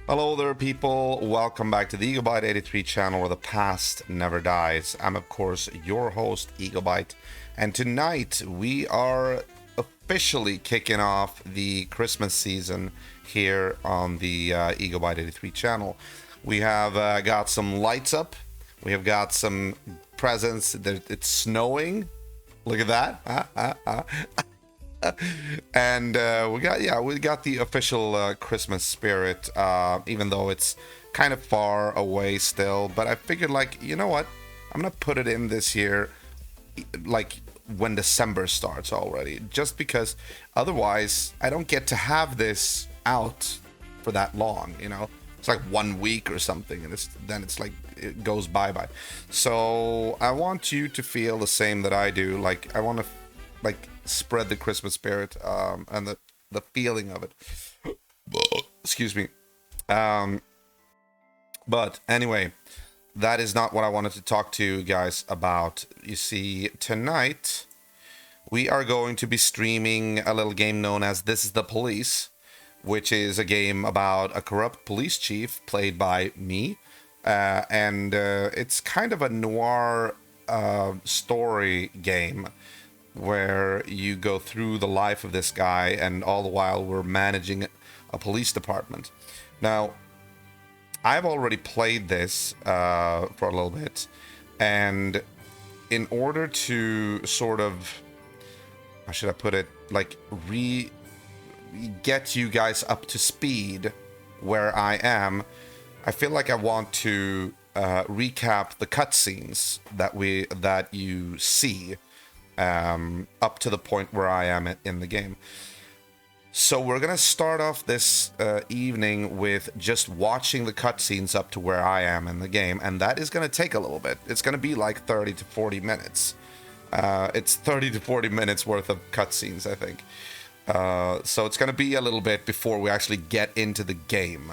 Hello there, people. Welcome back to the EagleBite 83 channel where the past never dies. I'm, of course, your host, EagleBite, and tonight we are officially kicking off the Christmas season here on the EagleBite 83 channel. We have got some lights up, we have got some presents. It's snowing. Look at that. And we got the official Christmas spirit, even though it's kind of far away still. But I figured, like, you know what, I'm gonna put it in this year, like when December starts already, just because otherwise I don't get to have this out for that long. It's like 1 week or something, and then it's like it goes bye. So I want you to feel the same that I do. Like, I want to like spread the Christmas spirit, and the feeling of it. Excuse me. But anyway, that is not what I wanted to talk to you guys about. You see, tonight we are going to be streaming a little game known as This Is the Police, which is a game about a corrupt police chief played by me. And it's kind of a noir story game where you go through the life of this guy, and all the while we're managing a police department. Now, I've already played this for a little bit, and in order to sort of, how should I put it, like get you guys up to speed where I am, I feel like I want to recap the cutscenes that you see up to the point where I am in the game. So we're gonna start off this evening with just watching the cutscenes up to where I am in the game, and that is gonna take a little bit. It's gonna be like 30 to 40 minutes. It's 30 to 40 minutes worth of cutscenes, I think. So it's gonna be a little bit before we actually get into the game.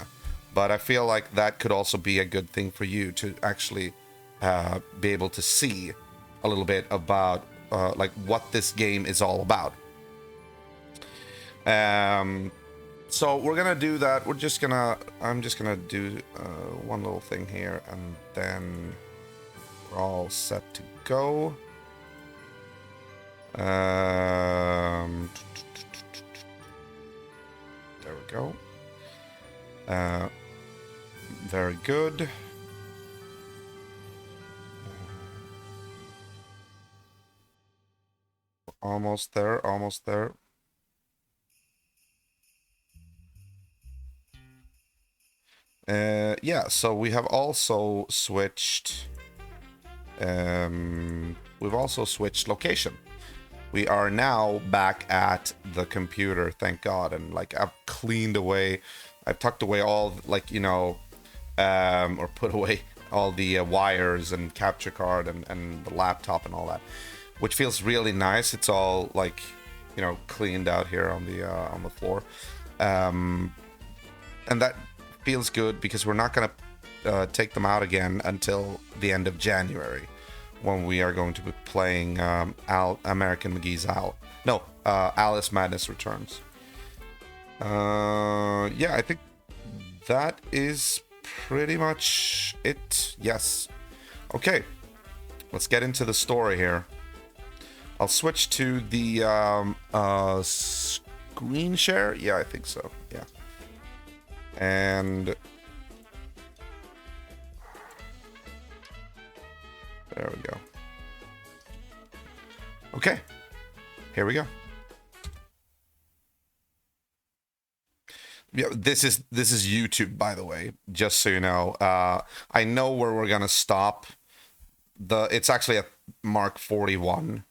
But I feel like that could also be a good thing for you to actually be able to see a little bit about like what this game is all about. So we're gonna do that. I'm just gonna do one little thing here, and then we're all set to go. There we go. Very good. Almost there, almost there. Yeah, so we have also switched. We've also switched location. We are now back at the computer, thank God, and like I've tucked away all, like, or put away all the wires and capture card and the laptop and all that, which feels really nice. It's all like, cleaned out here on the floor, and that feels good because we're not gonna take them out again until the end of January, when we are going to be playing American McGee's Alice Madness Returns. Yeah, I think that is pretty much it. Yes. Okay, let's get into the story here. I'll switch to the screen share. Yeah, I think so. Yeah. And there we go. Okay, here we go. Yeah, this is YouTube, by the way, just so you know. I know where we're gonna stop. It's actually at Mark 41,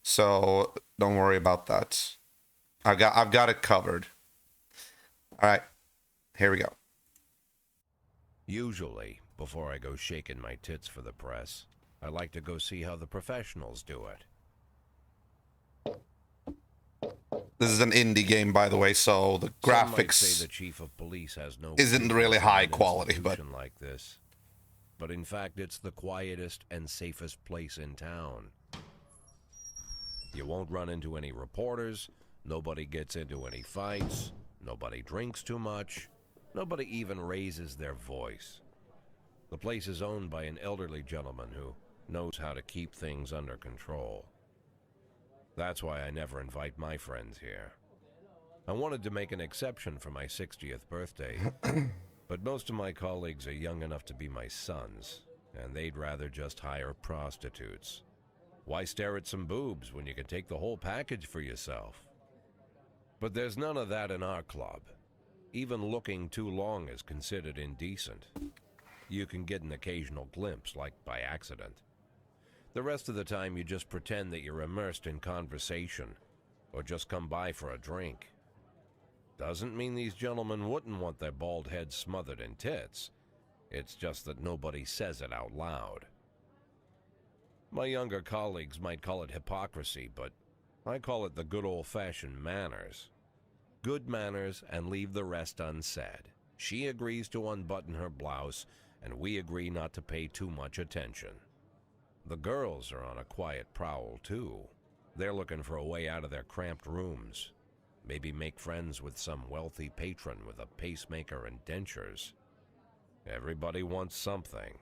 so don't worry about that. I've got it covered. All right, here we go. Usually, before I go shaking my tits for the press, I like to go see how the professionals do it. This is an indie game, by the way, so the graphics Some might say the chief of police has no isn't really high quality, but like this. But in fact, it's the quietest and safest place in town. You won't run into any reporters, nobody gets into any fights, nobody drinks too much, Nobody even raises their voice. The place is owned by an elderly gentleman who knows how to keep things under control. That's why I never invite my friends here. I wanted to make an exception for my 60th birthday, but most of my colleagues are young enough to be my sons, and they'd rather just hire prostitutes. Why stare at some boobs when you can take the whole package for yourself? But there's none of that in our club. Even looking too long is considered indecent. You can get an occasional glimpse, like by accident. The rest of the time you just pretend that you're immersed in conversation, or just come by for a drink. Doesn't mean these gentlemen wouldn't want their bald heads smothered in tits. It's just that nobody says it out loud. My younger colleagues might call it hypocrisy, but I call it the good old-fashioned manners. Good manners and leave the rest unsaid. She agrees to unbutton her blouse, and we agree not to pay too much attention. The girls are on a quiet prowl, too. They're looking for a way out of their cramped rooms. Maybe make friends with some wealthy patron with a pacemaker and dentures. Everybody wants something.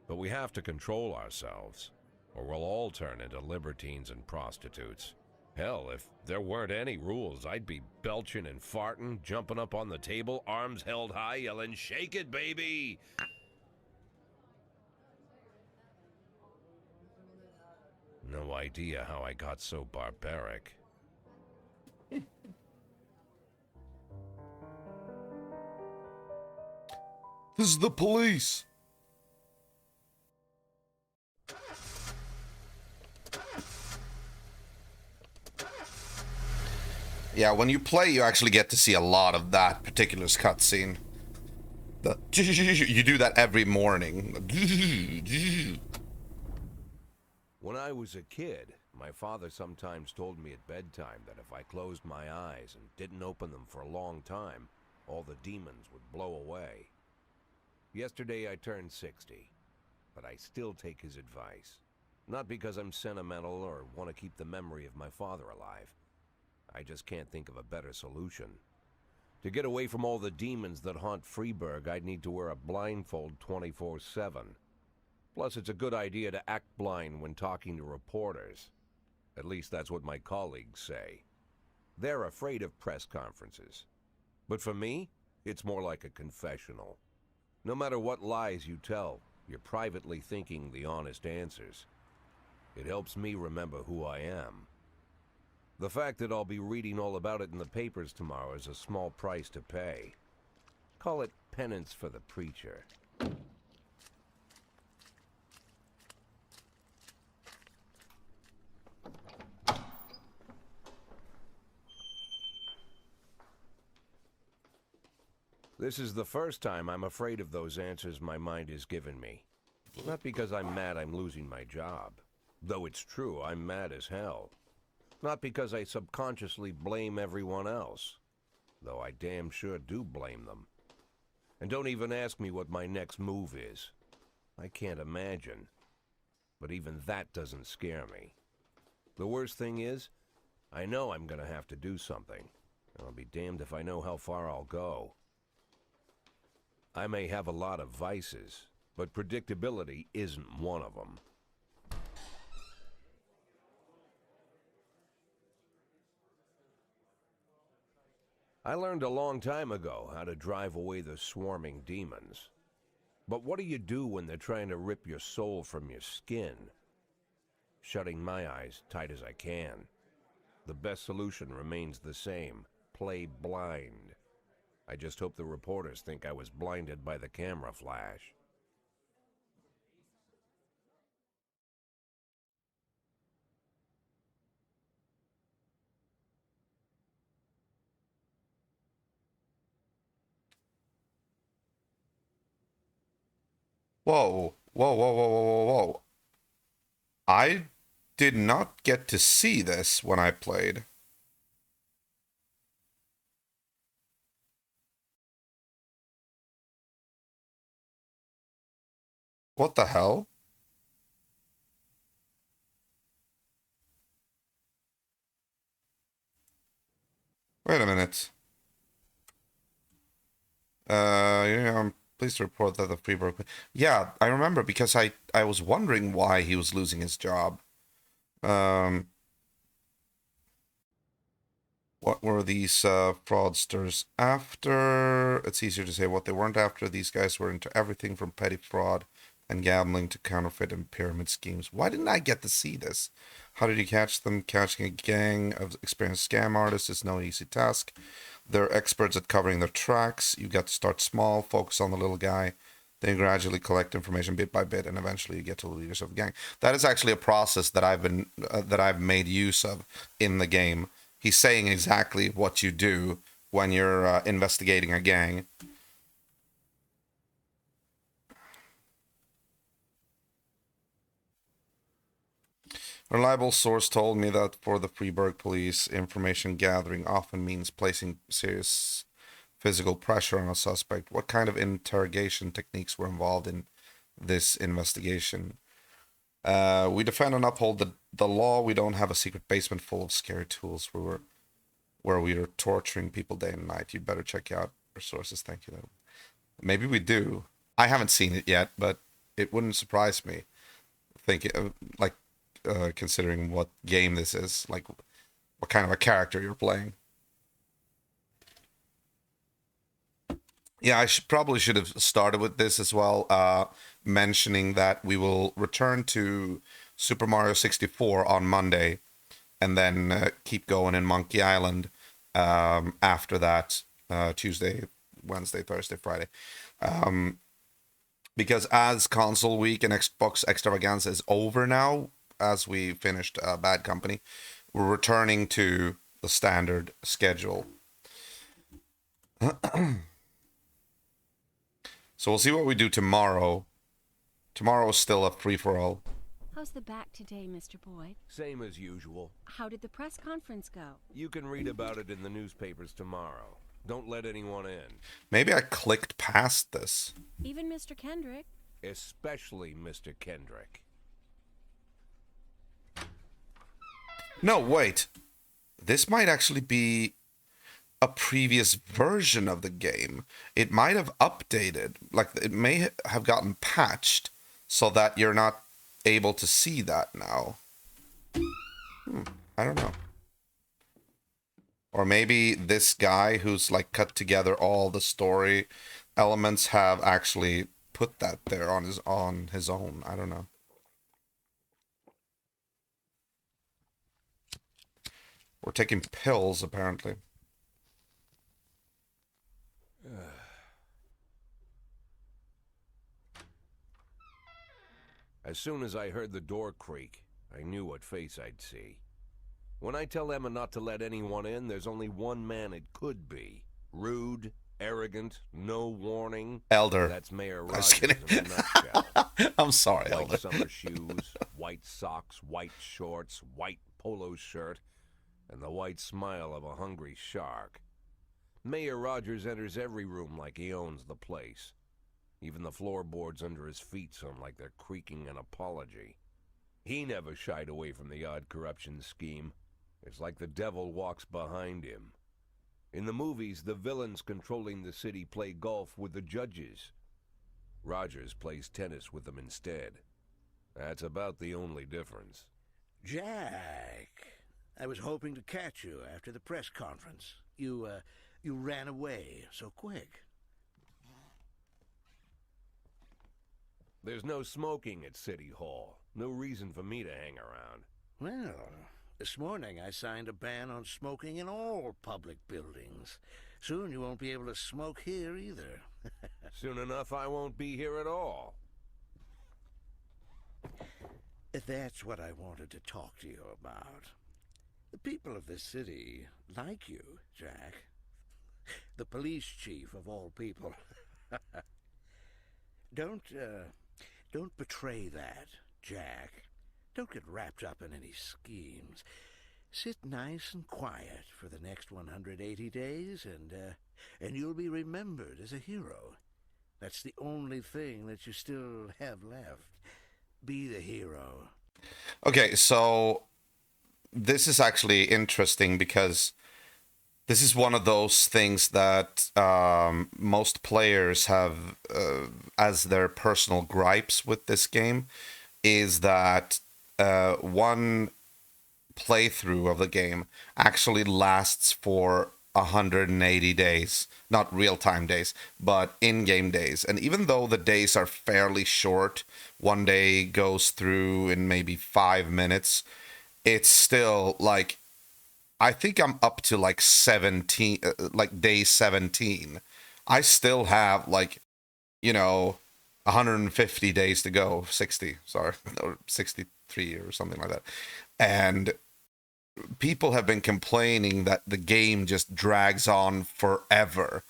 But we have to control ourselves, or we'll all turn into libertines and prostitutes. Hell, if there weren't any rules, I'd be belching and farting, jumping up on the table, arms held high, yelling, "Shake it, baby!" No idea how I got so barbaric. This is the police. Yeah, when you play, you actually get to see a lot of that particular cutscene. You do that every morning. When I was a kid, my father sometimes told me at bedtime that if I closed my eyes and didn't open them for a long time, all the demons would blow away. Yesterday I turned 60, but I still take his advice. Not because I'm sentimental or want to keep the memory of my father alive. I just can't think of a better solution. To get away from all the demons that haunt Freeburg, I'd need to wear a blindfold 24/7. Plus, it's a good idea to act blind when talking to reporters. At least that's what my colleagues say. They're afraid of press conferences. But for me, it's more like a confessional. No matter what lies you tell, you're privately thinking the honest answers. It helps me remember who I am. The fact that I'll be reading all about it in the papers tomorrow is a small price to pay. Call it penance for the preacher. This is the first time I'm afraid of those answers my mind has given me. Not because I'm mad I'm losing my job. Though it's true, I'm mad as hell. Not because I subconsciously blame everyone else. Though I damn sure do blame them. And don't even ask me what my next move is. I can't imagine. But even that doesn't scare me. The worst thing is, I know I'm gonna have to do something. And I'll be damned if I know how far I'll go. I may have a lot of vices, but predictability isn't one of them. I learned a long time ago how to drive away the swarming demons. But what do you do when they're trying to rip your soul from your skin? Shutting my eyes tight as I can. The best solution remains the same. Play blind. I just hope the reporters think I was blinded by the camera flash. Whoa, whoa, whoa, whoa, whoa, whoa, whoa. I did not get to see this when I played. What the hell? Wait a minute. Yeah, I'm pleased to report that the Freeburg. Yeah, I remember because I was wondering why he was losing his job. Um, what were these fraudsters after? It's easier to say what they weren't after. These guys were into everything from petty fraud and gambling to counterfeit and pyramid schemes. Why didn't I get to see this? How did you catch them? Catching a gang of experienced scam artists is no easy task. They're experts at covering their tracks. You got to start small, focus on the little guy, then gradually collect information bit by bit, and eventually you get to the leaders of the gang. That is actually a process that I've made use of in the game. He's saying exactly what you do when you're investigating a gang. A reliable source told me that for the Freeburg police, information gathering often means placing serious physical pressure on a suspect. What kind of interrogation techniques were involved in this investigation? We defend and uphold the law. We don't have a secret basement full of scary tools where we are torturing people day and night. You better check out our sources. Thank you. Maybe we do. I haven't seen it yet, but it wouldn't surprise me. Considering what game this is, like what kind of a character you're playing. Yeah, I probably should have started with this as well, mentioning that we will return to Super Mario 64 on Monday, and then keep going in Monkey Island after that, Tuesday, Wednesday, Thursday, Friday. Because as console week and Xbox Extravaganza is over now, as we finished Bad Company, we're returning to the standard schedule. So we'll see what we do tomorrow. Tomorrow is still a free-for-all. How's the back today, Mr. Boyd? Same as usual. How did the press conference go? You can read about it in the newspapers tomorrow. Don't let anyone in. Maybe I clicked past this. Even Mr. Kendrick? Especially Mr. Kendrick. No, wait. This might actually be a previous version of the game. It might have updated. Like, it may have gotten patched so that you're not able to see that now. I don't know. Or maybe this guy who's like cut together all the story elements have actually put that there on his own. I don't know. We're taking pills, apparently. As soon as I heard the door creak, I knew what face I'd see. When I tell Emma not to let anyone in, there's only one man it could be. Rude, arrogant, no warning. Elder. That's Mayor I'm just Rogers kidding. in a nutshell. I'm sorry, White Elder. summer shoes, white socks, white shorts, white polo shirt, and the white smile of a hungry shark. Mayor Rogers enters every room like he owns the place. Even the floorboards under his feet sound like they're creaking an apology. He never shied away from the odd corruption scheme. It's like the devil walks behind him. In the movies, the villains controlling the city play golf with the judges. Rogers plays tennis with them instead. That's about the only difference. Jack, I was hoping to catch you after the press conference. You ran away so quick. There's no smoking at City Hall. No reason for me to hang around. Well, this morning I signed a ban on smoking in all public buildings. Soon you won't be able to smoke here either. Soon enough, I won't be here at all. That's what I wanted to talk to you about. The people of this city like you, Jack. The police chief of all people. Don't betray that, Jack. Don't get wrapped up in any schemes. Sit nice and quiet for the next 180 days, and you'll be remembered as a hero. That's the only thing that you still have left. Be the hero. Okay, so this is actually interesting because This is one of those things that most players have as their personal gripes with this game, is that one playthrough of the game actually lasts for 180 days. Not real-time days, but in-game days. And even though the days are fairly short, one day goes through in maybe 5 minutes, it's still like, I think I'm up to like 17, like day 17. I still have like, 150 days to go, 60, sorry, or 63 or something like that. And people have been complaining that the game just drags on forever.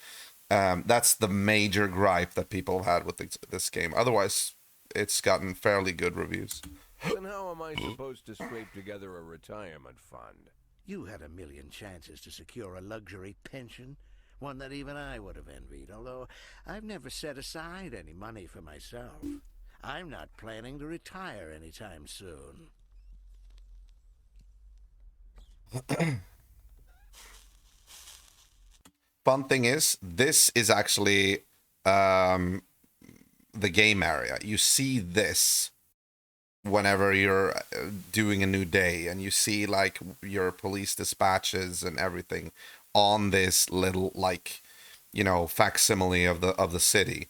That's the major gripe that people have had with this game. Otherwise, it's gotten fairly good reviews. Then how am I supposed to scrape together a retirement fund? You had a million chances to secure a luxury pension, one that even I would have envied, although I've never set aside any money for myself. I'm not planning to retire anytime soon. Fun thing is, this is actually the game area. You see this whenever you're doing a new day, and you see like your police dispatches and everything on this little like facsimile of the city.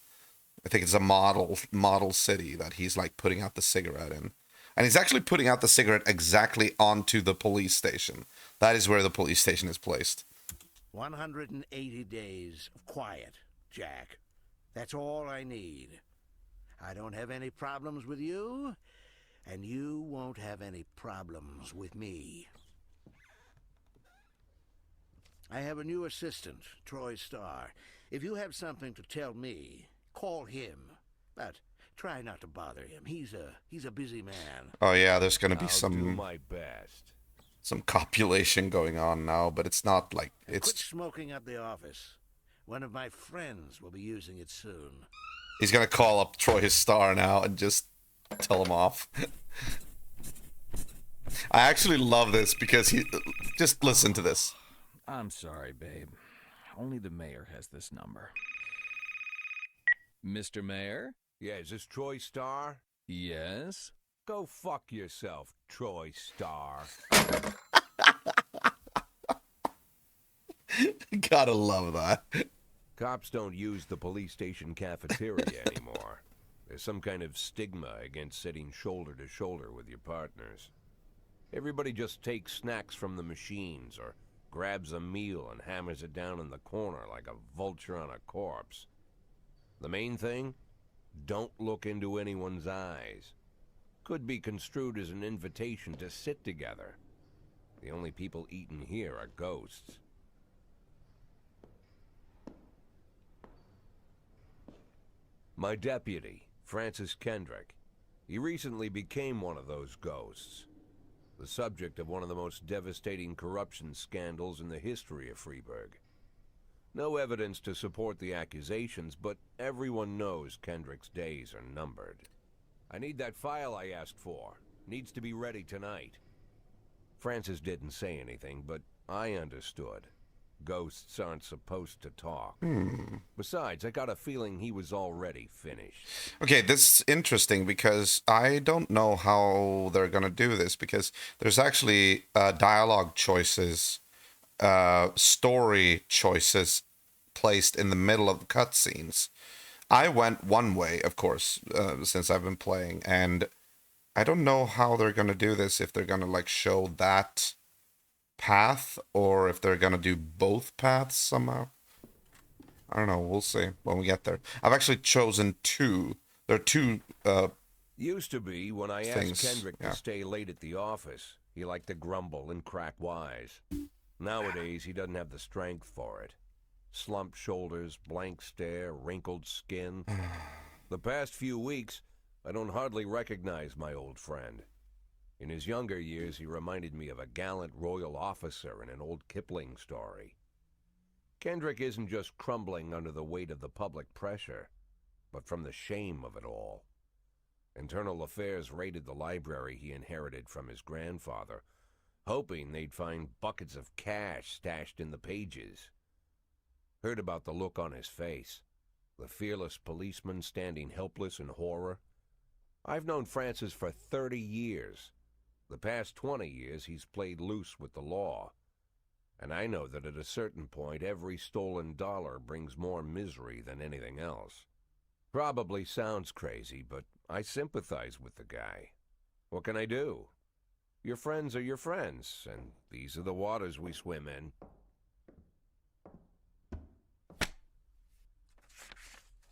I think it's a model city that he's like putting out the cigarette in, and he's actually putting out the cigarette exactly onto the police station. That is where the police station is placed. 180 days of quiet, Jack. That's all I need. I don't have any problems with you, and you won't have any problems with me. I have a new assistant, Troy Starr. If you have something to tell me, call him. But try not to bother him. He's a busy man. Oh yeah, there's gonna be I'll do my best. some copulation going on now, but it's not like And quit it's. smoking up the office. One of my friends will be using it soon. He's gonna call up Troy Starr now and just tell him off. I actually love this because he just listen to this. I'm sorry, babe. Only the mayor has this number. Mr. Mayor? Yeah, is this Troy Starr? Yes? Go fuck yourself, Troy Starr. Gotta love that. Cops don't use the police station cafeteria anymore. There's some kind of stigma against sitting shoulder to shoulder with your partners. Everybody just takes snacks from the machines or grabs a meal and hammers it down in the corner like a vulture on a corpse. The main thing? Don't look into anyone's eyes. Could be construed as an invitation to sit together. The only people eating here are ghosts. My deputy, Francis Kendrick. He recently became one of those ghosts. The subject of one of the most devastating corruption scandals in the history of Freeburg. No evidence to support the accusations, but everyone knows Kendrick's days are numbered. I need that file I asked for. Needs to be ready tonight. Francis didn't say anything, but I understood. Ghosts aren't supposed to talk. Besides, I got a feeling he was already finished. Okay, this is interesting because I don't know how they're gonna do this, because there's actually dialogue choices, story choices placed in the middle of the cutscenes. I went one way, of course, since I've been playing, and I don't know how they're gonna do this, if they're gonna like show that path or if they're gonna do both paths somehow. I don't know, we'll see when we get there. I've actually chosen two. There are two Used to be, when I things, asked Kendrick yeah. to stay late at the office, he liked to grumble and crack wise. Nowadays, he doesn't have the strength for it. Slumped shoulders, blank stare, wrinkled skin. The past few weeks, I don't hardly recognize my old friend. In his younger years, he reminded me of a gallant royal officer in an old Kipling story. Kendrick isn't just crumbling under the weight of the public pressure, but from the shame of it all. Internal Affairs raided the library he inherited from his grandfather, hoping they'd find buckets of cash stashed in the pages. Heard about the look on his face, the fearless policeman standing helpless in horror. I've known Francis for 30 years. The past 20 years he's played loose with the law. And I know that at a certain point every stolen dollar brings more misery than anything else. Probably sounds crazy, but I sympathize with the guy. What can I do? Your friends are your friends, and these are the waters we swim in.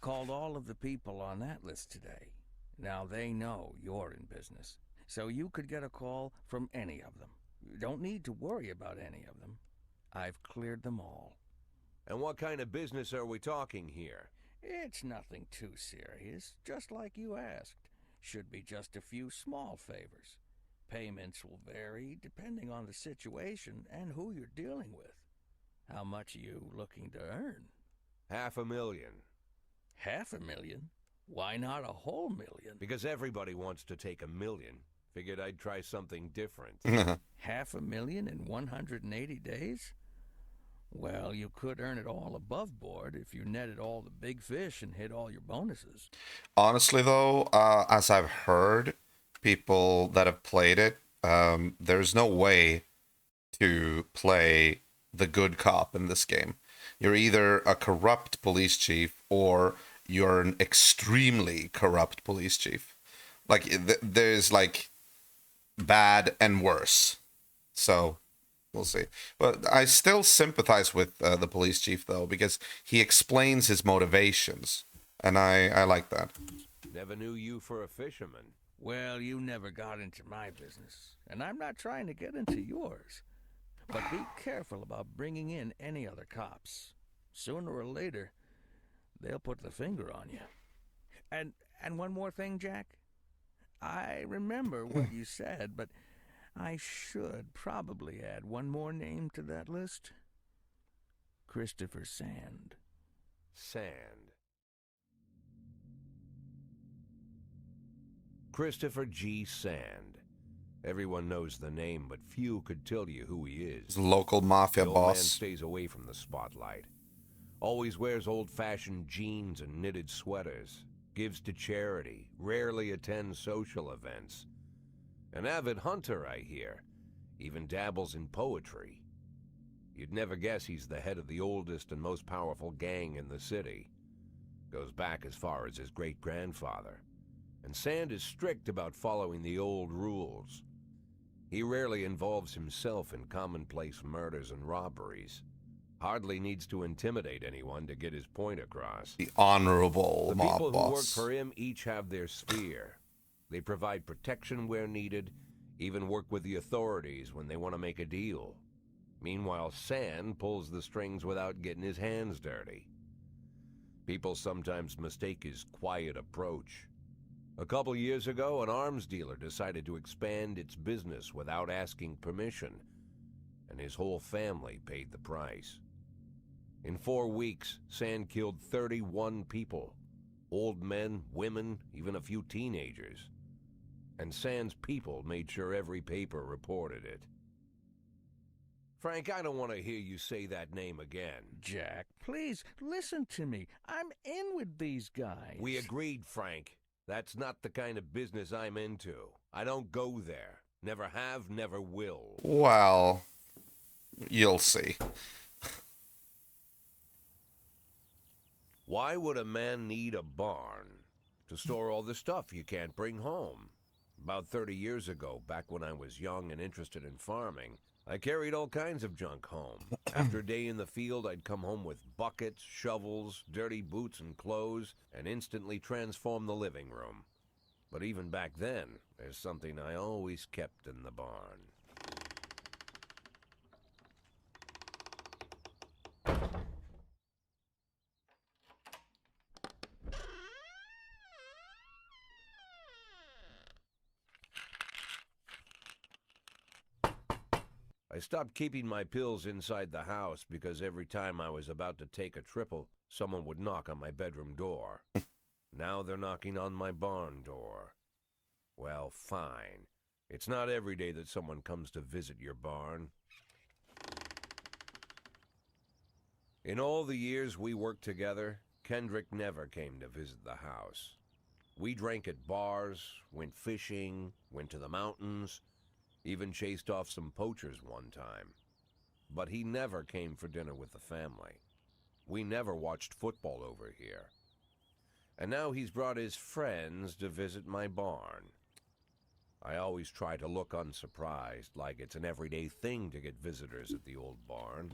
Called all of the people on that list today. Now they know you're in business, so you could get a call from any of them. You don't need to worry about any of them. I've cleared them all. And what kind of business are we talking here? It's nothing too serious, just like you asked. Should be just a few small favors. Payments will vary depending on the situation and who you're dealing with. How much are you looking to earn? $500,000. $500,000? Why not a whole million? Because everybody wants to take $1 million. Figured I'd try something different. $500,000 in 180 days? Well, you could earn it all above board if you netted all the big fish and hit all your bonuses. Honestly, though, as I've heard people that have played it, there's no way to play the good cop in this game. You're either a corrupt police chief or you're an extremely corrupt police chief. Like, there's like bad and worse. So we'll see. But I still sympathize with the police chief, though, because he explains his motivations. And I like that. Never knew you for a fisherman. Well, you never got into my business, and I'm not trying to get into yours. But be careful about bringing in any other cops. Sooner or later, they'll put the finger on you. And one more thing, Jack. I remember what you said, but I should probably add one more name to that list. Christopher Sand. Sand. Christopher G. Sand. Everyone knows the name, but few could tell you who he is. He's a local mafia The old man boss. stays away from the spotlight. Always wears old-fashioned jeans and knitted sweaters. Gives to charity. Rarely attends social events. An avid hunter, I hear. Even dabbles in poetry. You'd never guess he's the head of the oldest and most powerful gang in the city. Goes back as far as his great-grandfather. And Sand is strict about following the old rules. He rarely involves himself in commonplace murders and robberies. Hardly needs to intimidate anyone to get his point across. The honorable The mob people who work boss. for him each have their sphere. They provide protection where needed, even work with the authorities when they want to make a deal. Meanwhile, Sand pulls the strings without getting his hands dirty. People sometimes mistake his quiet approach. A couple years ago, an arms dealer decided to expand its business without asking permission, and his whole family paid the price. In 4 weeks, Sand killed 31 people. Old men, women, even a few teenagers. And Sand's people made sure every paper reported it. Frank, I don't want to hear you say that name again. Jack, please, listen to me. I'm in with these guys. We agreed, Frank. That's not the kind of business I'm into. I don't go there. Never have, never will. Well, you'll see. Why would a man need a barn? To store all the stuff you can't bring home. About 30 years ago, back when I was young and interested in farming, I carried all kinds of junk home. After a day in the field, I'd come home with buckets, shovels, dirty boots and clothes, and instantly transform the living room. But even back then, there's something I always kept in the barn. I stopped keeping my pills inside the house because every time I was about to take a triple, someone would knock on my bedroom door. Now they're knocking on my barn door. Well, fine. It's not every day that someone comes to visit your barn. In all the years we worked together, Kendrick never came to visit the house. We drank at bars, went fishing, went to the mountains, even chased off some poachers one time. But he never came for dinner with the family. We never watched football over here. And now he's brought his friends to visit my barn. I always try to look unsurprised, like it's an everyday thing to get visitors at the old barn.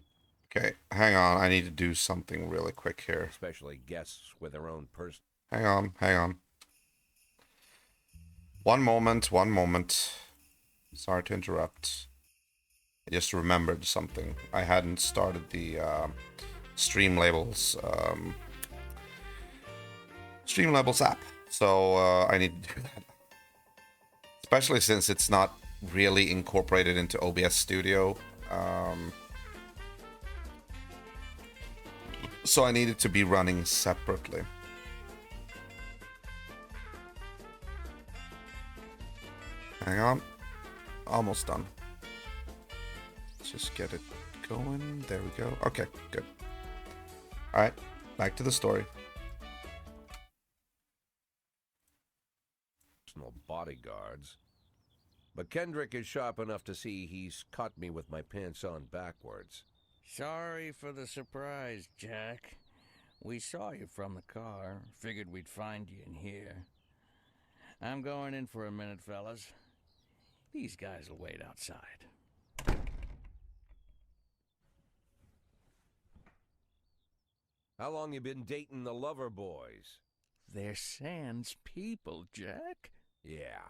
Okay, hang on. I need to do something really quick here. Especially guests with their own person. Hang on. One moment. Sorry to interrupt. I just remembered something. I hadn't started the Streamlabs app, so I need to do that. Especially since it's not really incorporated into OBS Studio. So I need it to be running separately. Hang on. Almost done. Let's just get it going. There we go. Okay, good. Alright, back to the story. Personal bodyguards. But Kendrick is sharp enough to see he's caught me with my pants on backwards. Sorry for the surprise, Jack. We saw you from the car. Figured we'd find you in here. I'm going in for a minute, fellas. These guys will wait outside. How long you been dating the lover boys? They're Sans people, Jack. Yeah.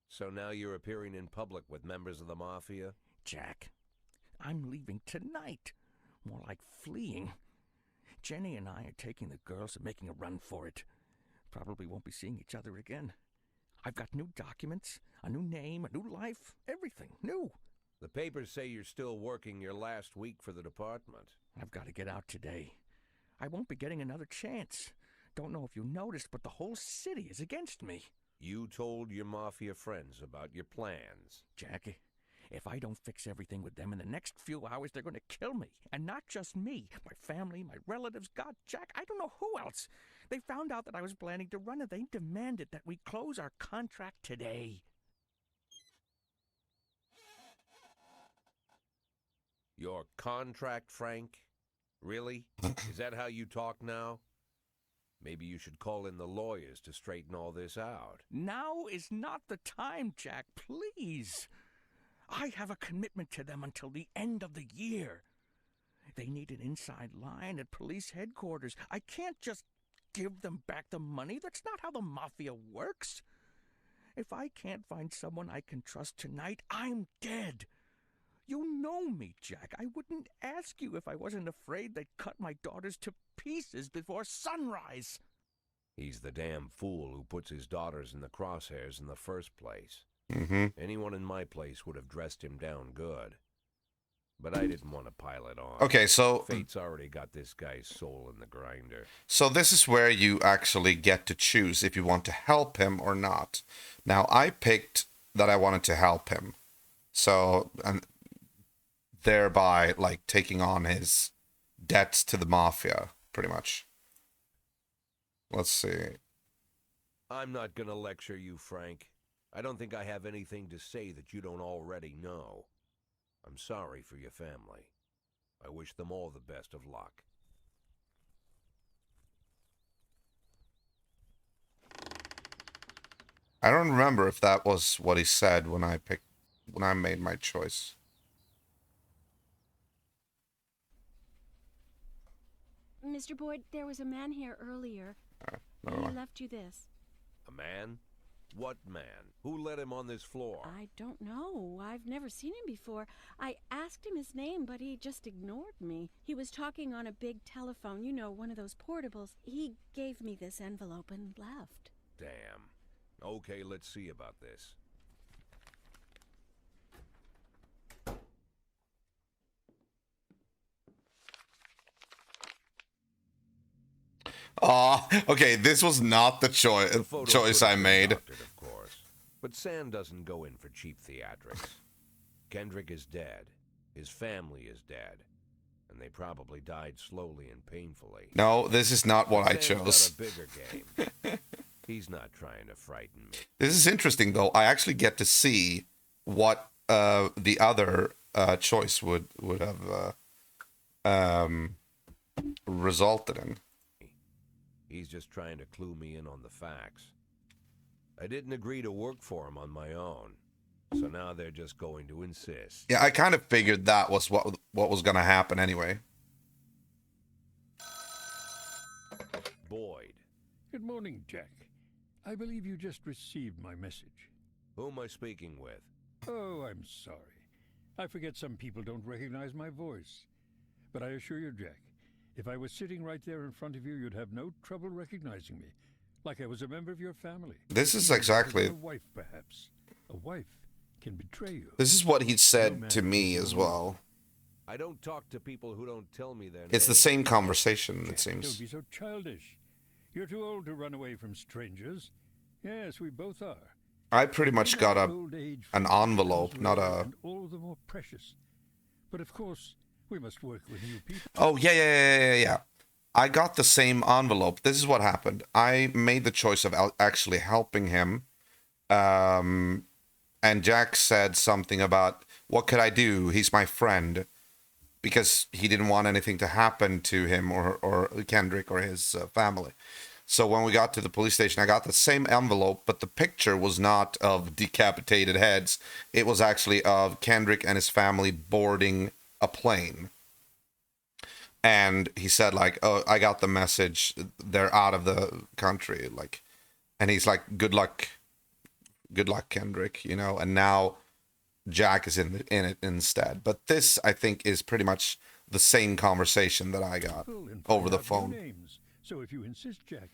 So now you're appearing in public with members of the Mafia? Jack, I'm leaving tonight. More like fleeing. Jenny and I are taking the girls and making a run for it. Probably won't be seeing each other again. I've got new documents, a new name, a new life, everything new. The papers say you're still working your last week for the department. I've got to get out today. I won't be getting another chance. Don't know if you noticed, but the whole city is against me. You told your Mafia friends about your plans. Jackie, if I don't fix everything with them in the next few hours, they're going to kill me. And not just me. My family, my relatives, God, Jack, I don't know who else. They found out that I was planning to run and they demanded that we close our contract today. Your contract, Frank? Really? Is that how you talk now? Maybe you should call in the lawyers to straighten all this out. Now is not the time, Jack, please. I have a commitment to them until the end of the year. They need an inside line at police headquarters. I can't just give them back the money. That's not how the Mafia works. If I can't find someone I can trust tonight, I'm dead. You know me, Jack. I wouldn't ask you if I wasn't afraid they'd cut my daughters to pieces before sunrise. He's the damn fool who puts his daughters in the crosshairs in the first place. Mm-hmm. Anyone in my place would have dressed him down good. But I didn't want to pile it on. Okay, so Fate's already got this guy's soul in the grinder. So this is where you actually get to choose if you want to help him or not. Now, I picked that I wanted to help him. So, and thereby, like, taking on his debts to the Mafia, pretty much. Let's see. I'm not gonna lecture you, Frank. I don't think I have anything to say that you don't already know. I'm sorry for your family. I wish them all the best of luck. I don't remember if that was what he said when I made my choice. Mr. Boyd, there was a man here earlier. Never He mind. left you this. A man? What man? Who let him on this floor? I don't know. I've never seen him before. I asked him his name, but he just ignored me. He was talking on a big telephone, you know, one of those portables. He gave me this envelope and left. Damn. Okay, let's see about this. Okay, this was not the The photo choice could I have been made. doctored, of course. But Sand doesn't go in for cheap theatrics. Kendrick is dead. His family is dead. And they probably died slowly and painfully. No, this is not what I Sand's chose. got a bigger game. He's not trying to frighten me. This is interesting, though. I actually get to see what the other choice would have resulted in. He's just trying to clue me in on the facts. I didn't agree to work for him on my own, so now they're just going to insist. Yeah, I kind of figured that was what was going to happen anyway. Boyd. Good morning, Jack. I believe you just received my message. Who am I speaking with? Oh, I'm sorry. I forget some people don't recognize my voice. But I assure you, Jack, if I was sitting right there in front of you, you'd have no trouble recognizing me. Like I was a member of your family. This is exactly... A wife, perhaps. A wife can betray you. This is what he said to me as well. I don't talk to people who don't tell me their It's the names. same conversation, it Don't seems. be so childish. You're too old to run away from strangers. Yes, we both are. I pretty much got Old age an comes envelope, not later a... and all the more precious. But of course, we must work with new people. Oh, yeah. I got the same envelope. This is what happened. I made the choice of actually helping him. And Jack said something about, what could I do? He's my friend. Because he didn't want anything to happen to him or Kendrick or his family. So when we got to the police station, I got the same envelope, but the picture was not of decapitated heads. It was actually of Kendrick and his family boarding a plane. And he said, like, oh, I got the message. They're out of the country. Like, and he's like, good luck, Kendrick, you know. And now Jack is in it instead. But this, I think, is pretty much the same conversation that I got And over find the out your phone. names. So if you insist, Jack,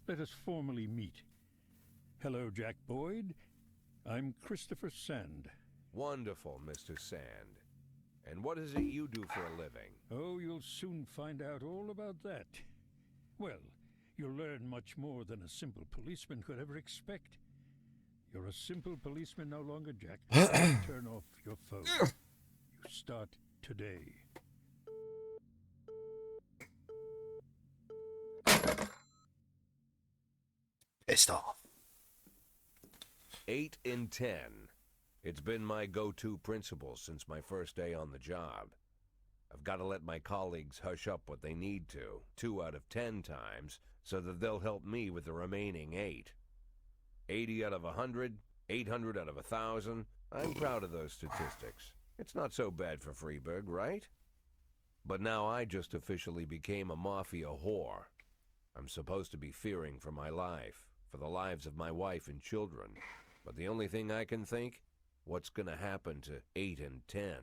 let us formally meet. Hello, Jack Boyd. I'm Christopher Sand. Wonderful, Mr. Sand. And what is it you do for a living? Oh, you'll soon find out all about that. Well, you'll learn much more than a simple policeman could ever expect. You're a simple policeman no longer, Jack. Turn off your phone. You start today. Pissed off. 8 in 10. It's been my go-to principle since my first day on the job. I've got to let my colleagues hush up what they need to, 2 out of 10 times, so that they'll help me with the remaining 8. 80 out of 100, 800 out of 1,000. I'm proud of those statistics. It's not so bad for Freeburg, right? But now I just officially became a mafia whore. I'm supposed to be fearing for my life, for the lives of my wife and children. But the only thing I can think, what's gonna happen to 8 and 10?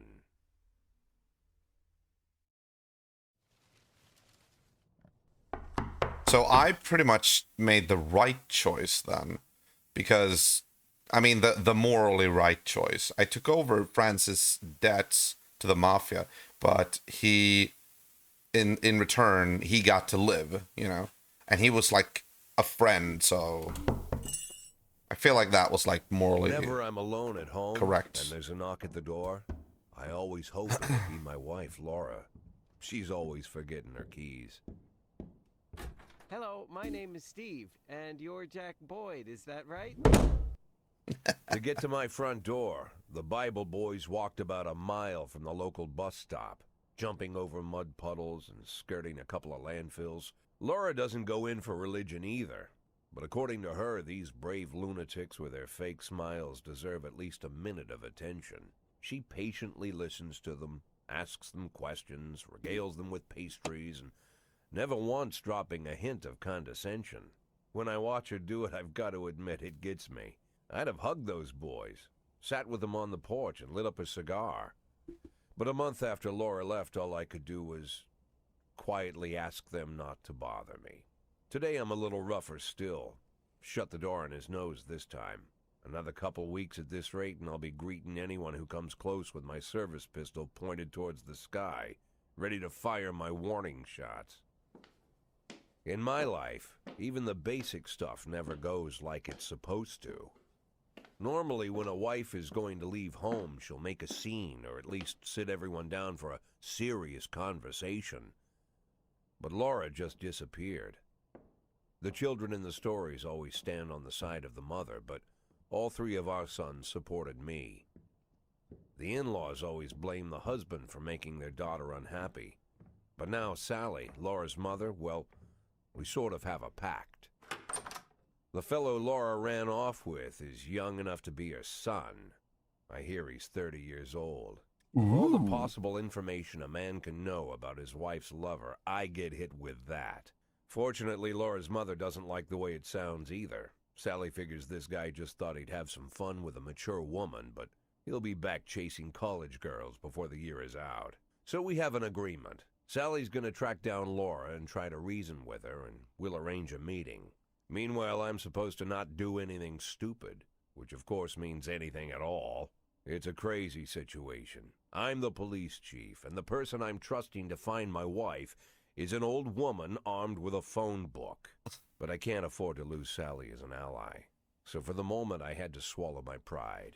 So I pretty much made the right choice then, because, I mean, the morally right choice. I took over Francis' debts to the mafia, but he, in return, he got to live, you know, and he was like a friend, so I feel like that was like morally Whenever I'm alone at home correct. and there's a knock at the door, I always hope it'll be my wife, Laura. She's always forgetting her keys. Hello, my name is Steve, and you're Jack Boyd, is that right? To get to my front door, the Bible boys walked about a mile from the local bus stop, jumping over mud puddles and skirting a couple of landfills. Laura doesn't go in for religion either, but according to her, these brave lunatics with their fake smiles deserve at least a minute of attention. She patiently listens to them, asks them questions, regales them with pastries, and never once dropping a hint of condescension. When I watch her do it, I've got to admit it gets me. I'd have hugged those boys, sat with them on the porch and lit up a cigar. But a month after Laura left, all I could do was quietly ask them not to bother me. Today I'm a little rougher still. Shut the door on his nose this time. Another couple weeks at this rate and I'll be greeting anyone who comes close with my service pistol pointed towards the sky, ready to fire my warning shots. In my life, even the basic stuff never goes like it's supposed to. Normally, when a wife is going to leave home, she'll make a scene, or at least sit everyone down for a serious conversation. But Laura just disappeared. The children in the stories always stand on the side of the mother, but all three of our sons supported me. The in-laws always blame the husband for making their daughter unhappy. But now Sally, Laura's mother, well, we sort of have a pact. The fellow Laura ran off with is young enough to be her son. I hear he's 30 years old. All the possible information a man can know about his wife's lover, I get hit with that. Fortunately, Laura's mother doesn't like the way it sounds either. Sally figures this guy just thought he'd have some fun with a mature woman, but he'll be back chasing college girls before the year is out. So we have an agreement. Sally's gonna track down Laura and try to reason with her, and we'll arrange a meeting. Meanwhile, I'm supposed to not do anything stupid, which of course means anything at all. It's a crazy situation. I'm the police chief, and the person I'm trusting to find my wife is an old woman armed with a phone book. But I can't afford to lose Sally as an ally. So for the moment, I had to swallow my pride.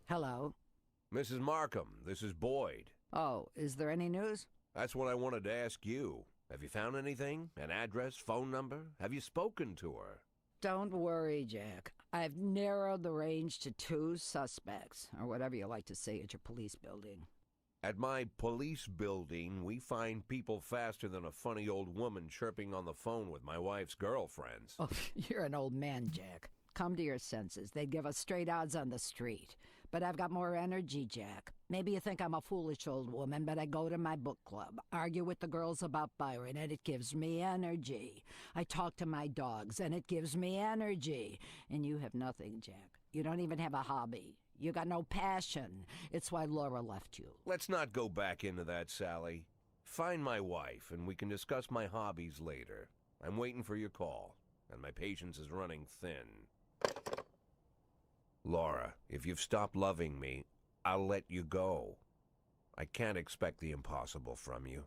Hello. Mrs. Markham, this is Boyd. Oh, is there any news? That's what I wanted to ask you. Have you found anything? An address, phone number? Have you spoken to her? Don't worry, Jack. I've narrowed the range to 2 suspects, or whatever you like to say at your police building. At my police building, we find people faster than a funny old woman chirping on the phone with my wife's girlfriends. Oh, you're an old man, Jack. Come to your senses. They'd give us straight odds on the street. But I've got more energy, Jack. Maybe you think I'm a foolish old woman, but I go to my book club, argue with the girls about Byron, and it gives me energy. I talk to my dogs, and it gives me energy. And you have nothing, Jack. You don't even have a hobby. You got no passion. It's why Laura left you. Let's not go back into that, Sally. Find my wife, and we can discuss my hobbies later. I'm waiting for your call, and my patience is running thin. Laura, if you've stopped loving me, I'll let you go. I can't expect the impossible from you.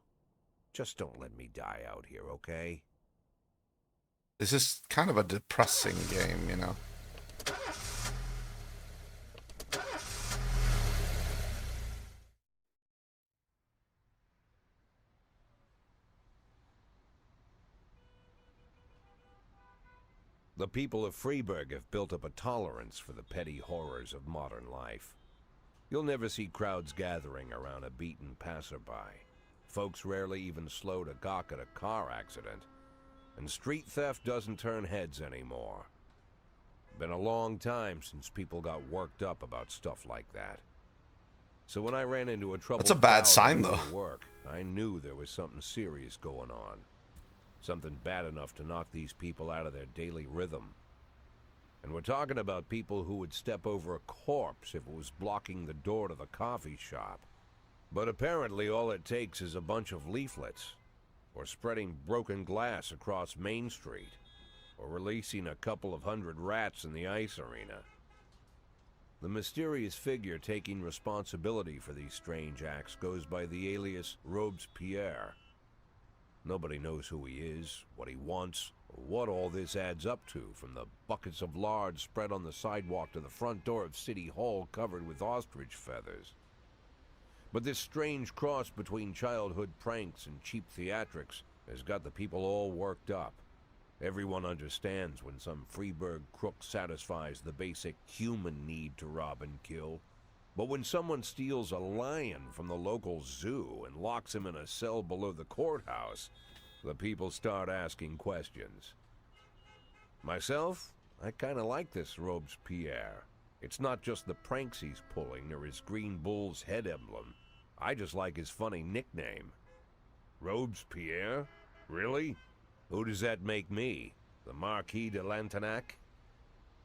Just don't let me die out here, okay? This is kind of a depressing game, you know. The people of Freeburg have built up a tolerance for the petty horrors of modern life. You'll never see crowds gathering around a beaten passerby. Folks rarely even slow to gawk at a car accident. And street theft doesn't turn heads anymore. Been a long time since people got worked up about stuff like that. So when I ran into a troubled That's a bad crowd sign, after though. work, I knew there was something serious going on. Something bad enough to knock these people out of their daily rhythm. And we're talking about people who would step over a corpse if it was blocking the door to the coffee shop. But apparently all it takes is a bunch of leaflets, or spreading broken glass across Main Street, or releasing a couple of hundred rats in the ice arena. The mysterious figure taking responsibility for these strange acts goes by the alias Robespierre. Nobody knows who he is, what he wants, or what all this adds up to, from the buckets of lard spread on the sidewalk to the front door of City Hall covered with ostrich feathers. But this strange cross between childhood pranks and cheap theatrics has got the people all worked up. Everyone understands when some Freeburg crook satisfies the basic human need to rob and kill. But when someone steals a lion from the local zoo and locks him in a cell below the courthouse, the people start asking questions. Myself, I kind of like this Robespierre. It's not just the pranks he's pulling or his green bull's head emblem. I just like his funny nickname. Robespierre? Really? Who does that make me? The Marquis de Lantenac?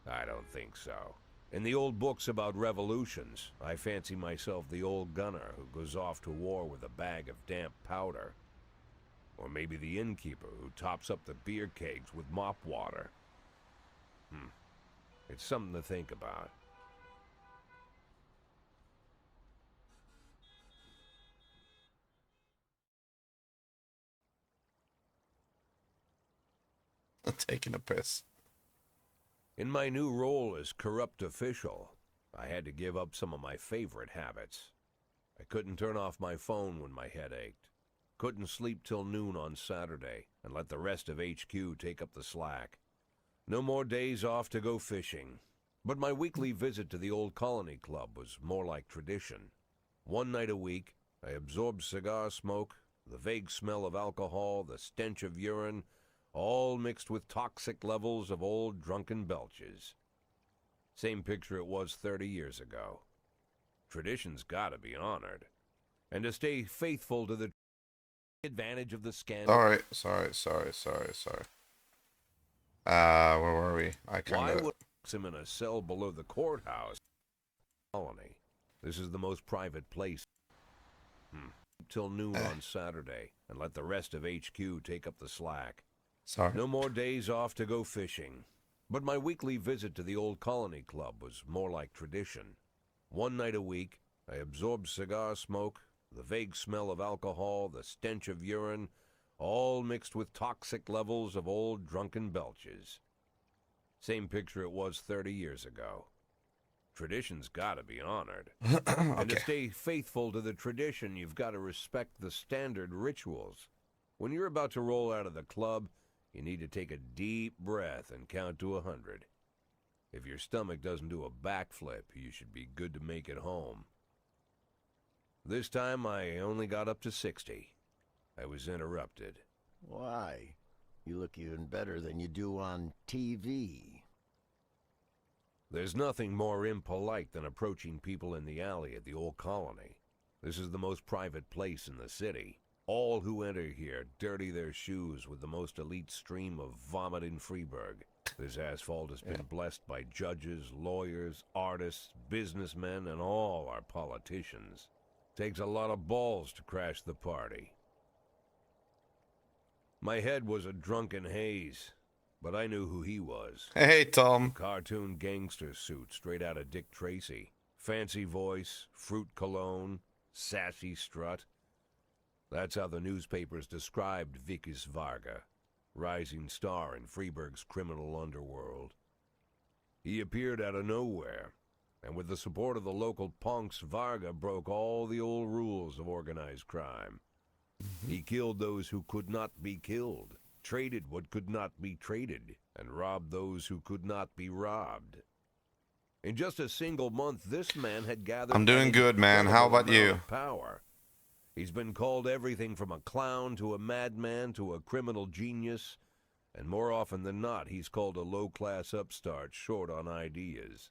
I don't think so. In the old books about revolutions, I fancy myself the old gunner who goes off to war with a bag of damp powder. Or maybe the innkeeper who tops up the beer kegs with mop water. It's something to think about. Taking a piss. In my new role as corrupt official, I had to give up some of my favorite habits. I couldn't turn off my phone when my head ached. Couldn't sleep till noon on Saturday and let the rest of HQ take up the slack. No more days off to go fishing. But my weekly visit to the old Colony Club was more like tradition. One night a week, I absorbed cigar smoke, the vague smell of alcohol, the stench of urine, all mixed with toxic levels of old drunken belches. Same picture it was 30 years ago. Tradition's gotta be honored. And to stay faithful to the advantage of the scandal... Sorry. Where were we? Why would him in a cell below the courthouse? Colony. This is the most private place. Till noon on Saturday, and let the rest of HQ take up the slack. Sorry. No more days off to go fishing. But my weekly visit to the old Colony Club was more like tradition. One night a week, I absorbed cigar smoke, the vague smell of alcohol, the stench of urine, all mixed with toxic levels of old drunken belches. Same picture it was 30 years ago. Tradition's gotta be honored. Okay. And to stay faithful to the tradition, you've got to respect the standard rituals. When you're about to roll out of the club, you need to take a deep breath and count to 100. If your stomach doesn't do a backflip, you should be good to make it home. This time, I only got up to 60. I was interrupted. Why? You look even better than you do on TV. There's nothing more impolite than approaching people in the alley at the old Colony. This is the most private place in the city. All who enter here dirty their shoes with the most elite stream of vomit in Freeburg. This asphalt has been blessed by judges, lawyers, artists, businessmen, and all our politicians. Takes a lot of balls to crash the party. My head was a drunken haze, but I knew who he was. Hey, Tom. Cartoon gangster suit straight out of Dick Tracy. Fancy voice, fruit cologne, sassy strut. That's how the newspapers described Vikas Varga, rising star in Freeburg's criminal underworld. He appeared out of nowhere, and with the support of the local punks, Varga broke all the old rules of organized crime. He killed those who could not be killed, traded what could not be traded, and robbed those who could not be robbed. In just a single month, this man had gathered... I'm doing good, man. How about you? Power. He's been called everything from a clown to a madman to a criminal genius, and more often than not, he's called a low-class upstart short on ideas.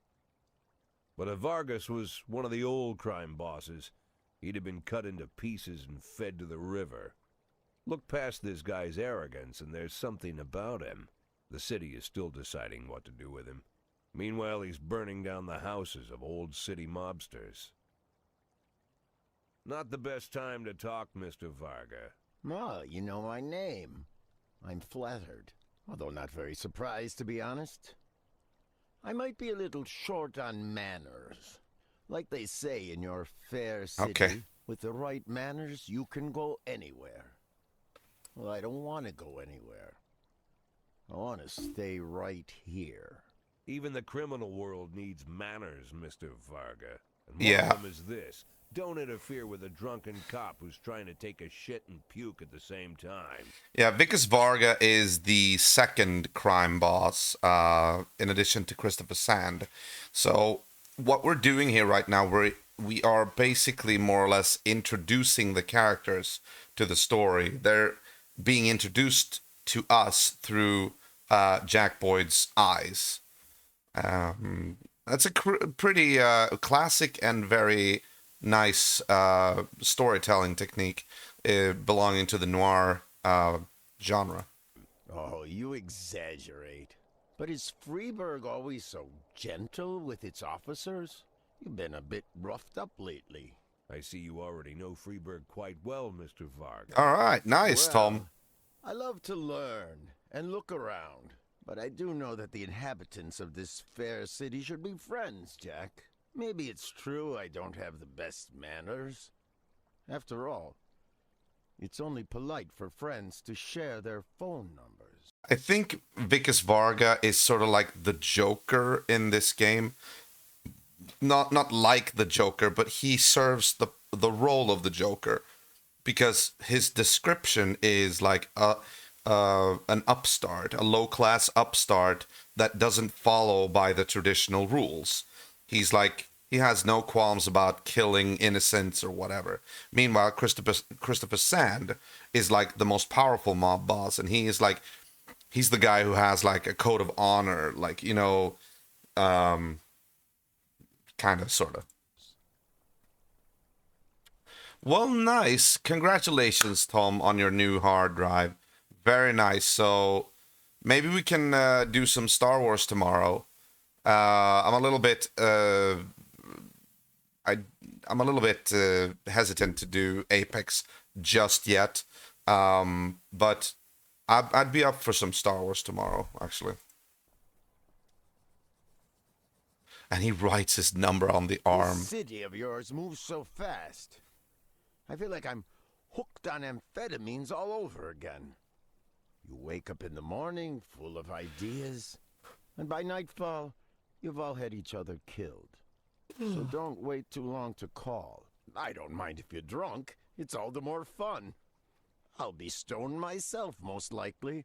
But if Vargas was one of the old crime bosses, he'd have been cut into pieces and fed to the river. Look past this guy's arrogance, and there's something about him. The city is still deciding what to do with him. Meanwhile, he's burning down the houses of old city mobsters. Not the best time to talk, Mr. Varga. Well, you know my name. I'm flattered, although not very surprised, to be honest. I might be a little short on manners. Like they say in your fair city, Okay. With the right manners, you can go anywhere. Well, I don't want to go anywhere. I want to stay right here. Even the criminal world needs manners, Mr. Varga. And one Yeah. of them is this. Don't interfere with a drunken cop who's trying to take a shit and puke at the same time. Yeah, Vikas Varga is the second crime boss, in addition to Christopher Sand. So what we're doing here right now, we are basically more or less introducing the characters to the story. They're being introduced to us through Jack Boyd's eyes. That's a pretty classic and very nice storytelling technique belonging to the noir genre. Oh, you exaggerate. But is Freeburg always so gentle with its officers? You've been a bit roughed up lately. I see you already know Freeburg quite well, Mr. Varga. All right, nice, Well, Tom. I love to learn and look around, but I do know that the inhabitants of this fair city should be friends, Jack. Maybe it's true I don't have the best manners. After all, it's only polite for friends to share their phone numbers. I think Vickers Varga is sort of like the Joker in this game. Not like the Joker, but he serves the role of the Joker because his description is like an upstart, a low class upstart that doesn't follow by the traditional rules. He's like he has no qualms about killing innocents or whatever. Meanwhile, Christopher Sand is like the most powerful mob boss, and he's the guy who has like a code of honor, like, you know, kind of, sort of. Well, nice. Congratulations, Tom, on your new hard drive. Very nice. So maybe we can do some Star Wars tomorrow. I'm a little bit I'm a little bit hesitant to do Apex just yet, but I'd be up for some Star Wars tomorrow, actually. And he writes his number on the arm. This city of yours moves so fast. I feel like I'm hooked on amphetamines all over again. You wake up in the morning full of ideas, and by nightfall, you've all had each other killed. So don't wait too long to call. I don't mind if you're drunk. It's all the more fun. I'll be stoned myself, most likely.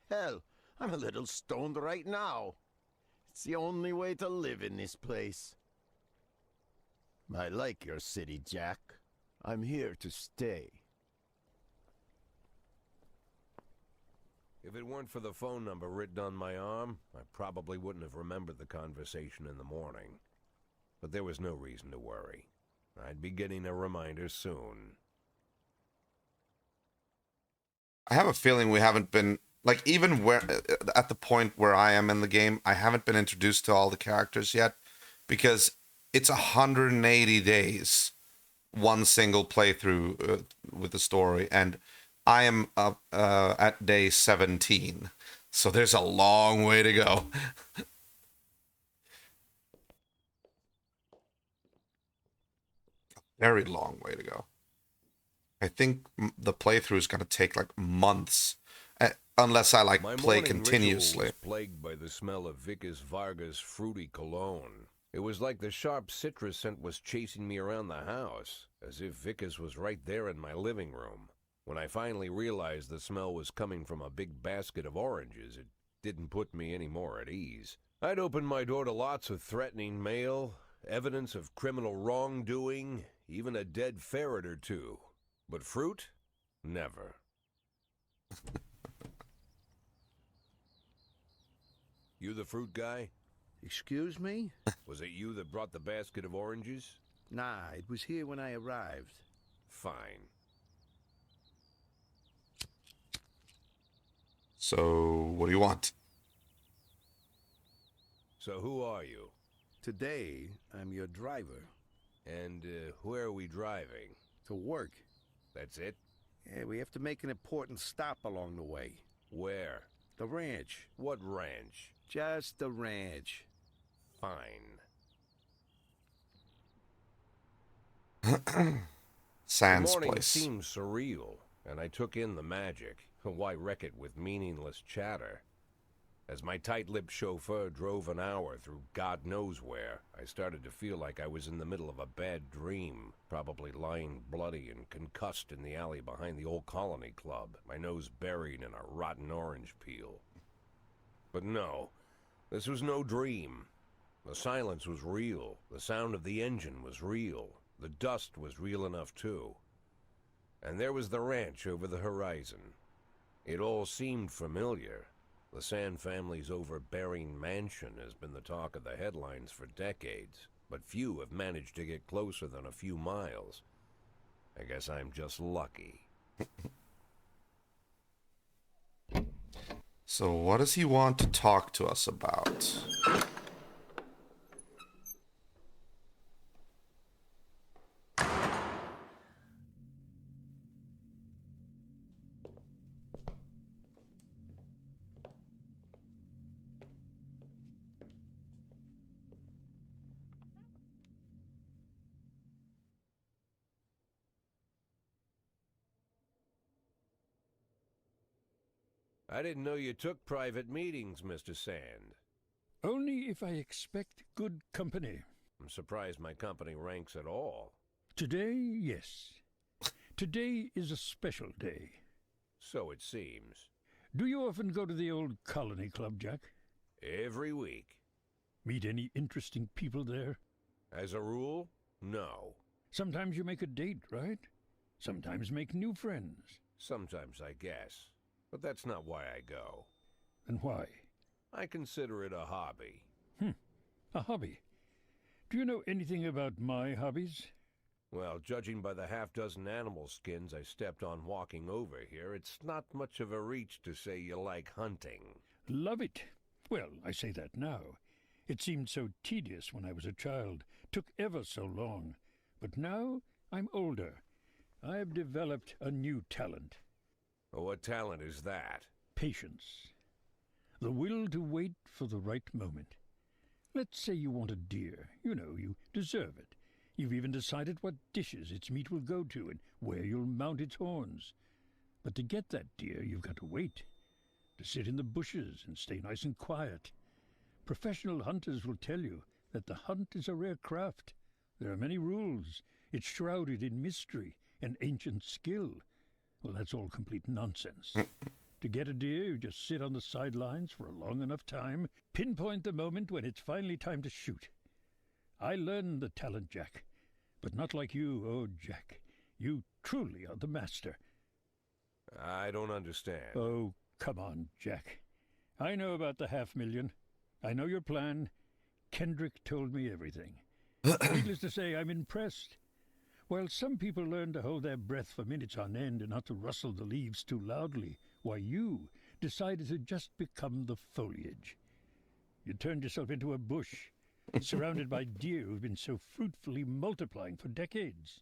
Hell, I'm a little stoned right now. It's the only way to live in this place. I like your city, Jack. I'm here to stay. If it weren't for the phone number written on my arm, I probably wouldn't have remembered the conversation in the morning. But there was no reason to worry. I'd be getting a reminder soon. I have a feeling we haven't been, like, even where at the point where I am in the game, I haven't been introduced to all the characters yet, because it's 180 days, one single playthrough with the story, and I am at day 17, so there's a long way to go. Very long way to go. I think the playthrough is going to take like months, unless I like play continuously. Was plagued by the smell of Vickers Varga's fruity cologne. It was like the sharp citrus scent was chasing me around the house, as if Vickers was right there in my living room. When I finally realized the smell was coming from a big basket of oranges, it didn't put me any more at ease. I'd opened my door to lots of threatening mail, evidence of criminal wrongdoing, even a dead ferret or two. But fruit? Never. You the fruit guy? Excuse me? Was it you that brought the basket of oranges? Nah, it was here when I arrived. Fine. So, what do you want? So who are you? Today, I'm your driver. And where are we driving? To work. That's it? Yeah, we have to make an important stop along the way. Where? The ranch. What ranch? Just the ranch. Fine. Sans the morning place. seemed surreal, and I took in the magic. Why wreck it with meaningless chatter? As my tight-lipped chauffeur drove an hour through God knows where, I started to feel like I was in the middle of a bad dream, probably lying bloody and concussed in the alley behind the old Colony Club, my nose buried in a rotten orange peel. But no, this was no dream. The silence was real. The sound of the engine was real. The dust was real enough, too. And there was the ranch over the horizon. It all seemed familiar. The Sand family's overbearing mansion has been the talk of the headlines for decades, but few have managed to get closer than a few miles. I guess I'm just lucky. So what does he want to talk to us about? I didn't know you took private meetings, Mr. Sand. Only if I expect good company. I'm surprised my company ranks at all. Today, yes. Today is a special day. So it seems. Do you often go to the old Colony Club, Jack? Every week. Meet any interesting people there? As a rule, no. Sometimes you make a date, right? Sometimes make new friends. Sometimes, I guess. But that's not why I go. And why? I consider it a hobby. A hobby. Do you know anything about my hobbies? Well, judging by the half-dozen animal skins I stepped on walking over here, it's not much of a reach to say you like hunting. Love it. Well, I say that now. It seemed so tedious when I was a child. Took ever so long. But now I'm older. I've developed a new talent. What talent is that? Patience. The will to wait for the right moment. Let's say you want a deer. You know, you deserve it. You've even decided what dishes its meat will go to and where you'll mount its horns. But to get that deer, you've got to wait. To sit in the bushes and stay nice and quiet. Professional hunters will tell you that the hunt is a rare craft. There are many rules. It's shrouded in mystery and ancient skill. Well, that's all complete nonsense. To get a deer, you just sit on the sidelines for a long enough time, pinpoint the moment when it's finally time to shoot. I learned the talent, Jack, but not like you, oh, Jack. You truly are the master. I don't understand. Oh, come on, Jack. I know about the 500,000. I know your plan. Kendrick told me everything. Needless to say, I'm impressed. While some people learn to hold their breath for minutes on end and not to rustle the leaves too loudly, why you decided to just become the foliage. You turned yourself into a bush, surrounded by deer who've been so fruitfully multiplying for decades.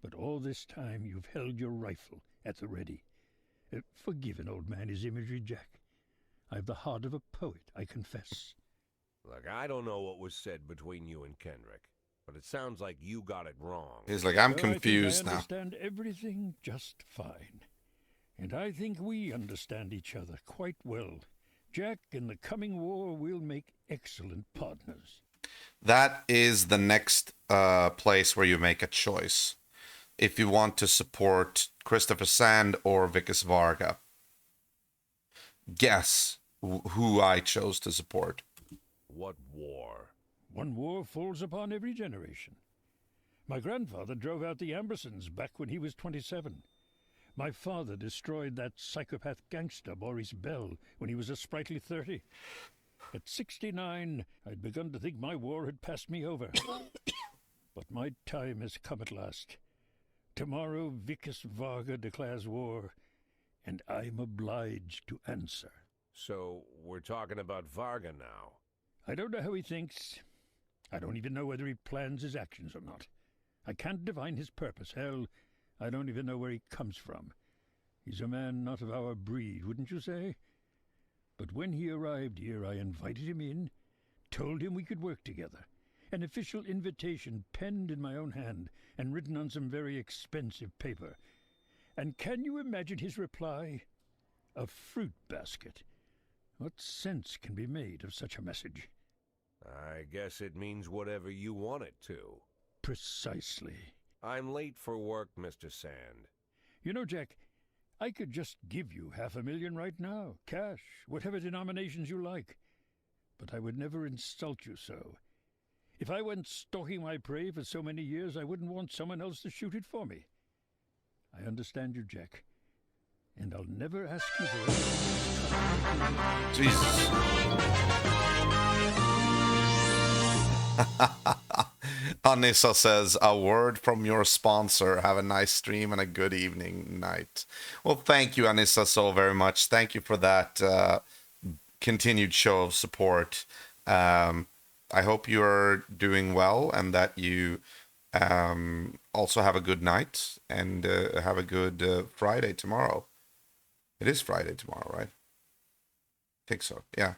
But all this time you've held your rifle at the ready. Forgive an old man his imagery, Jack. I've the heart of a poet, I confess. Look, I don't know what was said between you and Kendrick, but it sounds like you got it wrong. He's like, I'm I confused think I now. understand everything just fine. And I think we understand each other quite well. Jack, in the coming war, we'll make excellent partners. That is the next place where you make a choice. If you want to support Christopher Sand or Vickis Varga. Guess who I chose to support. What war? One war falls upon every generation. My grandfather drove out the Ambersons back when he was 27. My father destroyed that psychopath gangster, Maurice Bell, when he was a sprightly 30. At 69, I'd begun to think my war had passed me over. But my time has come at last. Tomorrow, Vickis Varga declares war, and I'm obliged to answer. So, we're talking about Varga now. I don't know how he thinks. I don't even know whether he plans his actions or not. I can't divine his purpose. Hell, I don't even know where he comes from. He's a man not of our breed, wouldn't you say? But when he arrived here, I invited him in, told him we could work together. An official invitation penned in my own hand and written on some very expensive paper. And can you imagine his reply? A fruit basket. What sense can be made of such a message? I guess it means whatever you want it to. Precisely. I'm late for work, Mr. Sand. You know, Jack, I could just give you 500,000 right now, cash, whatever denominations you like. But I would never insult you so. If I went stalking my prey for so many years, I wouldn't want someone else to shoot it for me. I understand you, Jack. And I'll never ask you for it. Jesus. Anissa says, a word from your sponsor. Have a nice stream and a good evening, night. Well, thank you, Anissa, so very much. Thank you for that continued show of support. I hope you're doing well and that you also have a good night and have a good Friday tomorrow. It is Friday tomorrow, right? I think so, yeah.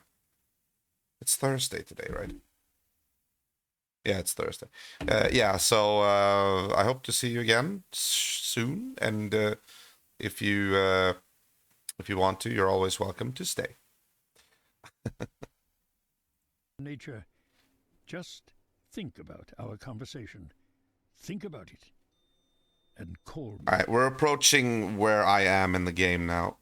It's Thursday today, right? Yeah, it's Thursday. Yeah, so I hope to see you again soon. And if you If you want to, you're always welcome to stay. Nature, just think about our conversation. Think about it. And call me. Alright, we're approaching where I am in the game now.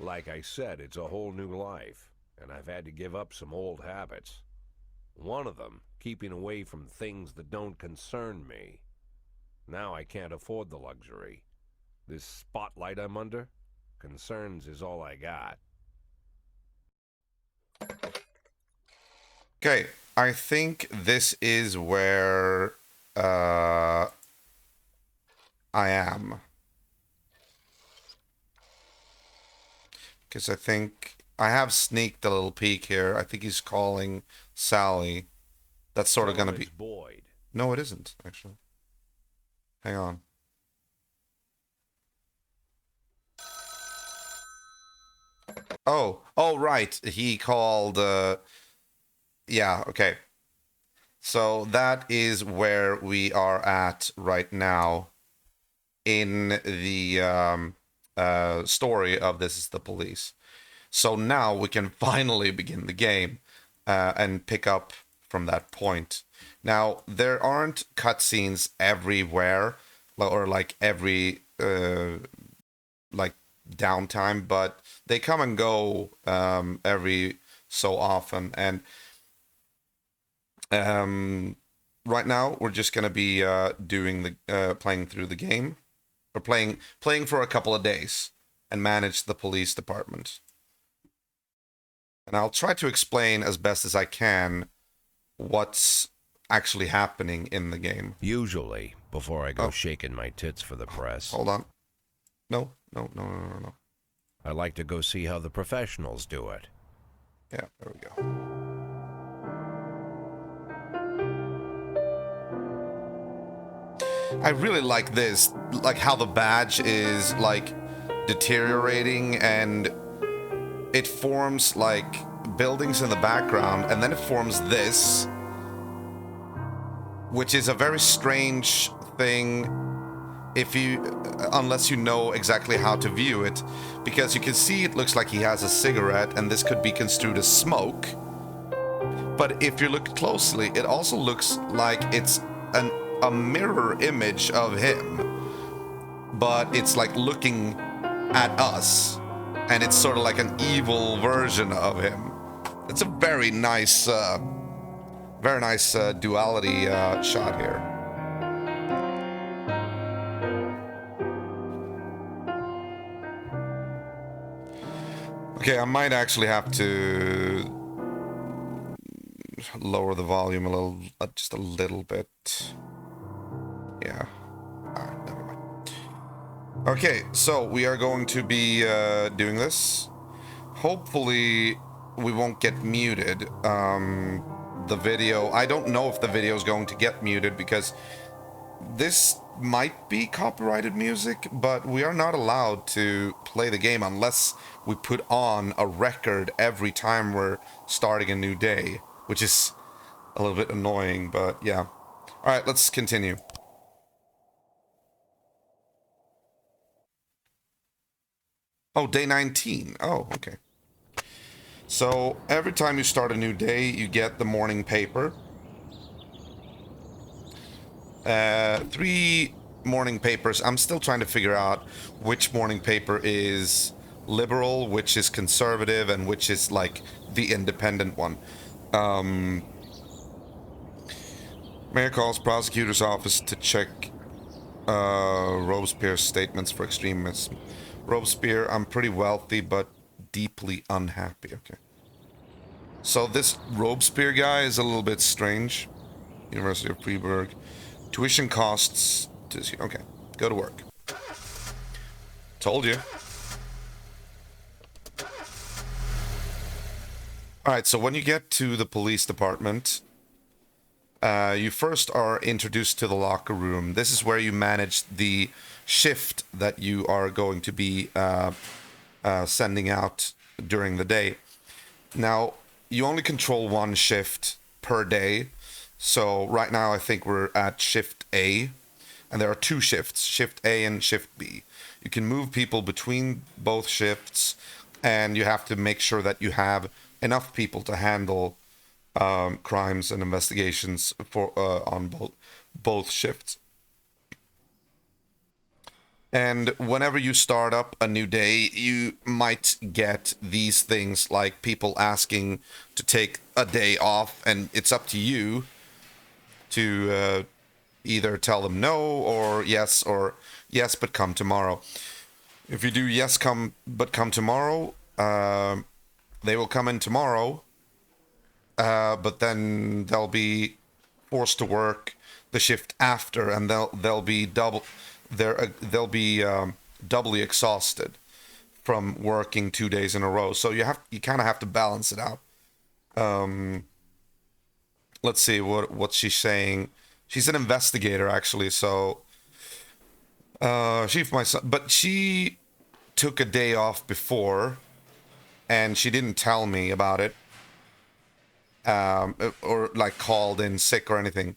Like I said, it's a whole new life, and I've had to give up some old habits. One of them, keeping away from things that don't concern me. Now I can't afford the luxury. This spotlight I'm under, concerns is all I got. Okay, I think this is where I am. Because I think I have sneaked a little peek here. I think he's calling Sally. That's sort of going to be... Boyd. No, it isn't, actually. Hang on. Oh, right. He called... Yeah, okay. So that is where we are at right now in the story of This Is the Police. So now we can finally begin the game and pick up from that point. Now, there aren't cutscenes everywhere or like every like downtime, but they come and go every so often. And right now we're just gonna be doing the playing through the game, or playing for a couple of days and manage the police department. And I'll try to explain as best as I can what's actually happening in the game. Usually, before I go shaking my tits for the press. Hold on. No. I like to go see how the professionals do it. Yeah, there we go. I really like this, like how the badge is like deteriorating and it forms like buildings in the background, and then it forms this, which is a very strange thing unless you know exactly how to view it, because you can see it looks like he has a cigarette, and this could be construed as smoke. But if you look closely, it also looks like it's a mirror image of him, but it's like looking at us, and it's sort of like an evil version of him. It's a very nice duality shot here. Okay, I might actually have to lower the volume a little, just a little bit. Yeah. Never mind. Okay, so we are going to be doing this. Hopefully, we won't get muted. The video, I don't know if the video is going to get muted because this might be copyrighted music, but we are not allowed to play the game unless we put on a record every time we're starting a new day, which is a little bit annoying, but yeah. All right, let's continue. Oh, day 19. Oh, okay. So every time you start a new day, you get the morning paper. 3 morning papers. I'm still trying to figure out which morning paper is liberal, which is conservative, and which is like the independent one. Mayor calls prosecutor's office to check Robespierre's statements for extremism. Robespierre, I'm pretty wealthy, but deeply unhappy. Okay. So this Robespierre guy is a little bit strange. University of Freiburg. Tuition costs... Okay, go to work. Told you. Alright, so when you get to the police department, you first are introduced to the locker room. This is where you manage the shift that you are going to be sending out during the day. Now, you only control one shift per day. So right now I think we're at shift A, and there are two shifts, shift A and shift B. You can move people between both shifts, and you have to make sure that you have enough people to handle crimes and investigations for on both shifts. And whenever you start up a new day, you might get these things like people asking to take a day off, and it's up to you to either tell them no or yes but come tomorrow. If you do yes but come tomorrow, they will come in tomorrow, but then they'll be forced to work the shift after, and they'll be doubly exhausted from working 2 days in a row. So you kind of have to balance it out. Let's see what she's saying. She's an investigator, actually. So but she took a day off before, and she didn't tell me about it, or like called in sick or anything.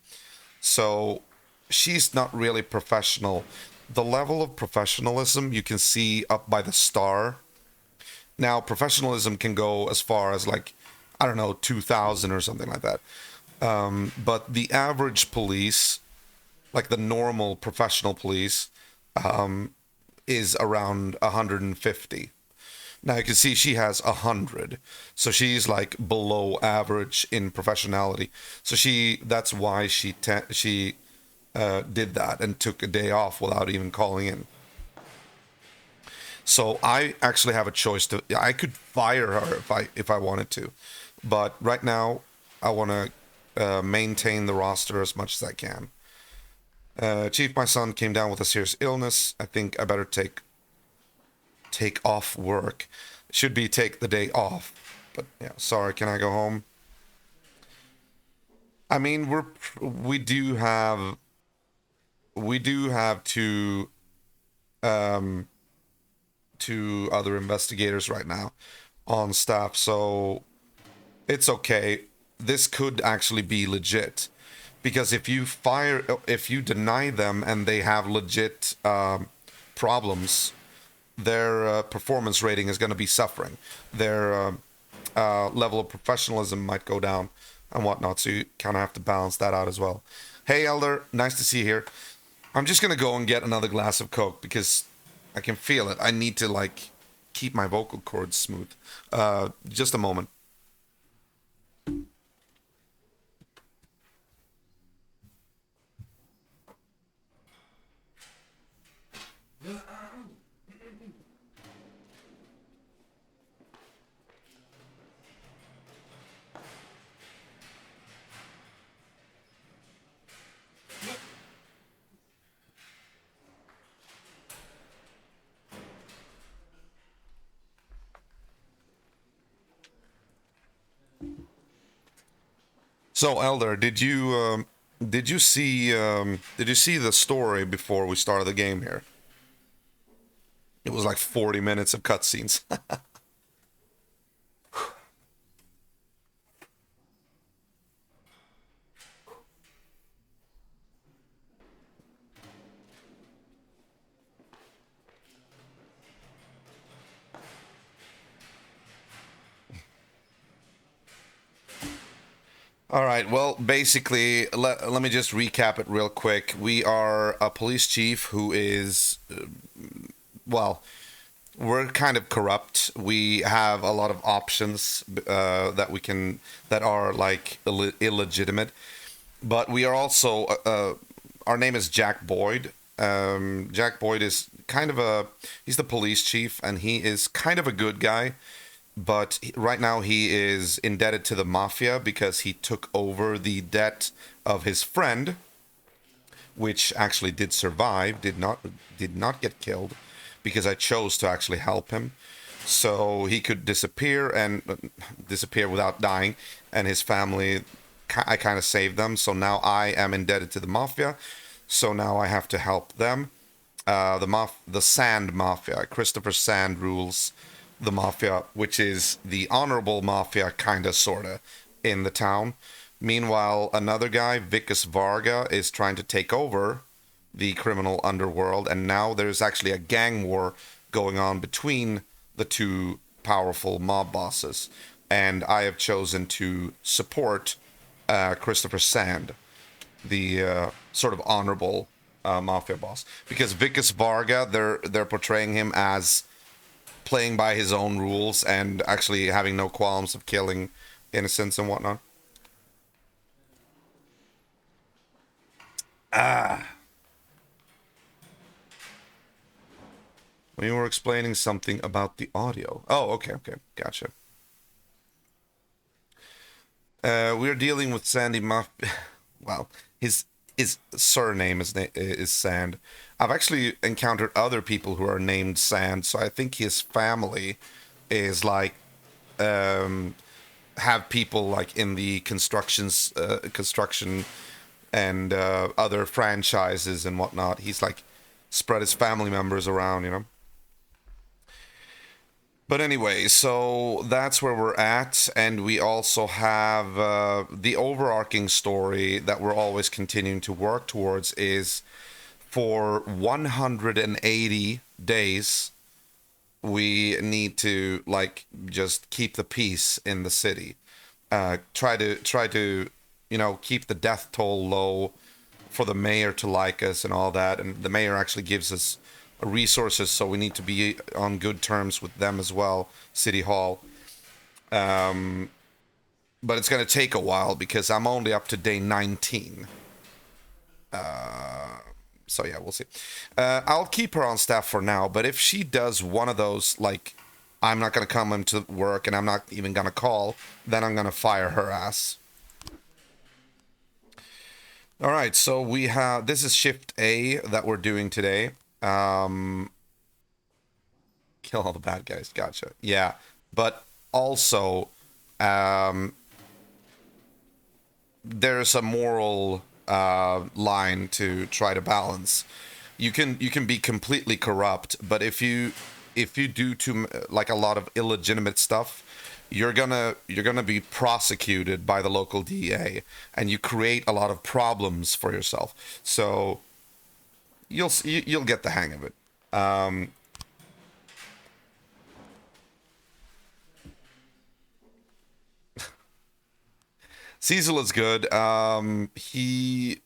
So she's not really professional. The level of professionalism you can see up by the star. Now, professionalism can go as far as, like, I don't know, 2,000 or something like that. But the average police, like the normal professional police, is around 150. Now you can see she has 100, so she's like below average in professionality. So that's why she did that and took a day off without even calling in. So I actually have a choice I could fire her if I wanted to, but right now I want to maintain the roster as much as I can. Chief, my son came down with a serious illness. I think I better take off work. Should be take the day off. But yeah, sorry, can I go home? I mean, we do have two other investigators right now on staff, so it's okay. This could actually be legit, because if you deny them and they have legit problems, their performance rating is going to be suffering. Their level of professionalism might go down and whatnot, so you kind of have to balance that out as well. Hey, Elder, nice to see you here. I'm just going to go and get another glass of Coke because I can feel it. I need to, like, keep my vocal cords smooth. Just a moment. So, Elder, did you see the story before we started the game here? It was like 40 minutes of cutscenes. All right, well, basically, let me just recap it real quick. We are a police chief who is, well, we're kind of corrupt. We have a lot of options that are like illegitimate. But we are also, our name is Jack Boyd. Jack Boyd is he's the police chief, and he is kind of a good guy. But right now he is indebted to the mafia because he took over the debt of his friend, which actually did survive, did not get killed, because I chose to actually help him. So he could disappear without dying, and his family I kind of saved them. So now I am indebted to the mafia. So now I have to help them. The Sand Mafia. Christopher Sand rules the mafia, which is the honorable mafia, kind of, sort of, in the town. Meanwhile, another guy, Vickis Varga, is trying to take over the criminal underworld, and now there's actually a gang war going on between the two powerful mob bosses. And I have chosen to support Christopher Sand, the sort of honorable mafia boss, because Vickis Varga, they're portraying him as playing by his own rules and actually having no qualms of killing innocents and whatnot. We were explaining something about the audio. Oh, okay, gotcha. We're dealing with Sandy Well, his surname is Sand. I've actually encountered other people who are named Sand, so I think his family is like have people like in the construction and other franchises and whatnot. He's like spread his family members around, you know. But anyway, so that's where we're at, and we also have the overarching story that we're always continuing to work towards is for 180 days, we need to like just keep the peace in the city. Try to keep the death toll low for the mayor to like us and all that, and the mayor actually gives us resources, so we need to be on good terms with them as well, City Hall. But it's going to take a while because I'm only up to day 19. So yeah, we'll see. I'll keep her on staff for now, but if she does one of those, like, I'm not going to come into work and I'm not even going to call, then I'm going to fire her ass. All right, so this is Shift A that we're doing today. Kill all the bad guys, gotcha. Yeah, but also there's a moral line to try to balance. You can be completely corrupt, but if you do like a lot of illegitimate stuff, you're gonna be prosecuted by the local DA, and you create a lot of problems for yourself. So you'll get the hang of it. Cecil is good. He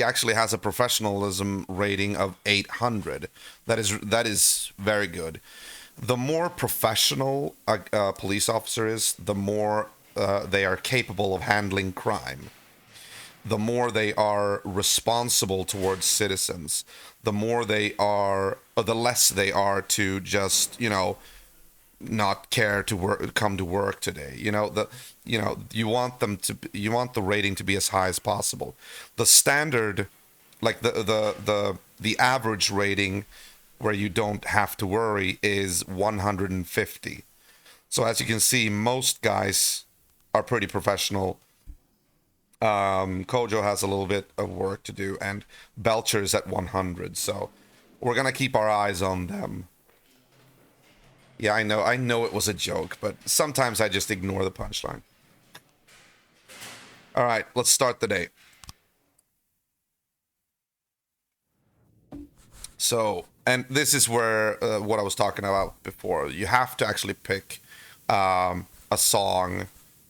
actually has a professionalism rating of 800. That is very good. The more professional a police officer is, the more they are capable of handling crime. The more they are responsible towards citizens, the less they are to just, not care to come to work today. You want the rating to be as high as possible. The standard, like the average rating where you don't have to worry is 150. So as you can see, most guys are pretty professional. Kojo has a little bit of work to do, and Belcher's at 100, so we're gonna keep our eyes on them. Yeah, I know it was a joke, but sometimes I just ignore the punchline. All right, let's start the day. So, and this is where what I was talking about before. You have to actually pick a song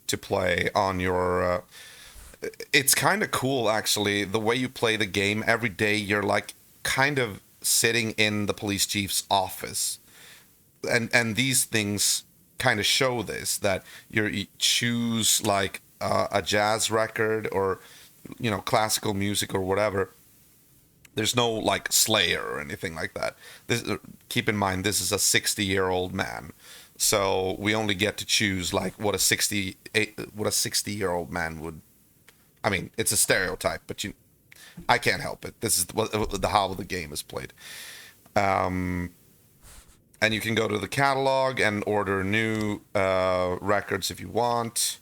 to play on your... it's kind of cool, actually, the way you play the game. Every day you're like kind of sitting in the police chief's office, and these things kind of show this, that you choose like a jazz record or classical music or whatever. There's no like Slayer or anything like that. Keep in mind, this is a 60-year-old man, so we only get to choose like what a 60-year-old man would. I mean, it's a stereotype, but I can't help it. This is how the game is played. And you can go to the catalog and order new records if you want.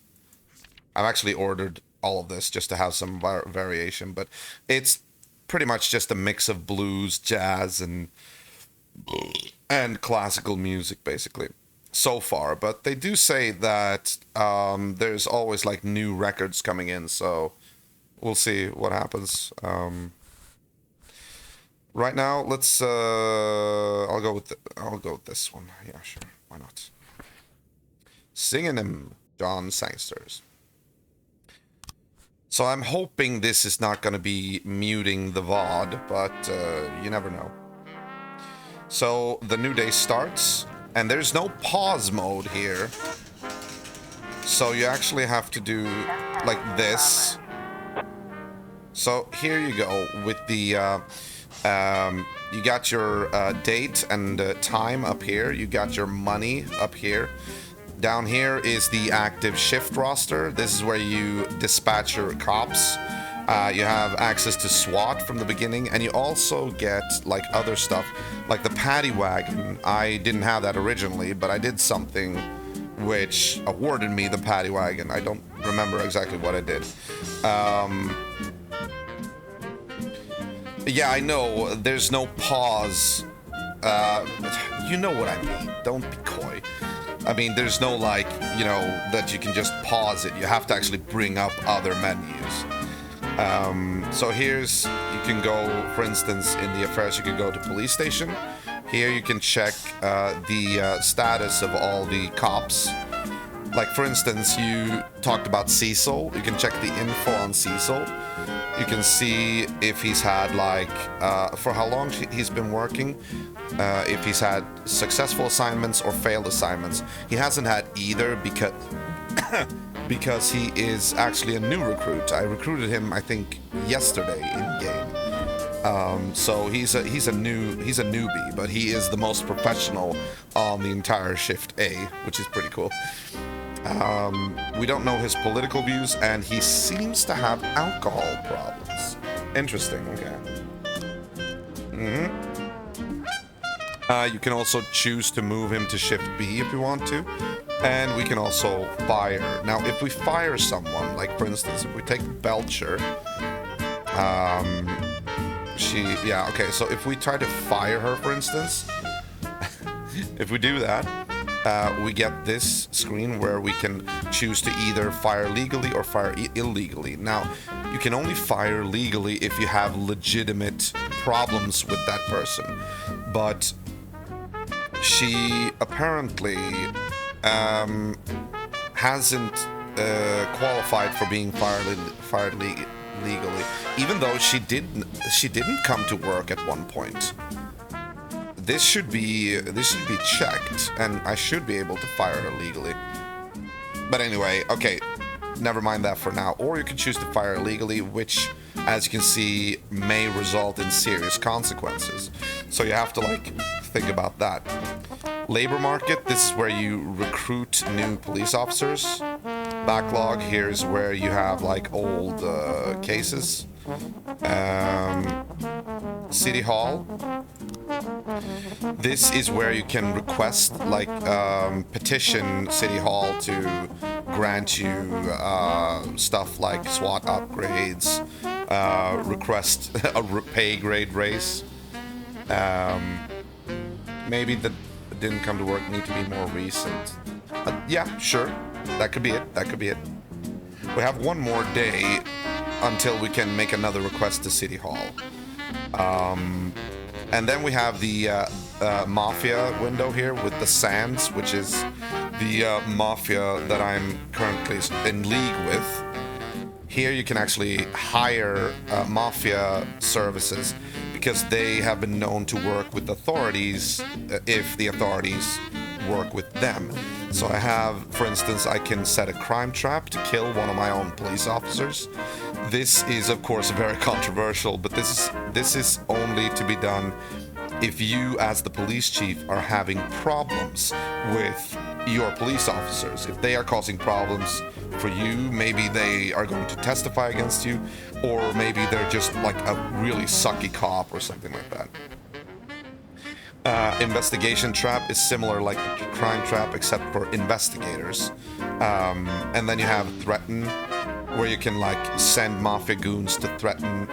I've actually ordered all of this just to have some variation, but it's pretty much just a mix of blues, jazz, and classical music, basically, so far. But they do say that there's always like new records coming in, so we'll see what happens. Right now, let's. I'll go with this one. Yeah, sure. Why not? Singing them, John Sangsters. So I'm hoping this is not going to be muting the VOD, but you never know. So the new day starts, and there's no pause mode here. So you actually have to do like this. So here you go with the. You got your date and time up here. You got your money up here. Down here is the active shift roster. This is where you dispatch your cops. You have access to SWAT from the beginning, and you also get like other stuff, like the paddy wagon. I didn't have that originally, but I did something which awarded me the paddy wagon. I don't remember exactly what I did. Yeah, I know, there's no pause. You know what I mean. Don't be coy. I mean, there's no, like, you know, that you can just pause it. You have to actually bring up other menus. So here's, you can go, for instance, in the affairs, you can go to police station. Here you can check the status of all the cops. Like, for instance, you talked about Cecil. You can check the info on Cecil. You can see if he's had, like, for how long he's been working, if he's had successful assignments or failed assignments. He hasn't had either because because he is actually a new recruit. I recruited him, I think, yesterday in game. So he's a newbie, but he is the most professional on the entire Shift A, which is pretty cool. We don't know his political views, and he seems to have alcohol problems. Interesting, okay. You can also choose to move him to Shift B if you want to, and we can also fire. Now, if we fire someone, like for instance, if we take Belcher, so if we try to fire her, for instance, if we do that, we get this screen where we can choose to either fire legally or fire illegally. Now, you can only fire legally if you have legitimate problems with that person. But she apparently hasn't qualified for being fired legally, even though she didn't come to work at one point. This should be checked, and I should be able to fire her legally. But anyway, okay, never mind that for now. Or you can choose to fire illegally, which, as you can see, may result in serious consequences. So you have to, like, think about that. Labor market, this is where you recruit new police officers. Backlog, here's where you have, like, old cases. City Hall. This is where you can request, like, petition City Hall to grant you stuff like SWAT upgrades, request a pay grade raise. Maybe the didn't come to work need to be more recent. Yeah, sure. That could be it. That could be it. We have one more day until we can make another request to City Hall. And then we have the Mafia window here with the Sands, which is the Mafia that I'm currently in league with. Here you can actually hire Mafia services because they have been known to work with authorities if the authorities work with them. So I have, for instance, I can set a crime trap to kill one of my own police officers. This is, of course, very controversial, but this is only to be done if you, as the police chief, are having problems with your police officers. If they are causing problems for you, maybe they are going to testify against you, or maybe they're just like a really sucky cop or something like that. Investigation trap is similar like the crime trap, except for investigators. And then you have threaten, where you can like send mafia goons to threaten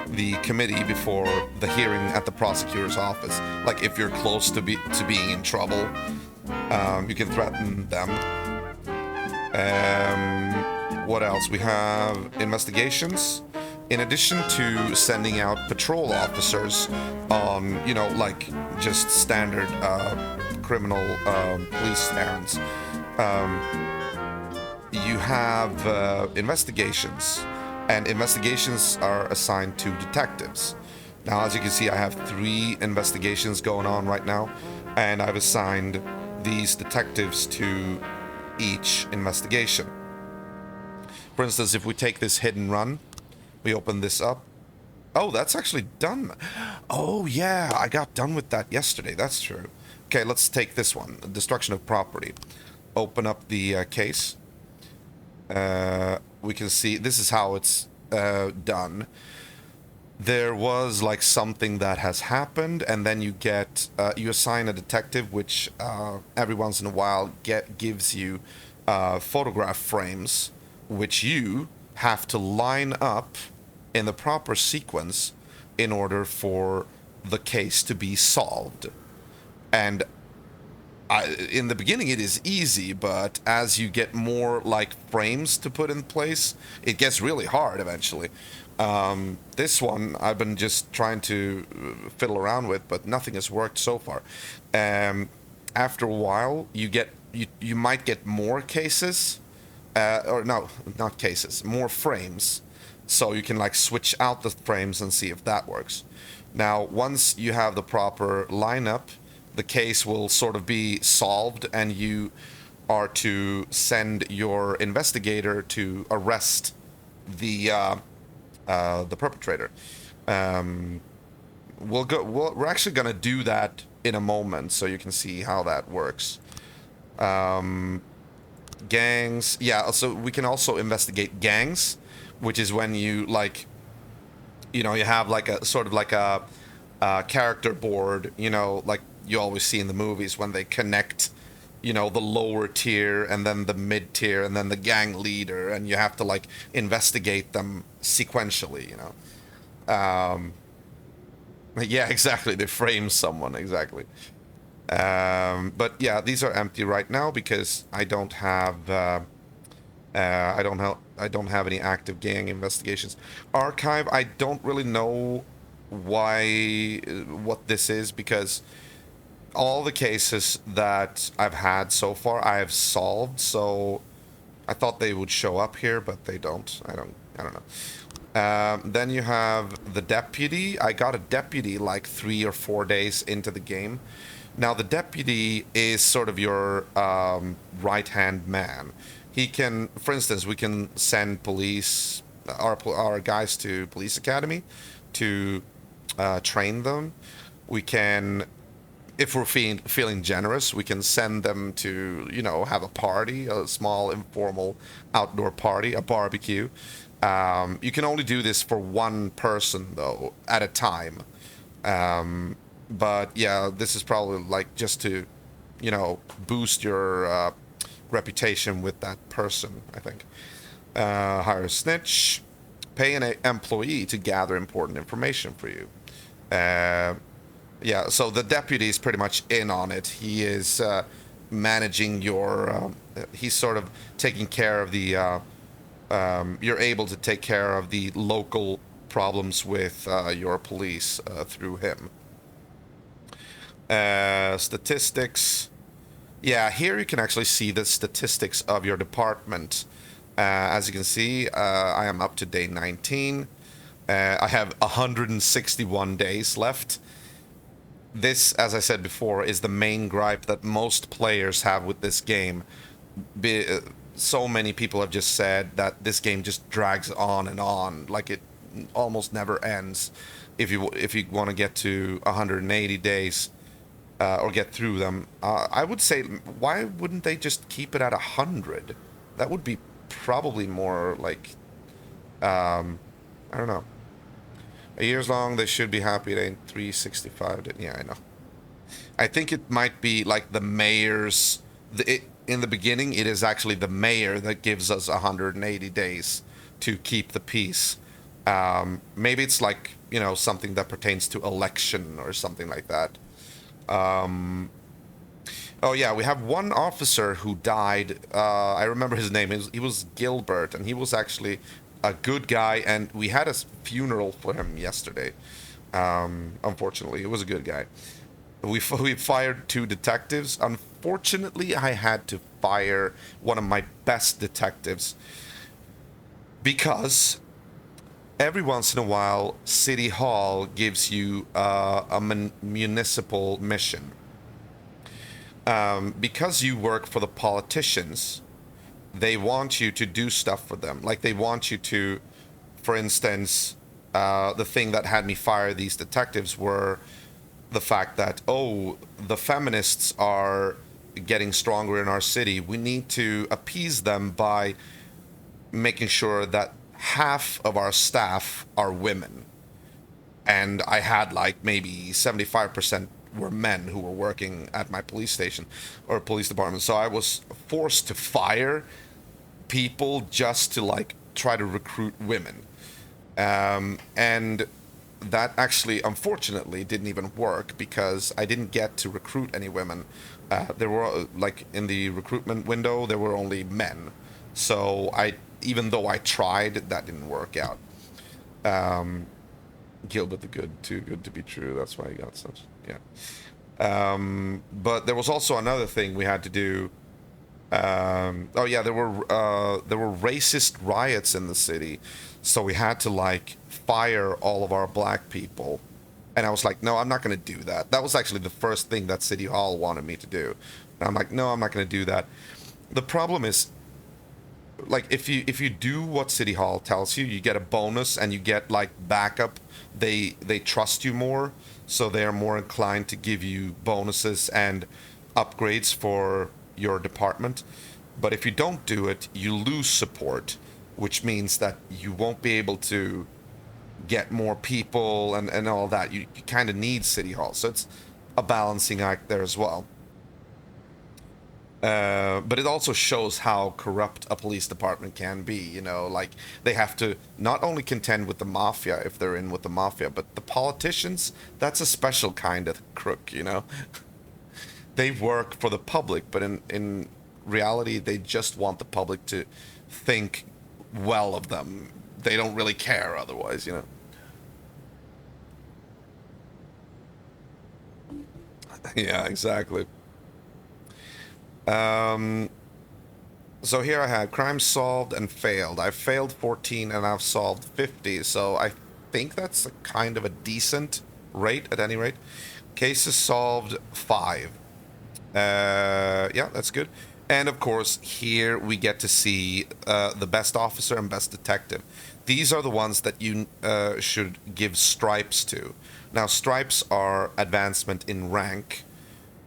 the committee before the hearing at the prosecutor's office. Like if you're close to being in trouble, you can threaten them. What else? We have investigations. In addition to sending out patrol officers on, you know, like just standard criminal police errands, you have investigations, and investigations are assigned to detectives. Now, as you can see, I have 3 investigations going on right now, and I've assigned these detectives to each investigation. For instance, if we take this hit and run, we open this up. Oh, that's actually done. Oh, yeah, I got done with that yesterday. That's true. Okay, let's take this one. Destruction of property. Open up the case. We can see this is how it's done. There was like something that has happened, and then you get you assign a detective, which every once in a while gives you photograph frames, which you have to line up in the proper sequence in order for the case to be solved. And in the beginning it is easy, but as you get more like frames to put in place, it gets really hard eventually. This one I've been just trying to fiddle around with, but nothing has worked so far. After a while, you might get more cases, or no, not cases, more frames. So you can like switch out the frames and see if that works. Now, once you have the proper lineup, the case will sort of be solved, and you are to send your investigator to arrest the perpetrator. We're actually going to do that in a moment, so you can see how that works. Gangs, yeah. So we can also investigate gangs, which is when you like, you know, you have like a sort of like a character board, you know, like you always see in the movies when they connect, you know, the lower tier and then the mid tier and then the gang leader, and you have to like investigate them sequentially, you know. Yeah, exactly. They frame someone, exactly. But yeah, these are empty right now because I don't have any active gang investigations. Archive, I don't really know what this is, because all the cases that I've had so far I have solved, so I thought they would show up here, but they don't. I don't know. Then you have the deputy. I got a deputy like 3 or 4 days into the game. Now the deputy is sort of your right-hand man. He can, for instance, we can send police, our guys to police academy to train them. We can, if we're feeling generous, we can send them to, you know, have a party, a small informal outdoor party, a barbecue. You can only do this for one person though at a time. But yeah, this is probably like just to, you know, boost your reputation with that person, I think. Hire a snitch, pay an employee to gather important information for you. Yeah, so the deputy is pretty much in on it. He is managing your, he's sort of taking care of the, you're able to take care of the local problems with your police through him. Statistics. Yeah, here you can actually see the statistics of your department. As you can see, I am up to day 19. I have 161 days left. This, as I said before, is the main gripe that most players have with this game. So many people have just said that this game just drags on and on, like it almost never ends. If you want to get to 180 days or get through them, I would say, why wouldn't they just keep it at 100? That would be probably more like, I don't know. A year's long, they should be happy. It ain't 365. Yeah, I know. I think it might be like the mayor's. in the beginning, it is actually the mayor that gives us 180 days to keep the peace. Maybe it's like, you know, something that pertains to election or something like that. Oh yeah, we have one officer who died. I remember his name. He was Gilbert, and he was actually a good guy. And we had a funeral for him yesterday. Unfortunately, it was a good guy. We fired 2 detectives. Unfortunately, I had to fire one of my best detectives because every once in a while, City Hall gives you a municipal mission. Because you work for the politicians, they want you to do stuff for them. Like, they want you to, for instance, the thing that had me fire these detectives were the fact that, oh, the feminists are getting stronger in our city. We need to appease them by making sure that half of our staff are women. And I had like maybe 75% were men who were working at my police station or police department. So I was forced to fire people just to like try to recruit women. And that actually, unfortunately, didn't even work because I didn't get to recruit any women. There were, like, in the recruitment window, there were only men. So even though I tried, that didn't work out. Gilbert the Good, too good to be true. That's why he got such, yeah. But there was also another thing we had to do. Oh yeah, there were racist riots in the city, so we had to like fire all of our black people. And I was like, no, I'm not going to do that. That was actually the first thing that City Hall wanted me to do. And I'm like, no, I'm not going to do that. The problem is, like, if you do what City Hall tells you, you get a bonus and you get like backup. They trust you more, so they're more inclined to give you bonuses and upgrades for your department. But if you don't do it, you lose support, which means that you won't be able to get more people and all that. You kind of need City Hall, so it's a balancing act there as well. But it also shows how corrupt a police department can be, you know, like they have to not only contend with the mafia if they're in with the mafia, but the politicians, that's a special kind of crook, you know. They work for the public, but in reality, they just want the public to think well of them. They don't really care otherwise, you know. Yeah, exactly. So here I have crime solved and failed. I've failed 14 and I've solved 50. So I think that's a kind of a decent rate at any rate. Cases solved 5. Yeah, that's good. And of course, here we get to see the best officer and best detective. These are the ones that you should give stripes to. Now, stripes are advancement in rank,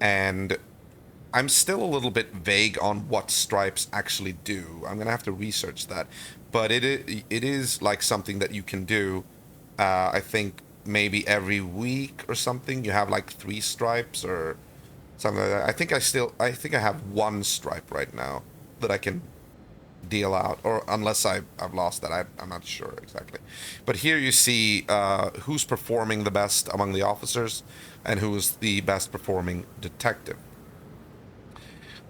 and I'm still a little bit vague on what stripes actually do. I'm gonna have to research that, but it is like something that you can do. I think maybe every week or something. You have like 3 stripes or something like that. I think I have 1 stripe right now that I can deal out, or unless I've lost that. I'm not sure exactly. But here you see who's performing the best among the officers and who's the best performing detective.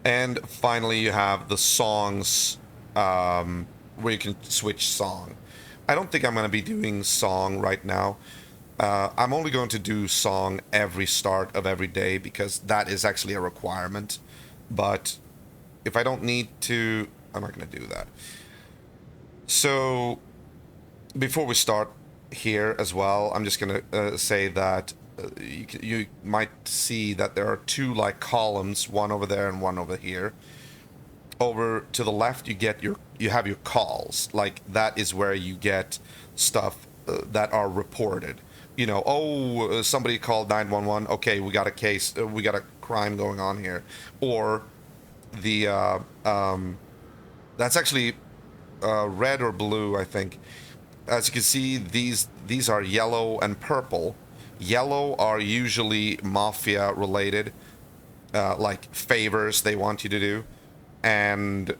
And finally, you have the songs where you can switch song. I don't think I'm going to be doing song right now. I'm only going to do song every start of every day because that is actually a requirement. But if I don't need to, I'm not going to do that. So before we start here as well, I'm just going to say that you might see that there are 2 like columns, one over there and one over here. Over to the left, you have your calls. Like that is where you get stuff that are reported. You know, somebody called 911. Okay, we got a case. We got a crime going on here. Or the that's actually red or blue, I think. As you can see, these are yellow and purple. Yellow are usually mafia related, like favors they want you to do. and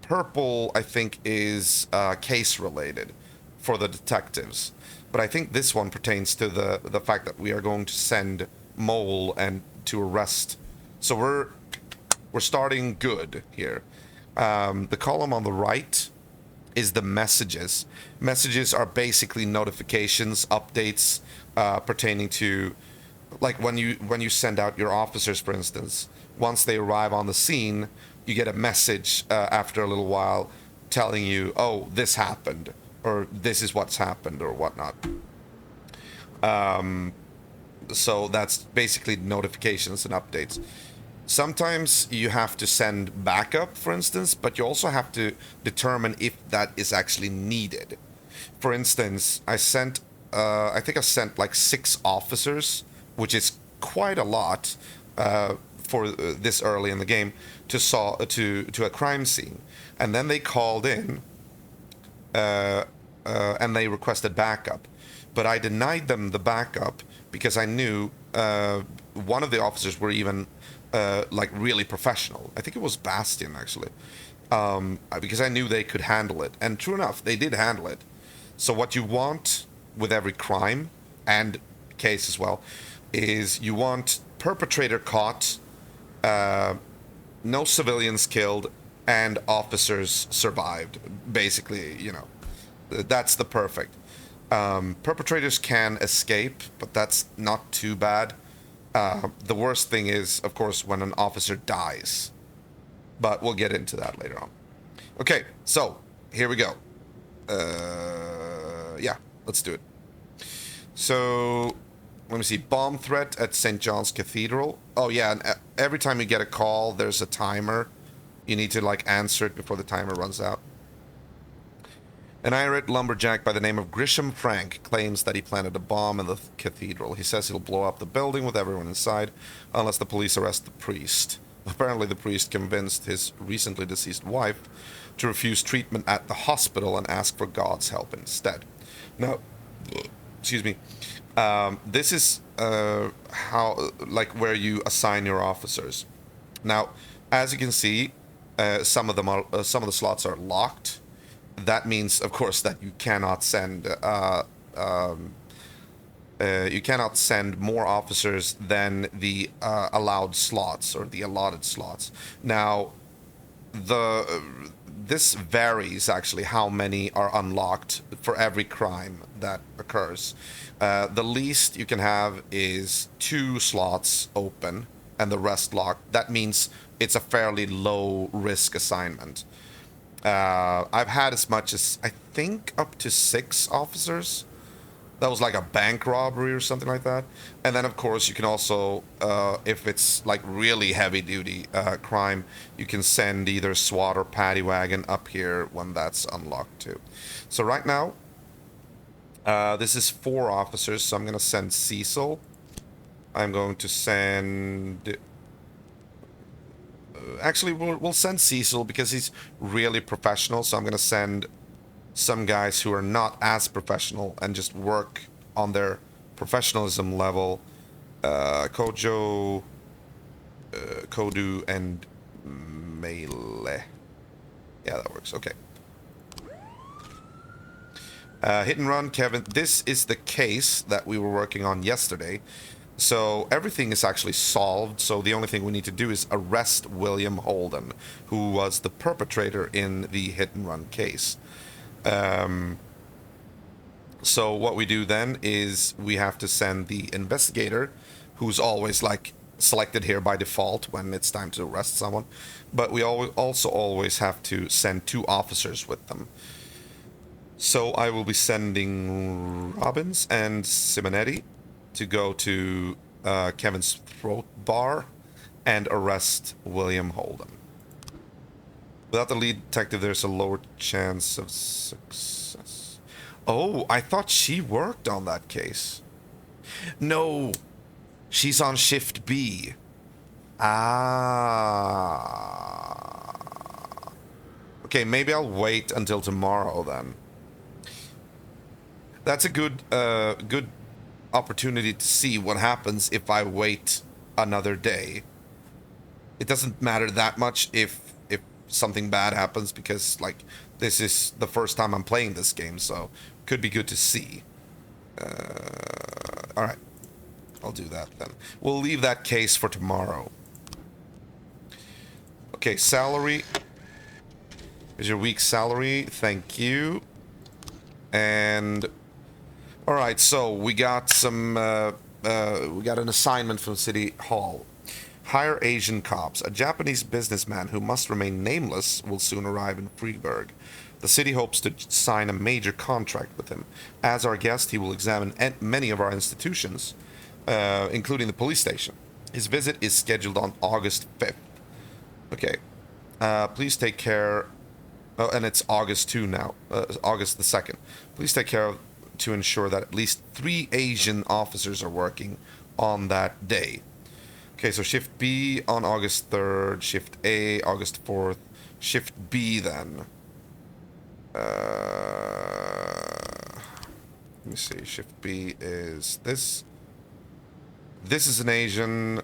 purple, I think, is case related for the detectives. But I think this one pertains to the fact that we are going to send Mole and to arrest. So we're starting good here. The column on the right is the messages. Messages are basically notifications, updates pertaining to, like when you send out your officers, for instance. Once they arrive on the scene, you get a message after a little while telling you, oh, this happened, or this is what's happened, or whatnot. So that's basically notifications and updates. Sometimes you have to send backup, for instance, but you also have to determine if that is actually needed. For instance, I think I sent like 6 officers, which is quite a lot for this early in the game, to a crime scene. And then they called in and they requested backup. But I denied them the backup because I knew one of the officers were even like really professional. I think it was Bastian, actually. Because I knew they could handle it. And true enough, they did handle it. So what you want with every crime and case as well is you want perpetrator caught, no civilians killed, and officers survived. Basically, you know, that's the perfect. Perpetrators can escape, but that's not too bad. The worst thing is, of course, when an officer dies. But we'll get into that later on. Okay, so here we go. Yeah, let's do it. So, let me see. Bomb threat at St. John's Cathedral. Oh, yeah, and every time you get a call, there's a timer. You need to, like, answer it before the timer runs out. An irate lumberjack by the name of Grisham Frank claims that he planted a bomb in the cathedral. He says he'll blow up the building with everyone inside unless the police arrest the priest. Apparently, the priest convinced his recently deceased wife to refuse treatment at the hospital and ask for God's help instead. Now, excuse me, this is how, like, where you assign your officers. Now, as you can see, some of the slots are locked. That means, of course, that you cannot send more officers than the allowed slots or the allotted slots. Now, this varies actually how many are unlocked for every crime that occurs. The least you can have is 2 slots open and the rest locked. That means it's a fairly low risk assignment. I've had as much as, I think, up to 6 officers. That was like a bank robbery or something like that. And then, of course, you can also, if it's like really heavy-duty crime, you can send either SWAT or paddy wagon up here when that's unlocked too. So right now, this is 4 officers, so I'm going to send Cecil. I'm going to send... Actually, we'll send Cecil because he's really professional, so I'm going to send some guys who are not as professional and just work on their professionalism level. Kojo, Kodu, and Melee. Yeah, that works. Okay. Hit and run, Kevin. This is the case that we were working on yesterday. So everything is actually solved, so the only thing we need to do is arrest William Holden, who was the perpetrator in the hit and run case. So what we do then is we have to send the investigator, who's always like selected here by default when it's time to arrest someone, but we also always have to send 2 officers with them. So I will be sending Robbins and Simonetti to go to Kevin's throat bar and arrest William Holden. Without the lead detective, there's a lower chance of success. Oh, I thought she worked on that case. No, she's on shift B. Ah. Okay, maybe I'll wait until tomorrow then. That's a good opportunity to see what happens if I wait another day. It doesn't matter that much if something bad happens, because like this is the first time I'm playing this game, so could be good to see. All right, I'll do that then. We'll leave that case for tomorrow. Okay, salary. Here's your week's salary. Thank you. And all right, so we got some. We got an assignment from City Hall. Hire Asian cops. A Japanese businessman who must remain nameless will soon arrive in Freeburg. The city hopes to sign a major contract with him. As our guest, he will examine many of our institutions, including the police station. His visit is scheduled on August 5th. Okay. Please take care. Oh, and it's August 2 now. August the 2nd. Please take care to ensure that at least 3 Asian officers are working on that day. Okay, so shift B on August 3rd, shift A August 4th, shift B then. Let me see, shift B is this. This is an Asian.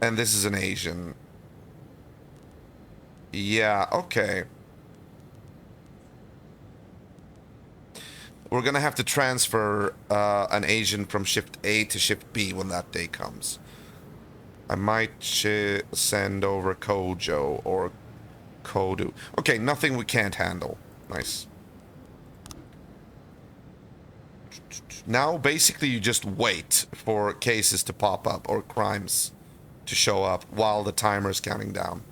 And this is an Asian. Yeah, okay. We're gonna have to transfer an Asian from shift A to shift B when that day comes. I might send over Kojo or Kodu. Okay, nothing we can't handle. Nice. Now, basically, you just wait for cases to pop up or crimes to show up while the timer is counting down.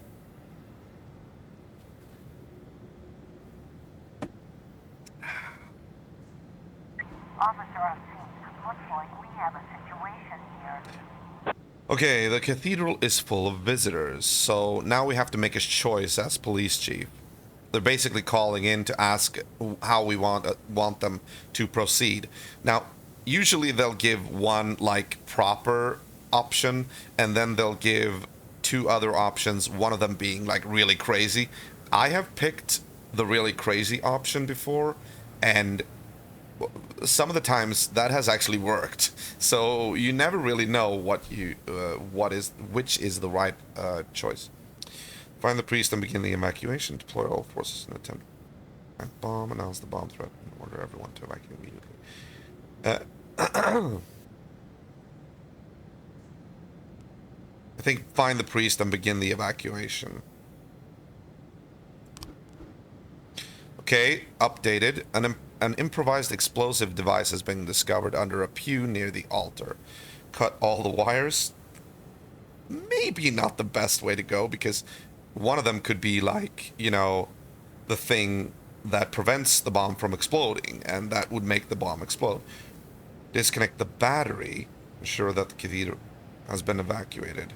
Officer on scene. Looks like we have a situation here. Okay, the cathedral is full of visitors, so now we have to make a choice as police chief. They're basically calling in to ask how we want them to proceed. Now, usually they'll give one like proper option, and then they'll give 2 other options, one of them being like really crazy. I have picked the really crazy option before, and some of the times that has actually worked. So you never really know which is the right choice. Find the priest and begin the evacuation. Deploy all forces in attempt. Bomb. Announce the bomb threat and order everyone to evacuate immediately. I think find the priest and begin the evacuation. Okay, updated. An improvised explosive device has been discovered under a pew near the altar. Cut all the wires. Maybe not the best way to go, because one of them could be like, you know, the thing that prevents the bomb from exploding, and that would make the bomb explode. Disconnect the battery. Ensure that the cathedral has been evacuated.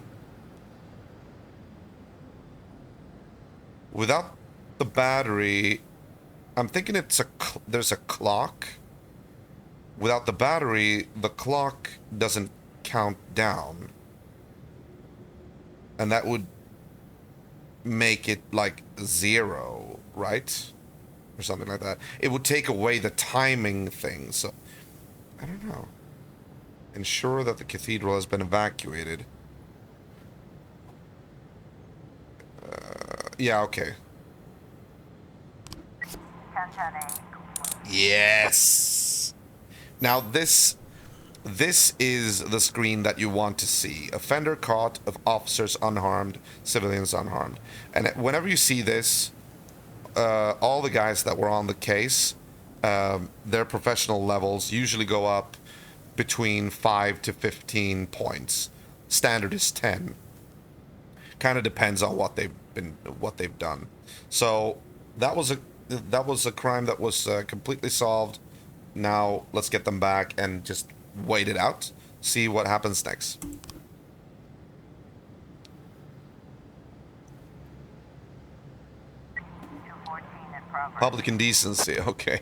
Without the battery, I'm thinking there's a clock. Without the battery, the clock doesn't count down. And that would make it like 0, right? Or something like that. It would take away the timing thing, so I don't know. Ensure that the cathedral has been evacuated. Yeah, okay. Yes. Now this is the screen that you want to see. Offender caught, of officers unharmed, civilians unharmed. And whenever you see this, all the guys that were on the case, their professional levels usually go up between 5 to 15 points. Standard is 10. Kind of depends on what they've done. So that was a crime that was completely solved. Now let's get them back and just wait it out, see what happens next. Public indecency, okay.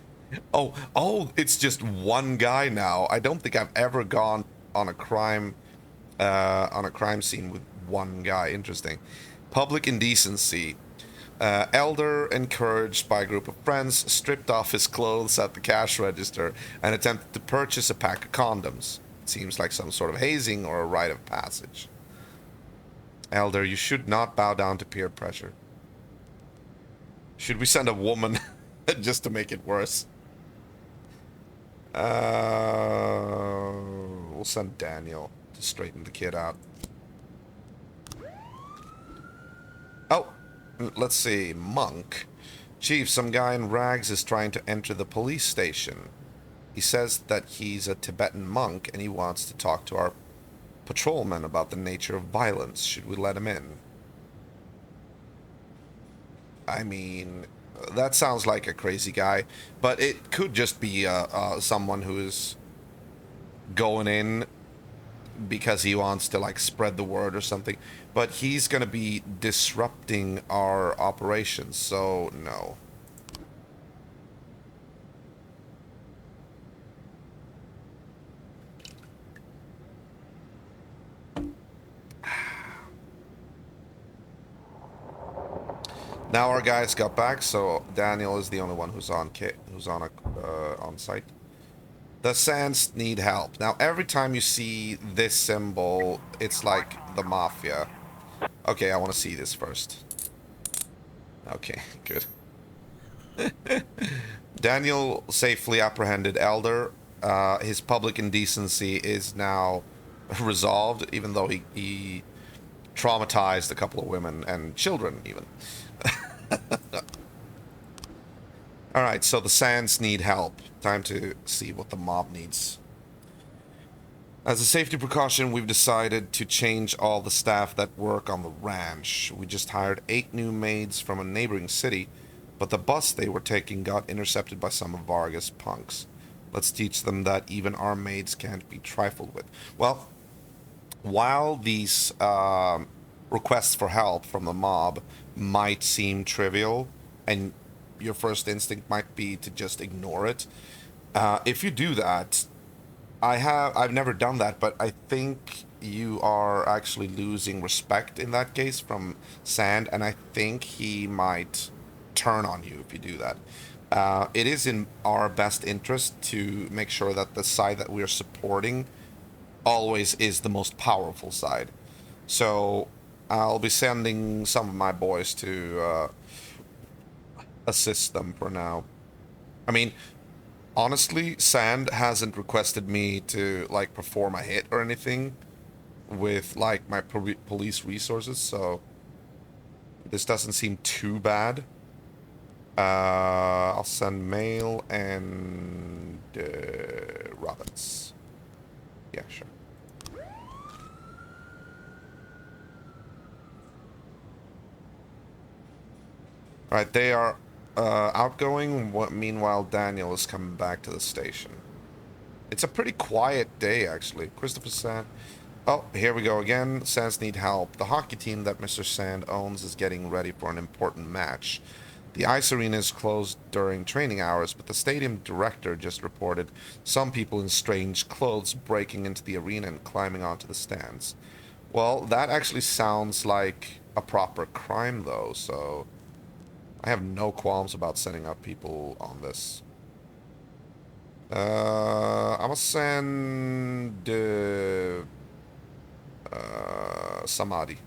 Oh, it's just one guy now. I don't think I've ever gone on a crime scene with one guy. Interesting. Public indecency. Elder, encouraged by a group of friends, stripped off his clothes at the cash register and attempted to purchase a pack of condoms. It seems like some sort of hazing or a rite of passage. Elder, you should not bow down to peer pressure. Should we send a woman just to make it worse? We'll send Daniel to straighten the kid out. Oh, let's see. Monk. Chief, some guy in rags is trying to enter the police station. He says that he's a Tibetan monk and he wants to talk to our patrolman about the nature of violence. Should we let him in? I mean, that sounds like a crazy guy, but it could just be someone who is going in because he wants to like spread the word or something. But he's gonna be disrupting our operations, so no. Now our guys got back, so Daniel is the only one who's on on site. The Sands need help. Now every time you see this symbol, it's like the Mafia. Okay, I want to see this first. Okay, good. Daniel safely apprehended Elder. His public indecency is now resolved, even though he traumatized a couple of women and children even. Alright, so the Sands need help. Time to see what the mob needs. As a safety precaution, we've decided to change all the staff that work on the ranch. We just hired 8 new maids from a neighboring city, but the bus they were taking got intercepted by some of Varga's punks. Let's teach them that even our maids can't be trifled with. Well, while these requests for help from the mob might seem trivial, and your first instinct might be to just ignore it, if you do that, I've never done that, but I think you are actually losing respect in that case from Sand, and I think he might turn on you if you do that. It is in our best interest to make sure that the side that we are supporting always is the most powerful side. So I'll be sending some of my boys to assist them for now. I mean, honestly, Sand hasn't requested me to like perform a hit or anything with like my police resources, so this doesn't seem too bad. I'll send Mail and Roberts. Yeah, sure. Alright, they are outgoing. Meanwhile, Daniel is coming back to the station. It's a pretty quiet day, actually. Christopher Sand. Oh, here we go again. Sands need help. The hockey team that Mr. Sand owns is getting ready for an important match. The ice arena is closed during training hours, but the stadium director just reported some people in strange clothes breaking into the arena and climbing onto the stands. Well, that actually sounds like a proper crime, though, so I have no qualms about setting up people on this. I'm gonna send Samadhi.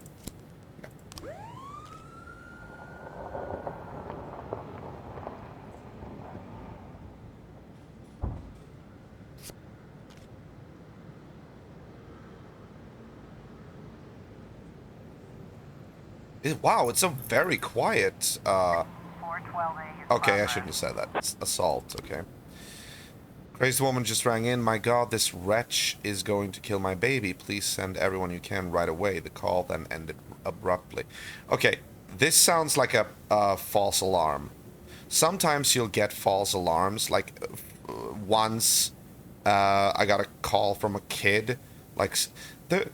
Wow, it's a very quiet, okay, I shouldn't have said that. It's assault, okay. Crazy woman just rang in. My god, this wretch is going to kill my baby. Please send everyone you can right away. The call then ended abruptly. Okay, this sounds like a false alarm. Sometimes you'll get false alarms. Like, once, I got a call from a kid. Like, they're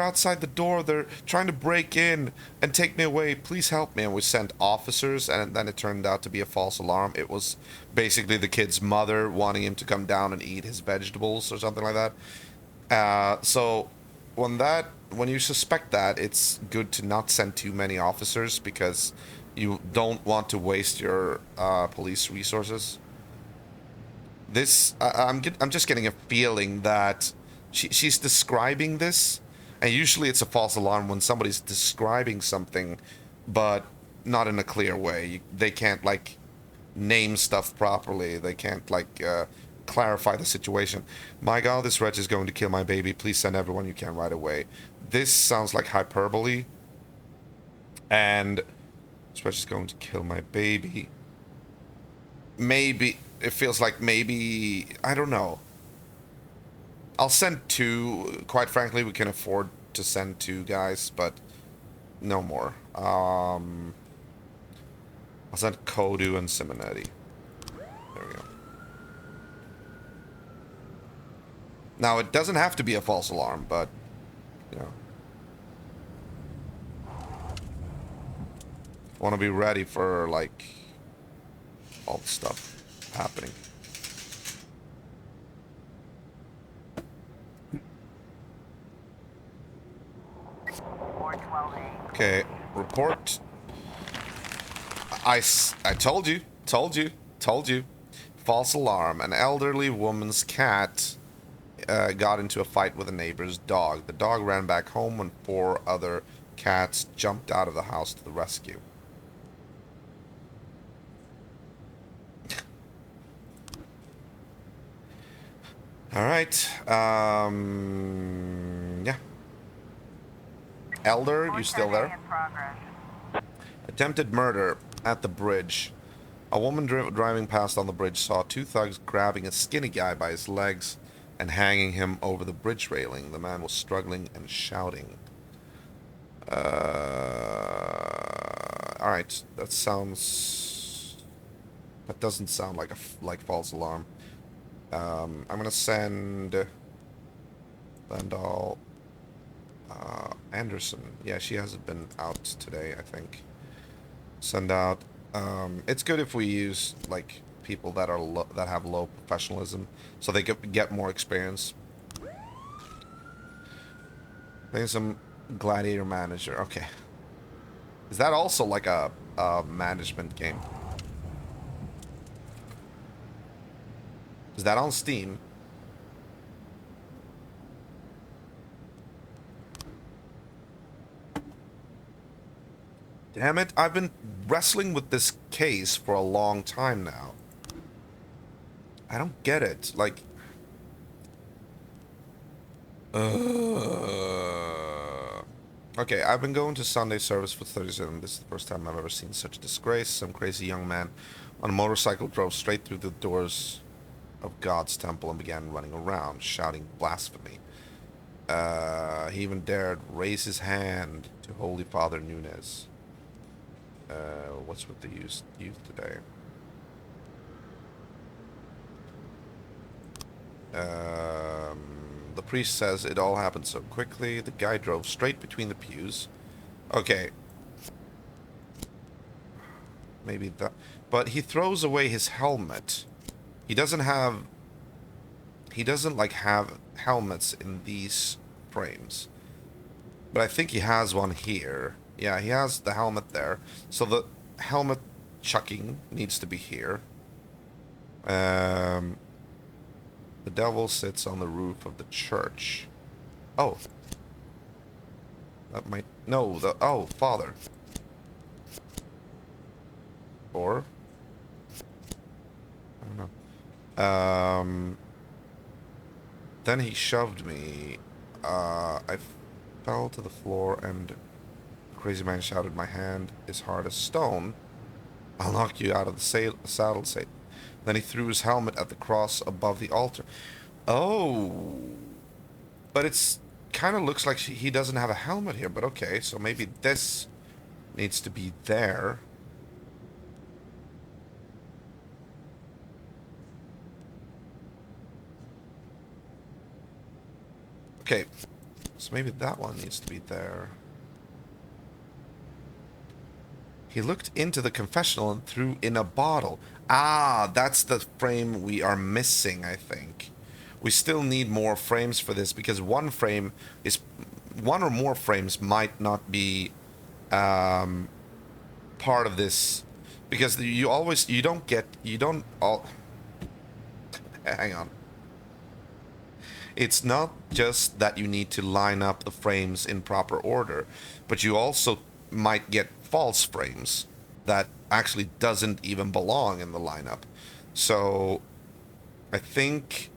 outside the door. They're trying to break in and take me away. Please help me. And we sent officers, and then it turned out to be a false alarm. It was basically the kid's mother wanting him to come down and eat his vegetables or something like that. So when you suspect that, it's good to not send too many officers because you don't want to waste your police resources. I'm just getting a feeling that she's describing this, And usually it's a false alarm when somebody's describing something, but not in a clear way. They can't, like, name stuff properly. They can't, like, clarify the situation. My God, this wretch is going to kill my baby. Please send everyone you can right away. This sounds like hyperbole. And this wretch is going to kill my baby. Maybe, it feels like maybe, I don't know. I'll send 2. Quite frankly, we can afford to send 2 guys, but no more. I'll send Kodu and Simonetti. There we go. Now, it doesn't have to be a false alarm, but, you know. Want to be ready for, like, all the stuff happening. Okay, report. I told you. False alarm. An elderly woman's cat got into a fight with a neighbor's dog. The dog ran back home when 4 other cats jumped out of the house to the rescue. Alright, yeah. Elder, you still there? Attempted murder at the bridge. A woman driving past on the bridge saw 2 thugs grabbing a skinny guy by his legs and hanging him over the bridge railing. The man was struggling and shouting. Alright, that doesn't sound like like false alarm. I'm gonna send Vandal Anderson. Yeah, she hasn't been out today, I think. Send out. It's good if we use like people that are that have low professionalism, so they get more experience. I think some gladiator manager. Okay. Is that also like a management game? Is that on Steam? Damn it, I've been wrestling with this case for a long time now. I don't get it. Like... Okay, I've been going to Sunday service for 37. This is the first time I've ever seen such a disgrace. Some crazy young man on a motorcycle drove straight through the doors of God's temple and began running around, shouting blasphemy. He even dared raise his hand to Holy Father Nunez. What's with the youth today? The priest says it all happened so quickly. The guy drove straight between the pews. Okay. Maybe that... But he throws away his helmet. He doesn't have... He doesn't, like, have helmets in these frames. But I think he has one here. Yeah, he has the helmet there. So the helmet chucking needs to be here. The devil sits on the roof of the church. Oh. That might... No, the... Oh, Father. Or... I don't know. Then he shoved me. I fell to the floor and the crazy man shouted, "My hand is hard as stone. I'll knock you out of the saddle, Satan." Then he threw his helmet at the cross above the altar. Oh. But it's kind of looks like he doesn't have a helmet here, but okay, so maybe this needs to be there. Okay, so maybe that one needs to be there. He looked into the confessional and threw in a bottle. Ah, that's the frame we are missing, I think. We still need more frames for this because one frame is... One or more frames might not be part of this. Because you always... You don't get... You don't all... Hang on. It's not just that you need to line up the frames in proper order, but you also might get false frames that actually doesn't even belong in the lineup. So I think,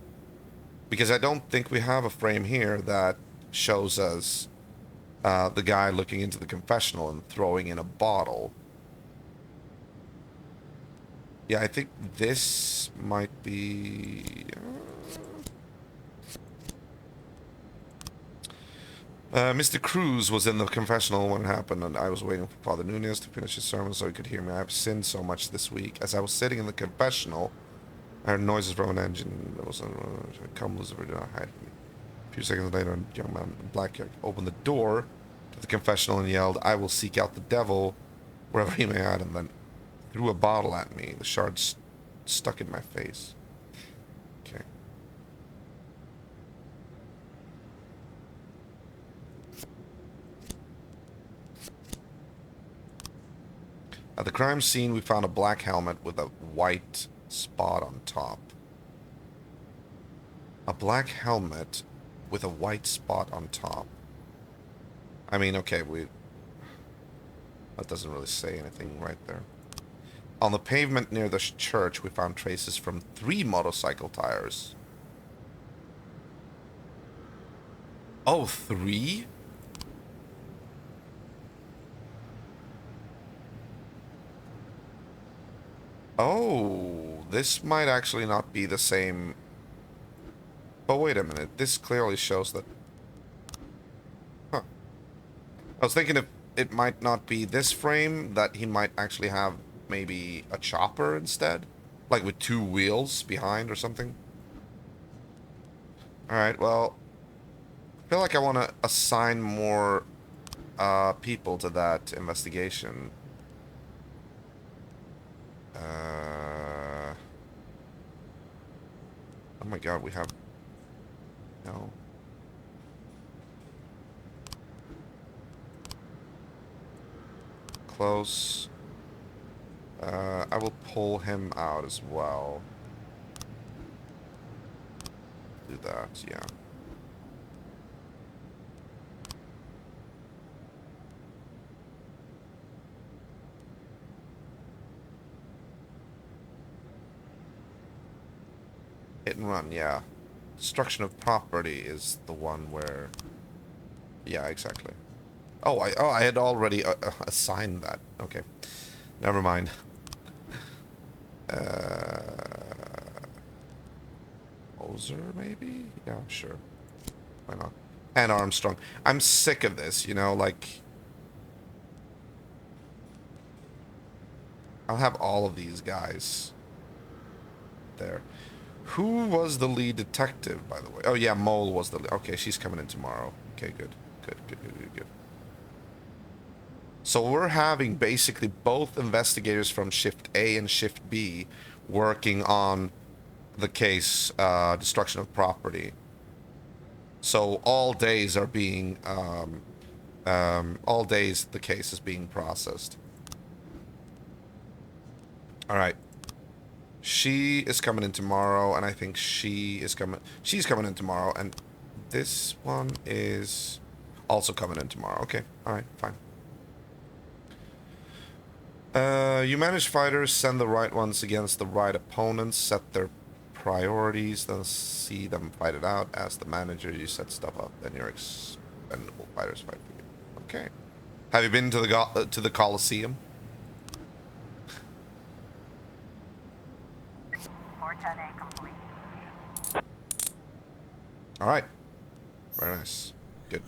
because I don't think we have a frame here that shows us the guy looking into the confessional and throwing in a bottle. Yeah, I think this might be... Mr. Cruz was in the confessional when it happened, and I was waiting for Father Nunez to finish his sermon so he could hear me. I have sinned so much this week. As I was sitting in the confessional, I heard noises from an engine. There was come, Lucifer, do not hide me. A few seconds later, a young man in black opened the door to the confessional and yelled, "I will seek out the devil wherever he may hide," and then threw a bottle at me. The shards stuck in my face. Okay. At the crime scene, we found a black helmet with a white spot on top. A black helmet with a white spot on top. I mean, okay, that doesn't really say anything right there. On the pavement near the church, we found traces from 3 motorcycle tires. Oh, 3? Oh, this might actually not be the same. But wait a minute, this clearly shows that... Huh. I was thinking if it might not be this frame, that he might actually have maybe a chopper instead? Like with 2 wheels behind or something? Alright, well... I feel like I want to assign more people to that investigation. Oh my god, we have... No. Close. I will pull him out as well. Do that, yeah. Hit and run, yeah. Destruction of property is the one where... Yeah, exactly. Oh, I had already assigned that. Okay. Never mind. Ozer, maybe? Yeah, sure. Why not? And Armstrong. I'm sick of this, you know, like... I'll have all of these guys there. Who was the lead detective, by the way? Oh, yeah, Mole was the lead. Okay, she's coming in tomorrow. Okay, good. Good. So we're having basically both investigators from Shift A and Shift B working on the case, destruction of property. So all days are being, all days the case is being processed. All right. She is coming in tomorrow, and I think she's coming in tomorrow, and this one is also coming in tomorrow. Okay, alright, fine. You manage fighters, send the right ones against the right opponents, set their priorities, then see them fight it out. As the manager, you set stuff up, then your expendable fighters fight for you. Okay. Have you been to the Coliseum? Alright. Very nice. Good.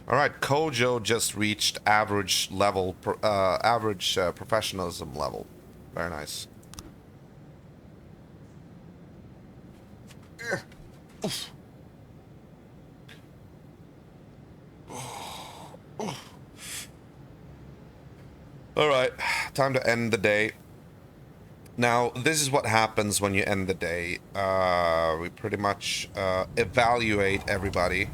Alright, Kojo just reached average level, professionalism level. Very nice. Alright, time to end the day. Now, this is what happens when you end the day. We pretty much evaluate everybody.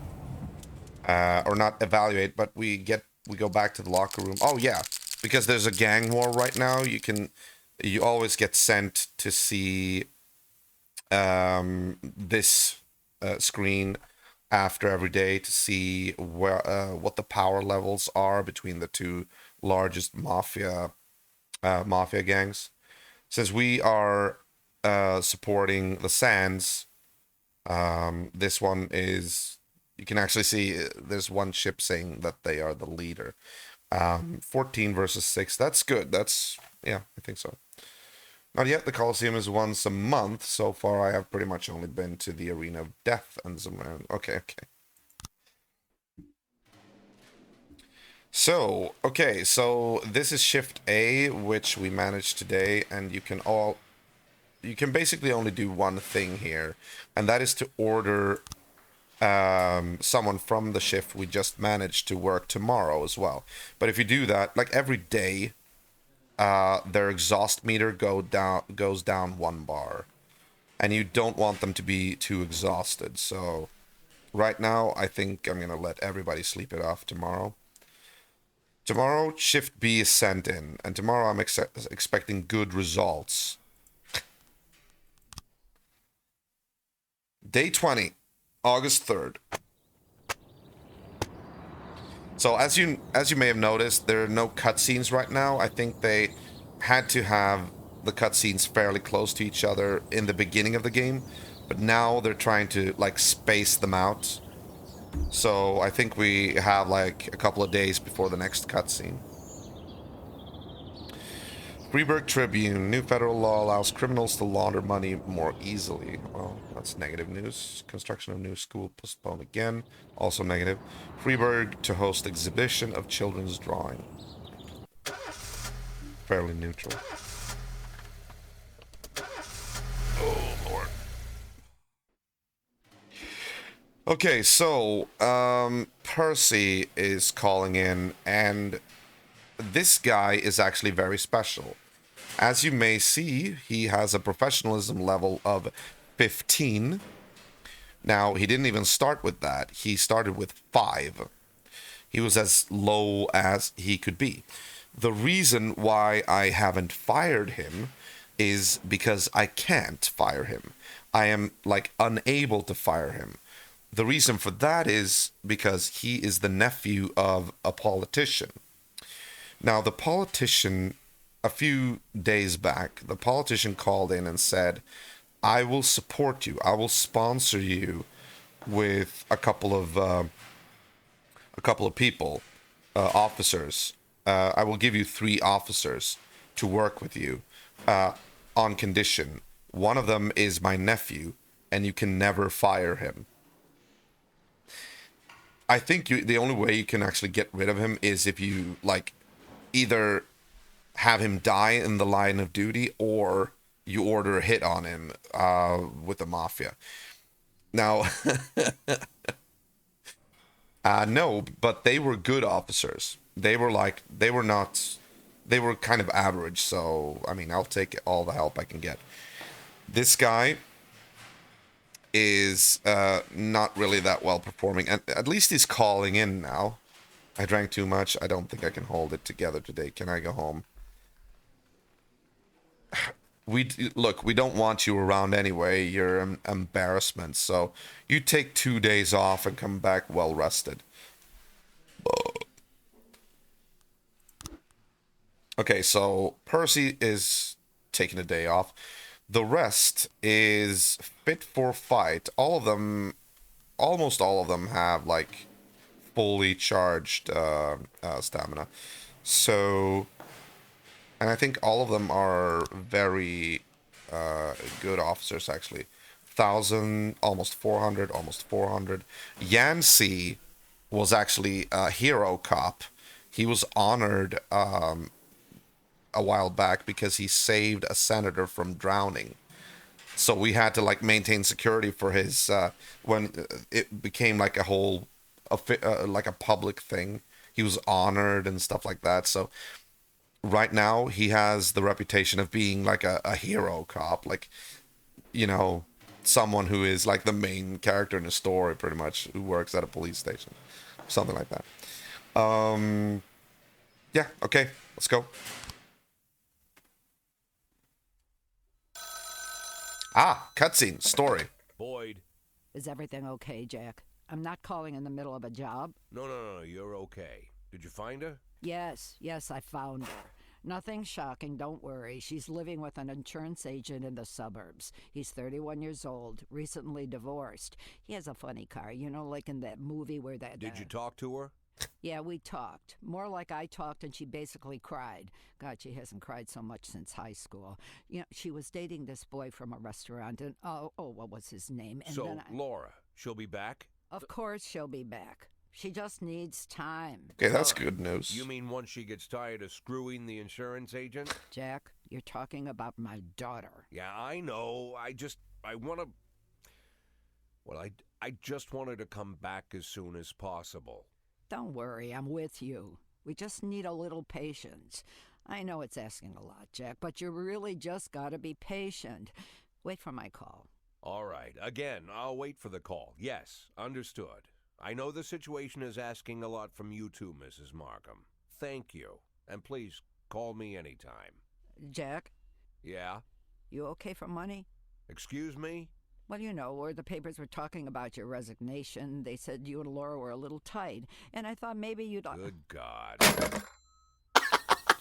Or not evaluate, but we go back to the locker room. Oh, yeah. Because there's a gang war right now, you always get sent to see this screen after every day to see what the power levels are between the two largest mafia gangs. Since we are supporting the Sands, this one is, you can actually see there's one ship saying that they are the leader. 14 versus 6, that's good. That's, yeah, I think so. Not yet. The Coliseum is once a month. So far, I have pretty much only been to the Arena of Death and some. Okay. So, okay, so this is Shift A, which we managed today, and you can basically only do one thing here, and that is to order someone from the shift we just managed to work tomorrow as well. But if you do that, like every day, their exhaust meter goes down 1 bar, and you don't want them to be too exhausted. So right now, I think I'm gonna let everybody sleep it off tomorrow. Tomorrow, Shift B is sent in, and tomorrow I'm expecting good results. Day 20, August 3rd. So as you may have noticed, there are no cutscenes right now. I think they had to have the cutscenes fairly close to each other in the beginning of the game, but now they're trying to like space them out. So I think we have like a couple of days before the next cutscene. Freeburg Tribune. New federal law allows criminals to launder money more easily. Well, that's negative news. Construction of new school postponed again. Also negative. Freeburg to host exhibition of children's drawing. Fairly neutral. Oh, Lord. Okay, so, Percy is calling in, and this guy is actually very special. As you may see, he has a professionalism level of 15. Now, he didn't even start with that. He started with 5. He was as low as he could be. The reason why I haven't fired him is because I can't fire him. I am, like, unable to fire him. The reason for that is because he is the nephew of a politician. Now, the politician, a few days back, the politician called in and said, I will support you. I will sponsor you with a couple of people, officers. I will give you 3 officers to work with you on condition. One of them is my nephew, and you can never fire him. I think the only way you can actually get rid of him is if you, like, either have him die in the line of duty or you order a hit on him with the mafia. Now, no, but they were good officers. They were kind of average, so, I mean, I'll take all the help I can get. This guy is not really that well performing, and at least he's calling in now. I drank too much. I don't think I can hold it together today. Can I go home? We don't want you around anyway. You're an embarrassment. So you take 2 days off and come back well rested. Okay, so Percy is taking a day off. The rest is fit for fight. Almost all of them have like fully charged stamina. So, and I think all of them are very good officers actually. 1,000, almost 400. Yancey was actually a hero cop. He was honored a while back because he saved a senator from drowning. So we had to like maintain security for his when it became like a whole like a public thing. He was honored and stuff like that. So right now he has the reputation of being like a hero cop, like, you know, someone who is like the main character in a story pretty much, who works at a police station, something like that. Yeah, okay, let's go. Ah, cutscene, story. Boyd, Is everything okay, Jack? I'm not calling in the middle of a job. No, you're okay. Did you find her? Yes, I found her. Nothing shocking, don't worry. She's living with an insurance agent in the suburbs. He's 31 years old, recently divorced. He has a funny car, you know, like in that movie where that... Did you talk to her? Yeah, we talked. More like I talked and she basically cried. God, she hasn't cried so much since high school. You know, she was dating this boy from a restaurant and, what was his name? And so, then Laura, she'll be back? Of course she'll be back. She just needs time. Okay, that's good news. You mean once she gets tired of screwing the insurance agent? Jack, you're talking about my daughter. Yeah, I know. I want to... Well, I just want her to come back as soon as possible. Don't worry, I'm with you. We just need a little patience. I know it's asking a lot, Jack, but you really just gotta be patient. Wait for my call. All right. Again, I'll wait for the call. Yes, understood. I know the situation is asking a lot from you too, Mrs. Markham. Thank you. And please, call me anytime. Jack? Yeah? You okay for money? Excuse me? Well, you know, where the papers were talking about your resignation, they said you and Laura were a little tight, and I thought maybe you'd... Good God.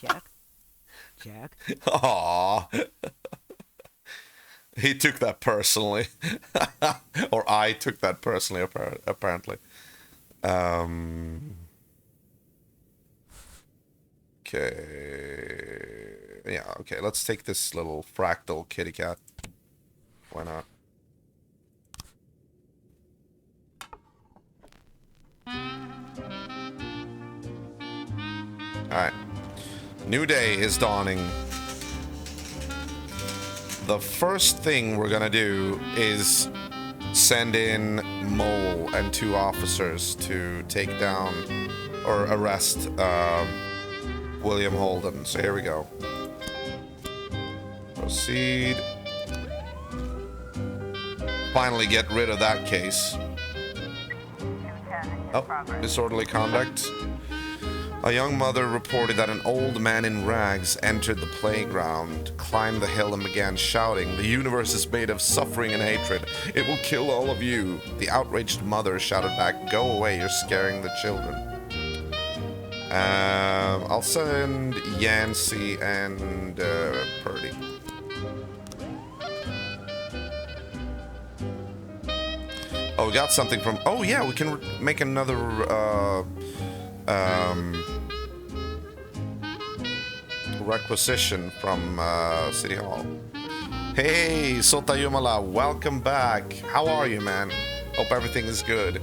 Jack? Jack? Aww. He took that personally. Or I took that personally, apparently. Okay. Yeah, okay. Let's take this little fractal kitty cat. Why not? Alright. New day is dawning. The first thing we're gonna do is send in Mole and 2 officers to take down or arrest William Holden. So here we go. Proceed. Finally get rid of that case. Oh, disorderly conduct. A young mother reported that an old man in rags entered the playground, climbed the hill, and began shouting, "The universe is made of suffering and hatred. It will kill all of you." The outraged mother shouted back, "Go away, you're scaring the children." I'll send Yancy and Purdy. Oh, we got something from... Oh, yeah, we can make another... requisition from City Hall. Hey, Sota Yumala, welcome back. How are you, man? Hope everything is good.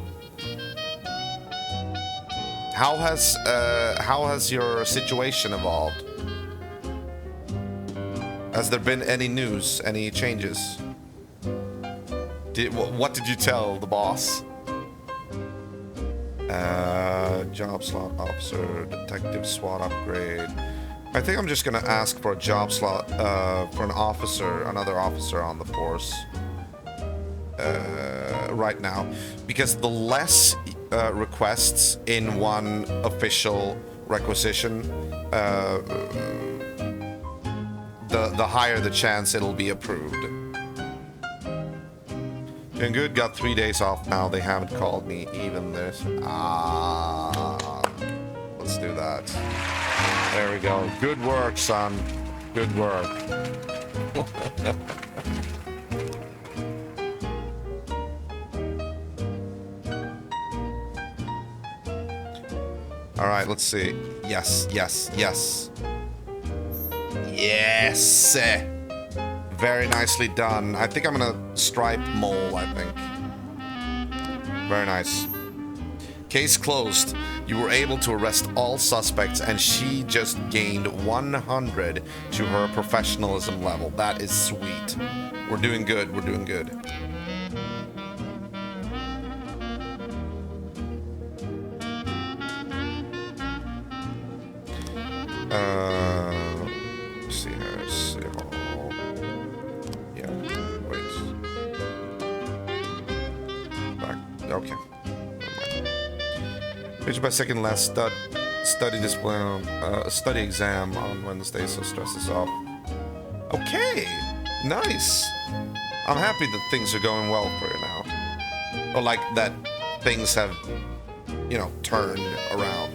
How has your situation evolved? Has there been any news, any changes? What did you tell the boss? Job slot officer, detective SWAT upgrade. I think I'm just gonna ask for a job slot for an officer, another officer on the force right now, because the less requests in one official requisition, the higher the chance it'll be approved. Doing good, got 3 days off now. They haven't called me even this. Let's do that. There we go. Good work, son. Good work. All right, let's see. Yes. Yes. Very nicely done. I think I'm gonna stripe Mole, I think. Very nice. Case closed. You were able to arrest all suspects, and she just gained 100 to her professionalism level. That is sweet. We're doing good. We're doing good. Let's see here. City Hall. Yeah. Wait. Back. Okay. Page by second last study display on study exam on Wednesday, so stress is off. Okay, nice. I'm happy that things are going well for you now. Or like that things have, you know, turned around.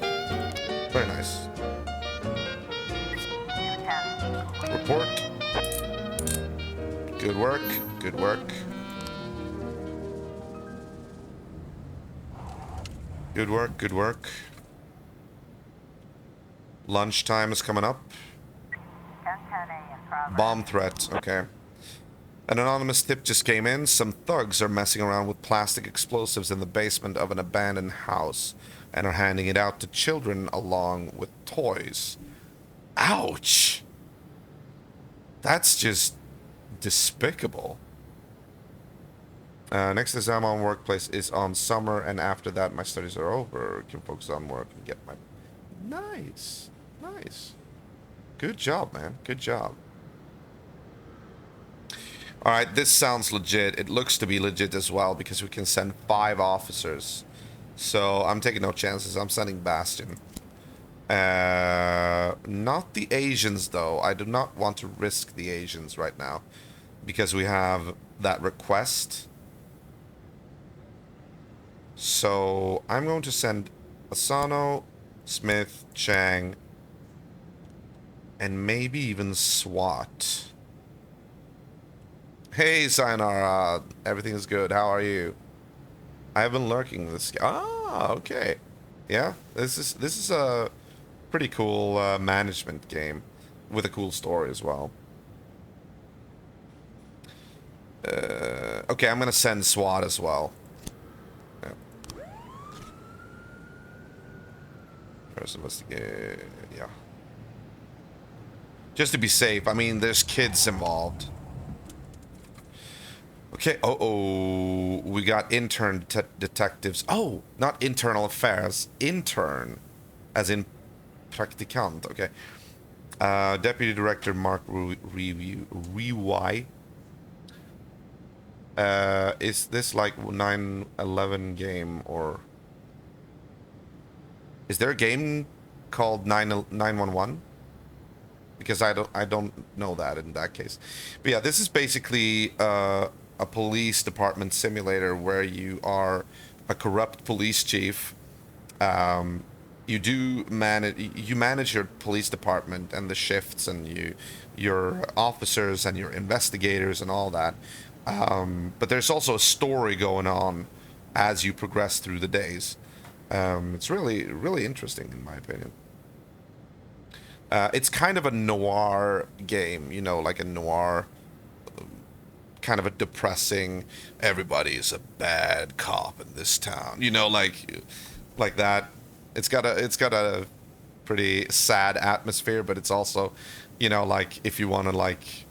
Very nice. Report. Good work. Good work. Good work. Good work. Lunchtime is coming up. 10:10 in progress. Bomb threat. Okay. An anonymous tip just came in. Some thugs are messing around with plastic explosives in the basement of an abandoned house and are handing it out to children along with toys. Ouch! That's just despicable. Next exam on workplace is on summer, and after that my studies are over. Can focus on work and get my... Nice. Nice. Good job, man. Good job. Alright, this sounds legit. It looks to be legit as well because we can send 5 officers. So I'm taking no chances. I'm sending Bastion. Not the Asians though. I do not want to risk the Asians right now because we have that request. So I'm going to send Asano, Smith, Chang, and maybe even SWAT. Hey, Sayonara. Everything is good. How are you? I have been lurking this. Ah, okay. Yeah, this is a pretty cool management game with a cool story as well. Okay, I'm gonna send SWAT as well. Yeah. First investigate. Yeah. Just to be safe. I mean, there's kids involved. Okay, we got intern detectives. Oh, not internal affairs. Intern, as in practicant. Okay. Deputy Director Mark Rewy. Is this like 9/11 game, or is there a game called 911? Because I don't know that in that case. But yeah, this is basically a police department simulator where you are a corrupt police chief. You manage your police department and the shifts and your officers and your investigators and all that. But there's also a story going on as you progress through the days. It's really, really interesting in my opinion. It's kind of a noir game, you know, like a noir, kind of a depressing, everybody's a bad cop in this town, you know, like that. It's got a pretty sad atmosphere, but it's also, you know, like if you want to like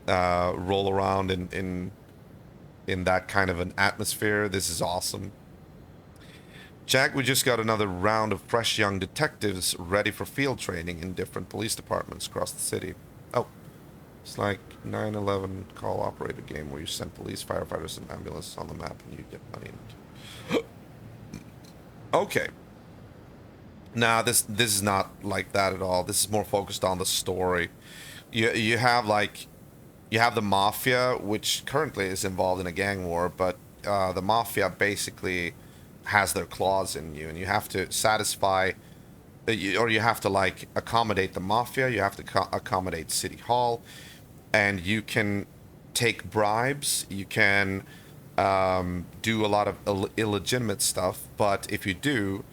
roll around in that kind of an atmosphere, this is awesome. Jack, we just got another round of fresh young detectives ready for field training in different police departments across the city. Oh, it's like 9/11 call operator game where you send police, firefighters, and ambulance on the map and you get money. Okay. Nah, this is not like that at all. This is more focused on the story. You have the mafia, which currently is involved in a gang war, but the mafia basically has their claws in you, and you have to satisfy, or you have to like accommodate the mafia. You have to accommodate City Hall, and you can take bribes. You can do a lot of illegitimate stuff, but if you do,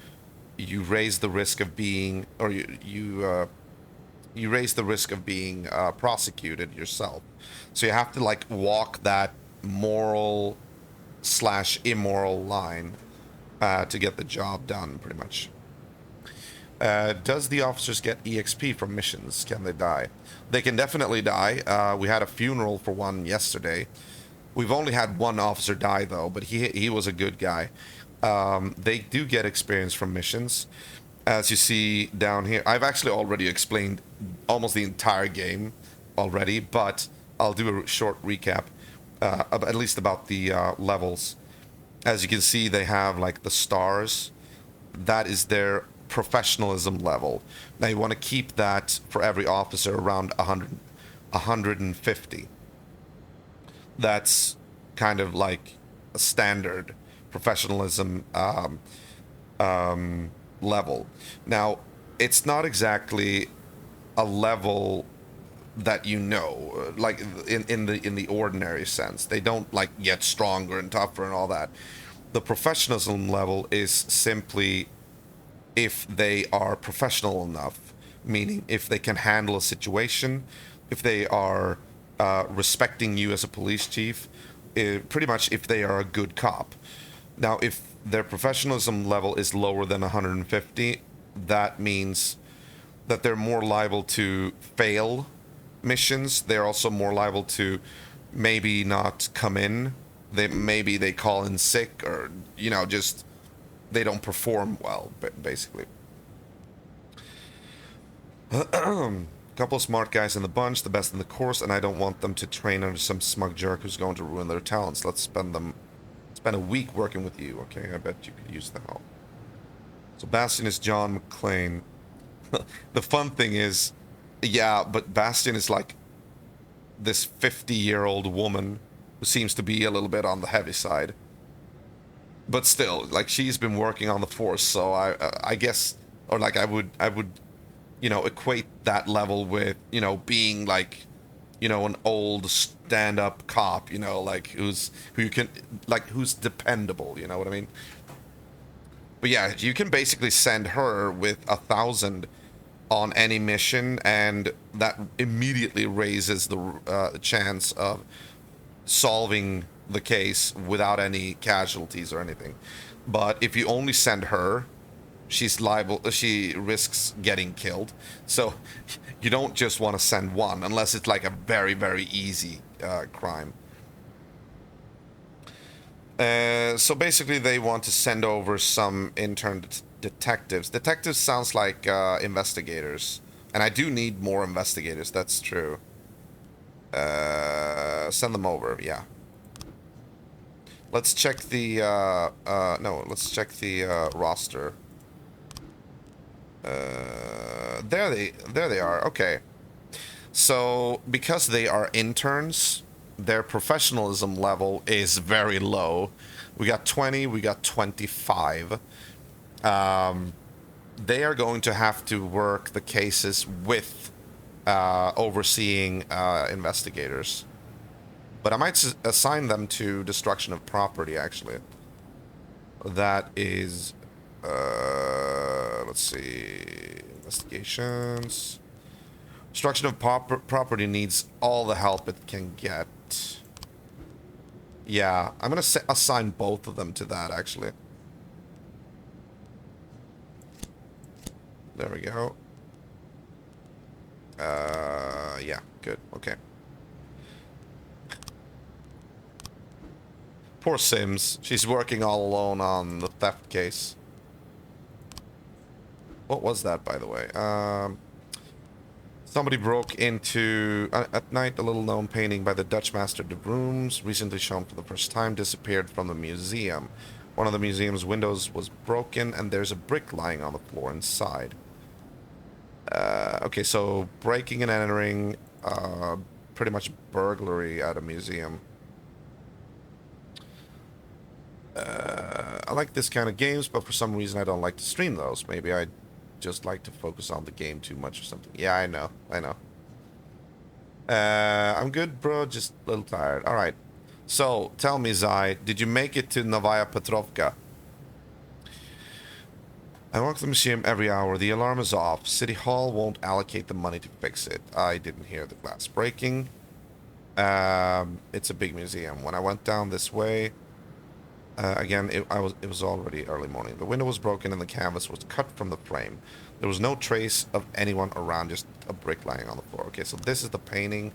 you raise the risk of being, or you raise the risk of being prosecuted yourself. So you have to like walk that moral / immoral line to get the job done, pretty much. Does the officers get EXP from missions? Can they die? They can definitely die. We had a funeral for one yesterday. We've only had one officer die, though, but he was a good guy. They do get experience from missions. As you see down here, I've actually already explained almost the entire game already, but I'll do a short recap, at least about the levels. As you can see, they have like the stars. That is their professionalism level. Now you want to keep that for every officer around 150. That's kind of like a standard professionalism level. Now, it's not exactly a level that you know, like in the ordinary sense. They don't like get stronger and tougher and all that. The professionalism level is simply if they are professional enough, meaning if they can handle a situation, if they are respecting you as a police chief, pretty much if they are a good cop. Now, if their professionalism level is lower than 150, that means that they're more liable to fail missions. They're also more liable to maybe not come in. Maybe they call in sick, or just they don't perform well, basically. Couple of smart guys in the bunch, the best in the course, and I don't want them to train under some smug jerk who's going to ruin their talents. Let's spend a week working with you, okay? I bet you could use the help. So Bastian is John McClane. The fun thing is, yeah, but Bastian is like this 50-year-old woman who seems to be a little bit on the heavy side. But still, like, she's been working on the force, so I guess, or like I would equate that level with, being like, an old stand-up cop, like who's dependable, you know what I mean? But yeah, you can basically send her with 1,000 on any mission, and that immediately raises the chance of solving the case without any casualties or anything. But if you only send her, she risks getting killed. So you don't just want to send one unless it's like a very, very easy crime. So basically they want to send over some intern detectives. Detectives sounds like investigators. And I do need more investigators, that's true. Send them over, yeah. Let's check the, let's check the roster. There they are, okay. So, because they are interns, their professionalism level is very low. We got 20, we got 25. They are going to have to work the cases with overseeing investigators. But I might assign them to destruction of property, actually. That is... let's see... Investigations... Destruction of property needs all the help it can get. Yeah, I'm going to assign both of them to that, actually. There we go. Yeah, good, okay. Poor Sims. She's working all alone on the theft case. What was that, by the way? Somebody broke into, at night, a little-known painting by the Dutch master de Brooms, recently shown for the first time, disappeared from the museum. One of the museum's windows was broken, and there's a brick lying on the floor inside. Okay, so breaking and entering, pretty much burglary at a museum. I like this kind of games, but for some reason I don't like to stream those. Maybe I just like to focus on the game too much or something. Yeah, I know. I'm good, bro, just a little tired. Alright. So, tell me, Zai, did you make it to Novaya Petrovka? I walk the museum every hour. The alarm is off. City Hall won't allocate the money to fix it. I didn't hear the glass breaking. It's a big museum. When I went down this way... again, it was already early morning. The window was broken and the canvas was cut from the frame. There was no trace of anyone around, just a brick lying on the floor. Okay, so this is the painting,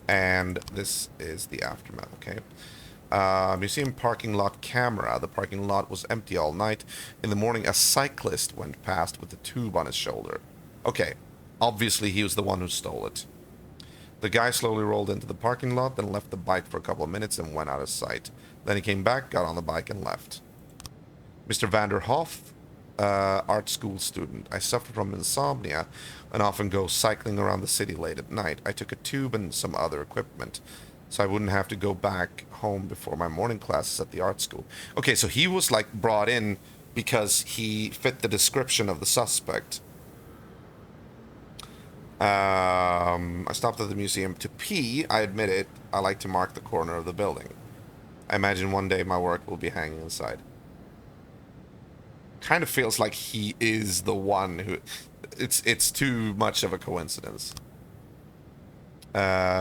and this is the aftermath, okay? Museum parking lot camera. The parking lot was empty all night. In the morning, a cyclist went past with a tube on his shoulder. Okay, obviously he was the one who stole it. The guy slowly rolled into the parking lot, then left the bike for a couple of minutes and went out of sight. Then he came back, got on the bike, and left. Mr. Vanderhoff, art school student. I suffer from insomnia and often go cycling around the city late at night. I took a tube and some other equipment. so I wouldn't have to go back home before my morning classes at the art school. Okay, so he was like brought in because he fit the description of the suspect. I stopped at the museum to pee. I admit it. I like to mark the corner of the building. I imagine one day my work will be hanging inside. Kind of feels like he is the one who... It's too much of a coincidence.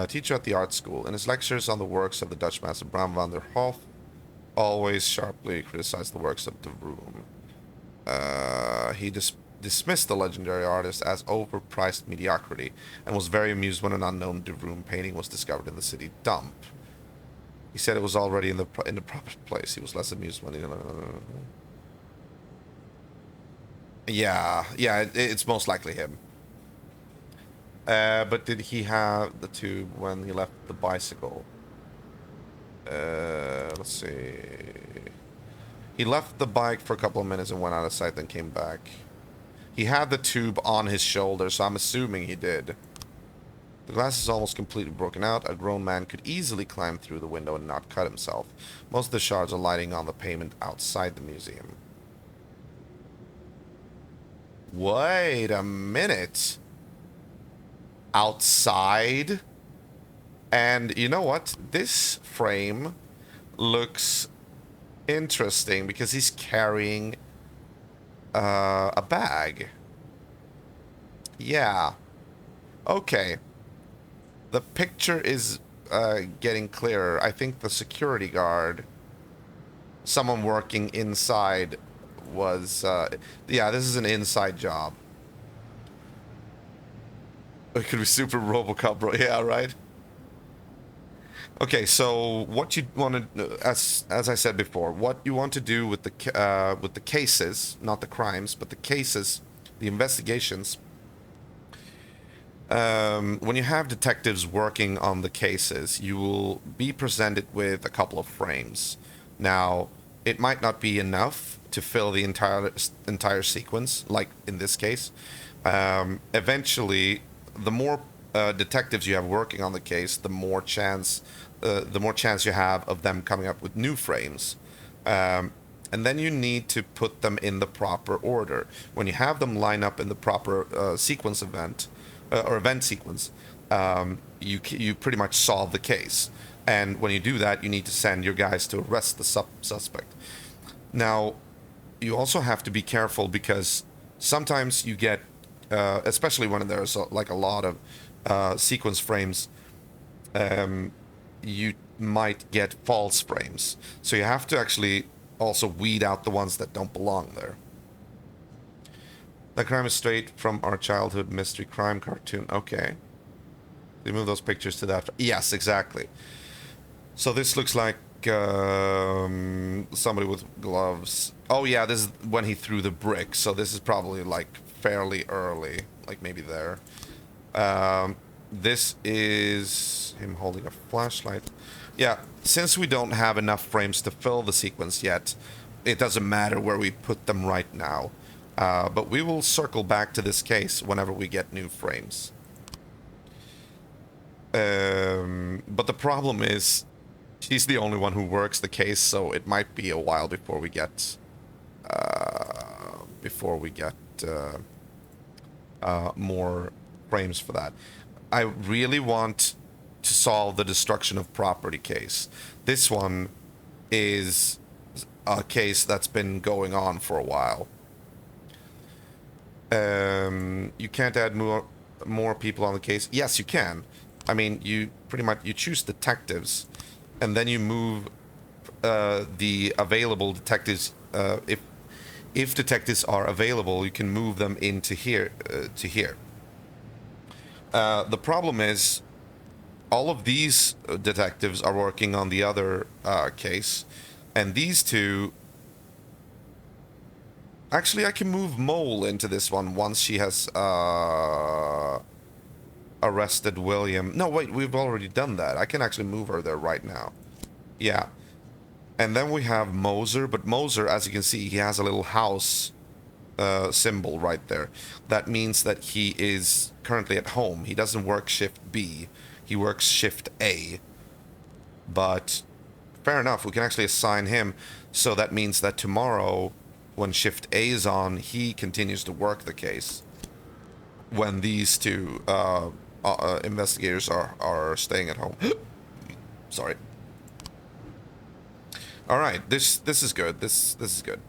Teacher at the art school. In his lectures on the works of the Dutch master Bram van der Hoef, always sharply criticized the works of de Vroom. He dismissed the legendary artist as overpriced mediocrity, and was very amused when an unknown de Vroom painting was discovered in the city dump. He said it was already in the proper place. He was less amused when he... Yeah, it's most likely him. But did he have the tube when he left the bicycle? Let's see. He left the bike for a couple of minutes and went out of sight, then came back. He had the tube on his shoulder, so I'm assuming he did. The glass is almost completely broken out. A grown man could easily climb through the window and not cut himself. Most of the shards are lighting on the pavement outside the museum. Wait a minute. Outside? And you know what? This frame looks interesting because he's carrying a bag. Yeah. Okay. The picture is getting clearer. I think the security guard, someone working inside, was... yeah, this is an inside job. It could be super RoboCop, bro. Yeah, right? Okay, so what you want to... As I said before, what you want to do with the cases, not the crimes, but the cases, the investigations... when you have detectives working on the cases, you will be presented with a couple of frames. Now, it might not be enough to fill the entire sequence, like in this case. Eventually, the more detectives you have working on the case, the more chance you have of them coming up with new frames. And then you need to put them in the proper order. When you have them line up in the proper sequence event, or event sequence, you pretty much solve the case. And when you do that, you need to send your guys to arrest the suspect. Now, you also have to be careful because sometimes you get, especially when there's like a lot of sequence frames, you might get false frames. So you have to actually also weed out the ones that don't belong there. That crime is straight from our childhood mystery crime cartoon. Okay. They move those pictures to that. Yes, exactly. So this looks like somebody with gloves. Oh yeah, this is when he threw the brick. So this is probably like fairly early, like maybe there. This is him holding a flashlight. Yeah, since we don't have enough frames to fill the sequence yet, it doesn't matter where we put them right now. But we will circle back to this case whenever we get new frames. But the problem is, she's the only one who works the case, so it might be a while before we get more frames for that. I really want to solve the destruction of property case. This one is a case that's been going on for a while. You can't add more people on the case. Yes, you can. I mean, you pretty much choose detectives, and then you move the available detectives. If detectives are available, you can move them into here to here. The problem is, all of these detectives are working on the other case, and these two. Actually, I can move Mole into this one once she has arrested William. No, wait, we've already done that. I can actually move her there right now. Yeah. And then we have Moser, but Moser, as you can see, he has a little house symbol right there. That means that he is currently at home. He doesn't work shift B. He works shift A. But fair enough, we can actually assign him. So that means that tomorrow, when Shift A is on, he continues to work the case. When these two investigators are staying at home. Sorry. All right, this is good. This is good.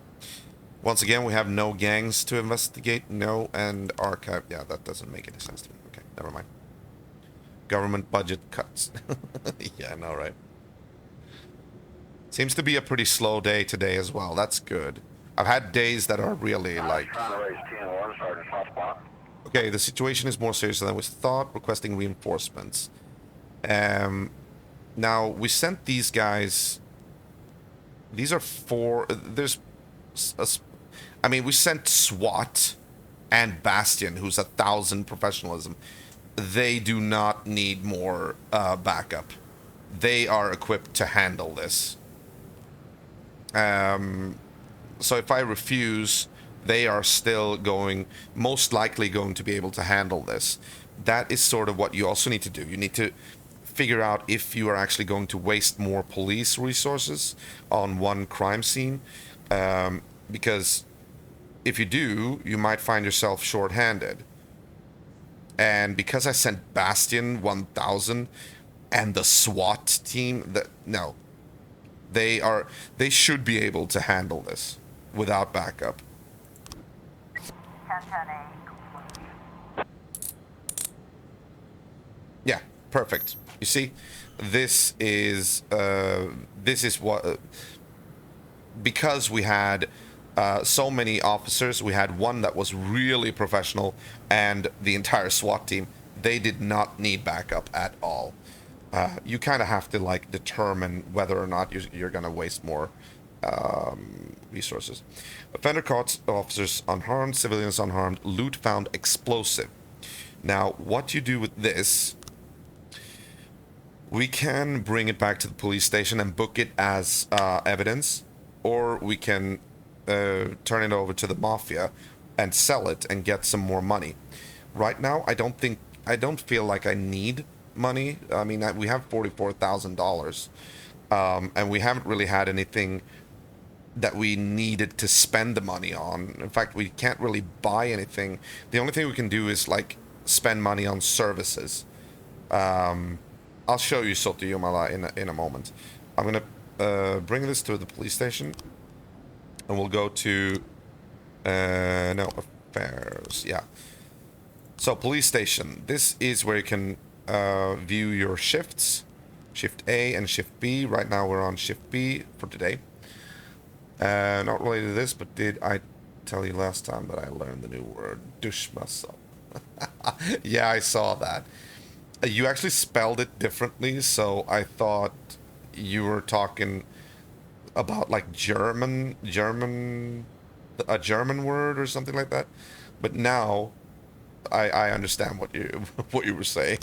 Once again, we have no gangs to investigate. No, and archive. Yeah, that doesn't make any sense to me. Okay, never mind. Government budget cuts. Yeah, I know, right? Seems to be a pretty slow day today as well. That's good. I've had days that are really like... Okay, the situation is more serious than we thought. Requesting reinforcements. Now, we sent these guys... These are four... There's... I mean, we sent SWAT and Bastion, who's 1,000 professionalism. They do not need more backup. They are equipped to handle this. So if I refuse, they are still most likely going to be able to handle this. That is sort of what you also need to do. You need to figure out if you are actually going to waste more police resources on one crime scene. Because if you do, you might find yourself short-handed. And because I sent Bastion 1,000 and the SWAT team, no. They should be able to handle this without backup. 1010A complete. Yeah, perfect. You see, this is what because we had so many officers, we had one that was really professional, and the entire SWAT team, they did not need backup at all. You kind of have to like determine whether or not you're going to waste more resources. Offender caught, officers unharmed, civilians unharmed, loot found explosive. Now, what you do with this, we can bring it back to the police station and book it as evidence, or we can turn it over to the mafia and sell it and get some more money. Right now, I don't feel like I need money. I mean, we have $44,000, and we haven't really had anything that we needed to spend the money on. In fact, we can't really buy anything. The only thing we can do is like spend money on services. I'll show you Soto Yumala in a moment. I'm gonna bring this to the police station, and we'll go to no, affairs. Yeah. So police station. This is where you can view your shifts, shift A and shift B. Right now we're on shift B for today. Not related to this, but did I tell you last time that I learned the new word, dushmasa? Yeah, I saw that. You actually spelled it differently, so I thought you were talking about like a German word or something like that. But now I understand what you were saying.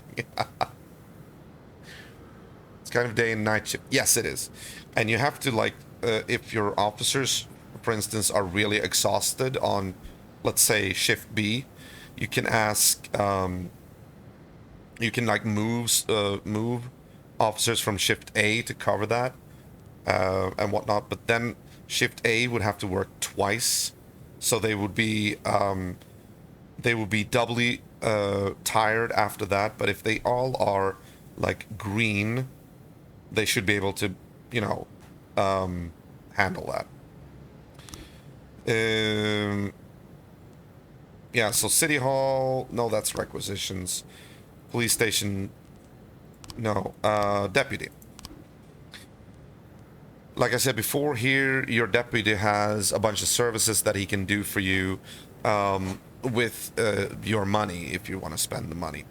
It's kind of day and night shift. Yes, it is. And you have to like if your officers, for instance, are really exhausted on, let's say, shift B, you can ask. You can like move officers from shift A to cover that and whatnot. But then shift A would have to work twice, so they would be doubly tired after that. But if they all are like green, they should be able to, handle that. Yeah, so City Hall, no, that's requisitions. Police station, no. Deputy. Like I said before, here your deputy has a bunch of services that he can do for you with your money if you want to spend the money.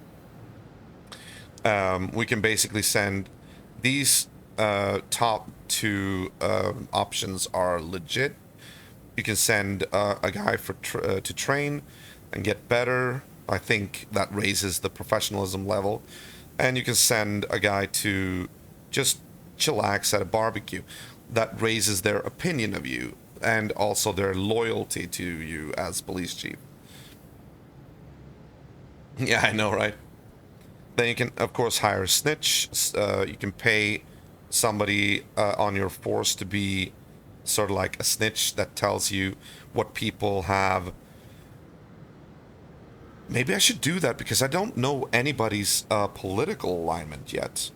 We can basically send these top two options are legit. You can send a guy to train and get better. I think that raises the professionalism level. And you can send a guy to just chillax at a barbecue. That raises their opinion of you and also their loyalty to you as police chief. Yeah, I know, right? Then you can, of course, hire a snitch. You can pay somebody on your force to be sort of like a snitch that tells you what people have. Maybe I should do that because I don't know anybody's political alignment yet.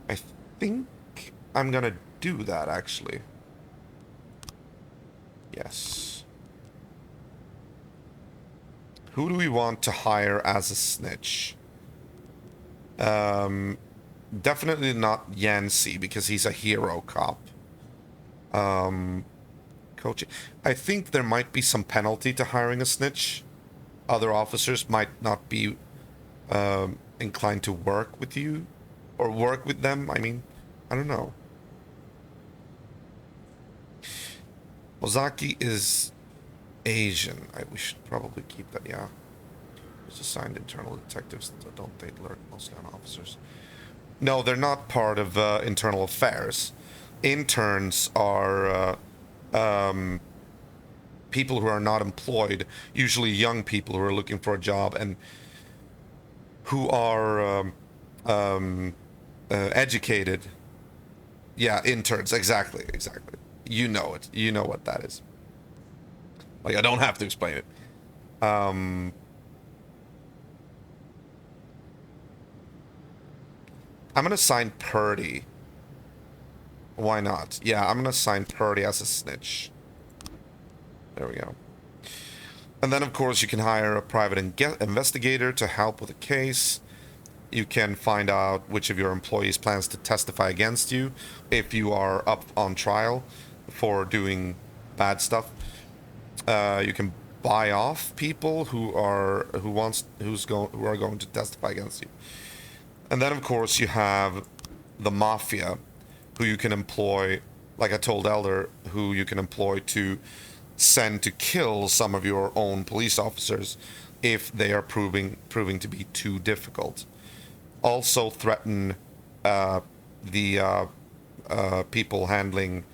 I think I'm gonna do that actually. Yes. Who do we want to hire as a snitch? Definitely not Yancey because he's a hero cop. Coaching. I think there might be some penalty to hiring a snitch. Other officers might not be inclined to work with you or work with them. I mean, I don't know. Ozaki is Asian. We should probably keep that, yeah. It's assigned internal detectives, don't they alert mostly on officers? No, they're not part of internal affairs. Interns are people who are not employed, usually young people who are looking for a job and who are educated. Yeah, interns, exactly. You know it. You know what that is. Like, I don't have to explain it. I'm gonna sign Purdy. Why not? Yeah, I'm gonna sign Purdy as a snitch. There we go. And then, of course, you can hire a private investigator to help with a case. You can find out which of your employees plans to testify against you if you are up on trial for doing bad stuff. You can buy off people who are going to testify against you. And then, of course, you have the mafia, who you can employ, like I told Elder, who you can employ to send to kill some of your own police officers if they are proving to be too difficult. Also threaten the people handling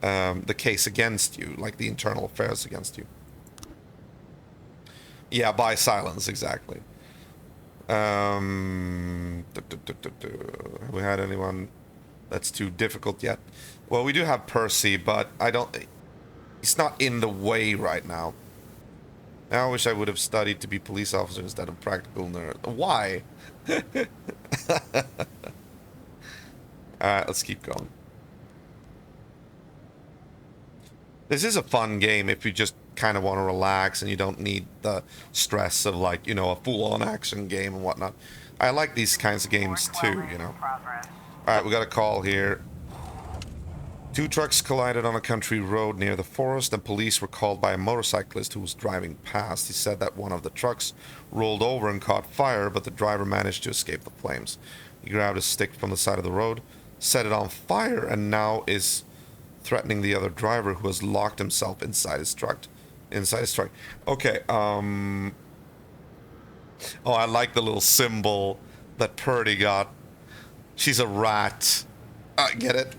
the case against you, like the internal affairs against you. Yeah, by silence, exactly. Have we had anyone that's too difficult yet? Well, we do have Percy, but he's not in the way right now. I wish I would have studied to be police officer instead of practical nerd. Why? Alright, let's keep going. This is a fun game if you just kind of want to relax and you don't need the stress of, like, you know, a full-on action game and whatnot. I like these kinds of games too, you know. Alright, we got a call here. 2 trucks collided on a country road near the forest, and police were called by a motorcyclist who was driving past. He said that one of the trucks rolled over and caught fire, but the driver managed to escape the flames. He grabbed a stick from the side of the road, set it on fire, and now is threatening the other driver who has locked himself inside his truck. Okay, oh, I like the little symbol that Purdy got. She's a rat. Get it?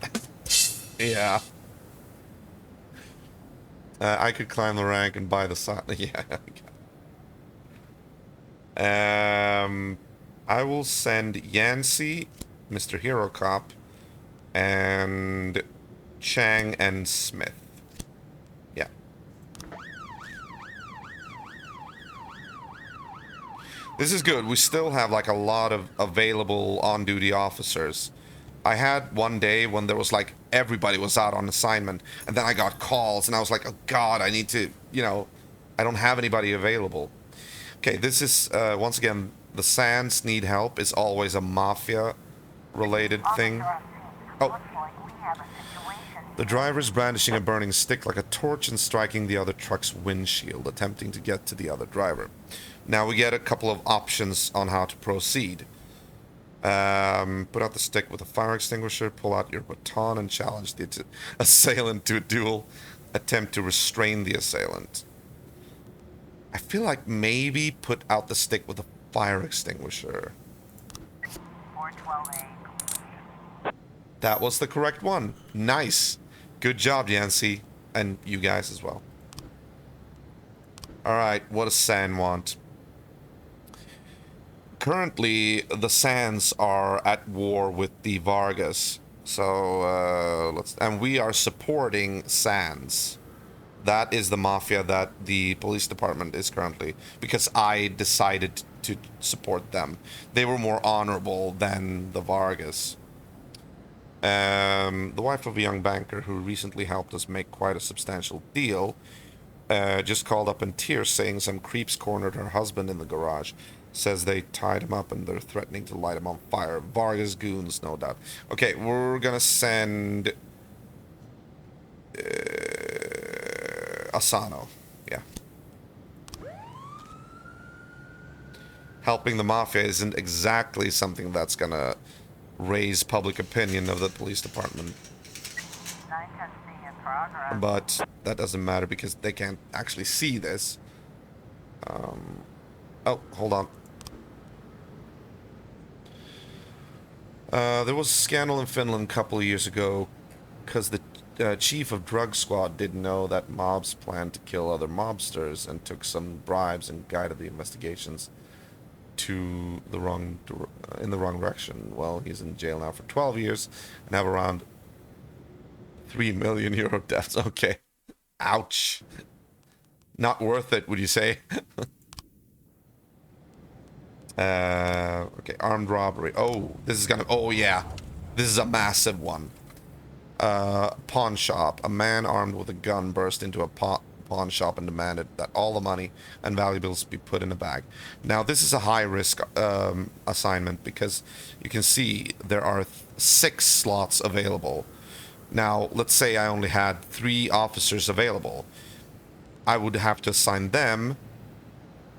Yeah. I could climb the rank and buy the sign. Yeah. I will send Yancey, Mr. Hero Cop, and Chang and Smith. Yeah. This is good. We still have like a lot of available on-duty officers. I had one day when there was like everybody was out on assignment, and then I got calls and I was like, oh god, I need to, you know, I don't have anybody available. Okay, this is once again, the Sands need help is always a mafia related thing. Oh, the driver is brandishing a burning stick like a torch and striking the other truck's windshield, attempting to get to the other driver. Now we get a couple of options on how to proceed. Put out the stick with a fire extinguisher, pull out your baton, and challenge the assailant to a duel. Attempt to restrain the assailant. I feel like maybe put out the stick with a fire extinguisher. 412A. That was the correct one. Nice. Good job, Yancey. And you guys as well. Alright, what does San want? currently the Sands are at war with the Vargas. So and we are supporting Sands. That is the mafia that the police department is currently, because I decided to support them. They were more honorable than the Vargas. The wife of a young banker who recently helped us make quite a substantial deal just called up in tears saying some creeps cornered her husband in the garage. Says they tied him up and they're threatening to light him on fire. Vargas goons, no doubt. Okay, we're gonna send Asano. Yeah. Helping the mafia isn't exactly something that's gonna raise public opinion of the police department. Night testing in progress. But that doesn't matter because they can't actually see this. Oh, hold on. There was a scandal in Finland a couple of years ago because the chief of drug squad didn't know that mobs planned to kill other mobsters and took some bribes and guided the investigations to the wrong in the wrong direction. Well, he's in jail now for 12 years and have around 3 million euro debts. Okay. Ouch. Not worth it, would you say? Okay, armed robbery. Oh, this is gonna... Oh, yeah. This is a massive one. Pawn shop. A man armed with a gun burst into a pawn shop and demanded that all the money and valuables be put in a bag. Now, this is a high-risk assignment because you can see there are 6 slots available. Now, let's say I only had 3 officers available. I would have to assign them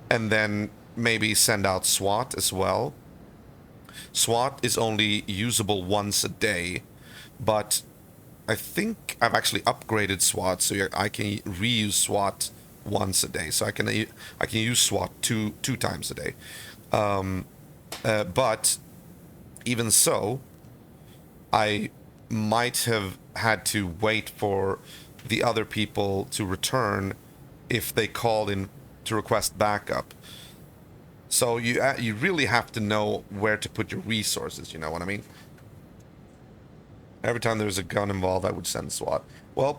and then maybe send out SWAT as well. SWAT is only usable once a day, but I think I've actually upgraded SWAT so I can reuse SWAT once a day. So I can use SWAT two times a day. But even so, I might have had to wait for the other people to return if they called in to request backup. So you really have to know where to put your resources, you know what I mean? Every time there's a gun involved, I would send SWAT. Well,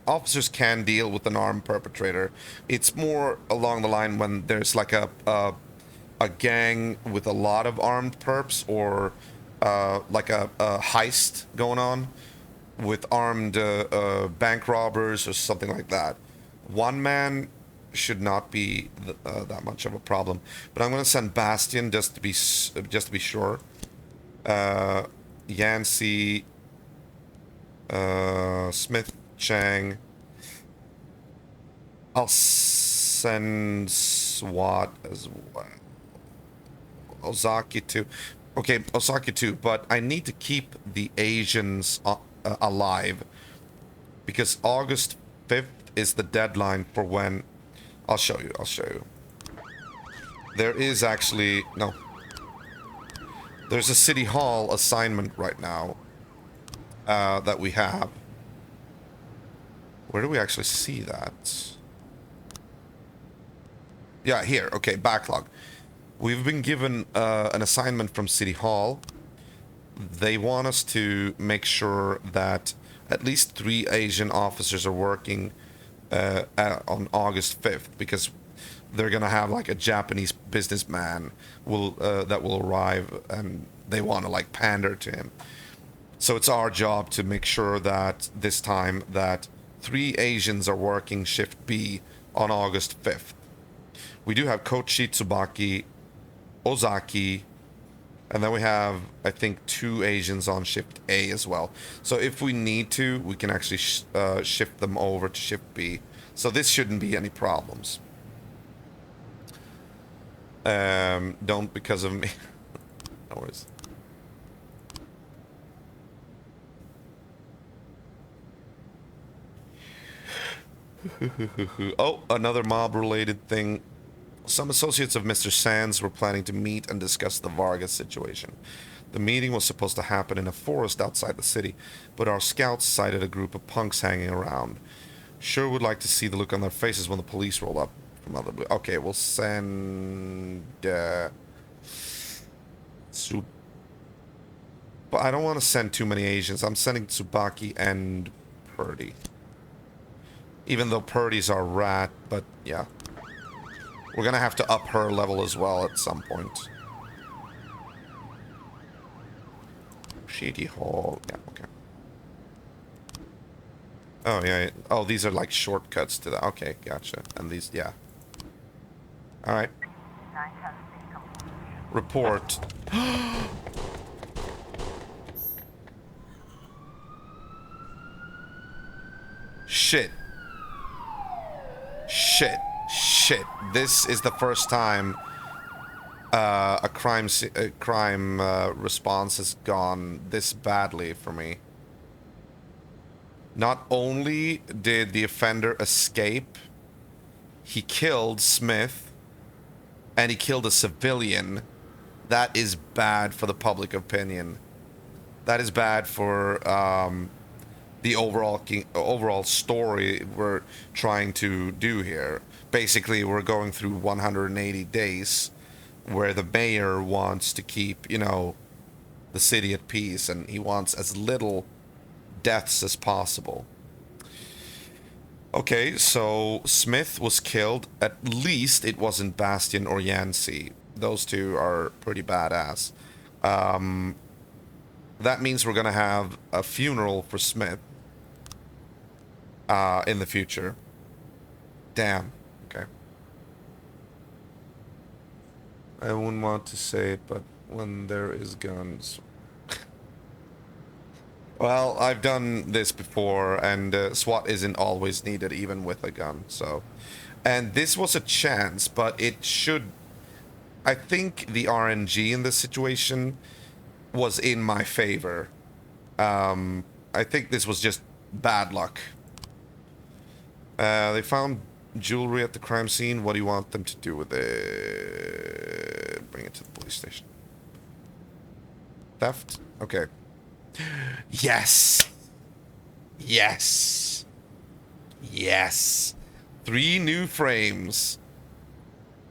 officers can deal with an armed perpetrator. It's more along the line when there's like a gang with a lot of armed perps, or like a heist going on with armed bank robbers or something like that. One man should not be that much of a problem. But I'm going to send Bastion just to be sure. Yancey, Smith, Chang. I'll send SWAT as well. Ozaki too. Okay, Ozaki too. But I need to keep the Asians alive because August 5th is the deadline for when. I'll show you. There is actually no. There's a city hall assignment right now that we have. Where do we actually see that? Yeah, here. Okay, backlog. We've been given an assignment from City Hall. They want us to make sure that at least 3 Asian officers are working on August 5th, because they're gonna have like a Japanese businessman that will arrive, and they want to like pander to him. So it's our job to make sure that this time that 3 Asians are working shift B on August 5th. We do have Kochi, Tsubaki, Ozaki, and then we have, I think, 2 Asians on shift A as well. So if we need to, we can actually shift them over to shift B. So this shouldn't be any problems. Don't because of me. No worries. Oh, another mob-related thing. Some associates of Mr. Sands were planning to meet and discuss the Vargas situation. The meeting was supposed to happen in a forest outside the city, but our scouts sighted a group of punks hanging around. Sure would like to see the look on their faces when the police roll up from other... Okay, we'll send... But I don't want to send too many Asians. I'm sending Tsubaki and Purdy. Even though Purdy's our rat, but yeah. We're gonna have to up her level as well at some point. Shady Hall. Yeah, okay. Oh, yeah. Oh, these are like shortcuts to that. Okay, gotcha. And these, yeah. Alright. Report. Shit. Shit. Shit. This is the first time a crime response has gone this badly for me. Not only did the offender escape, he killed Smith, and he killed a civilian. That is bad for the public opinion. That is bad for the overall story we're trying to do here. Basically, we're going through 180 days where the mayor wants to keep, you know, the city at peace, and he wants as little deaths as possible. Okay, so Smith was killed. At least it wasn't Bastian or Yancey. Those two are pretty badass. That means we're gonna have a funeral for Smith in the future. Damn. Okay. I wouldn't want to say it, but when there is guns. Well, I've done this before, and SWAT isn't always needed, even with a gun, so... And this was a chance, but it should... I think the RNG in this situation was in my favor. I think this was just bad luck. They found jewelry at the crime scene. What do you want them to do with it? Bring it to the police station. Theft? Okay. Yes! Yes! Yes! 3 new frames.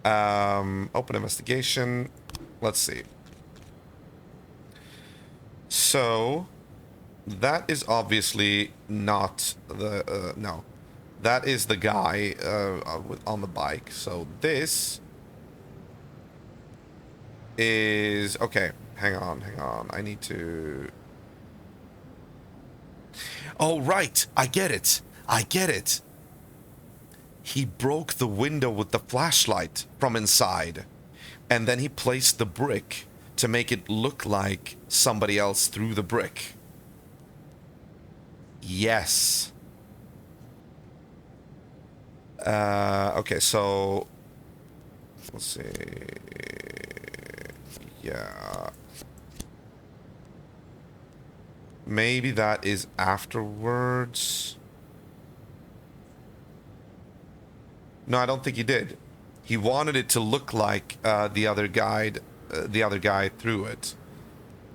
Open investigation. Let's see. So, that is obviously not the... no. That is the guy on the bike. So, this is... Okay, hang on. I need to... Oh, right. I get it. He broke the window with the flashlight from inside. And then he placed the brick to make it look like somebody else threw the brick. Yes. Okay, so... Let's see... Yeah... Maybe that is afterwards. No, I don't think he did. He wanted it to look like the other guy threw it.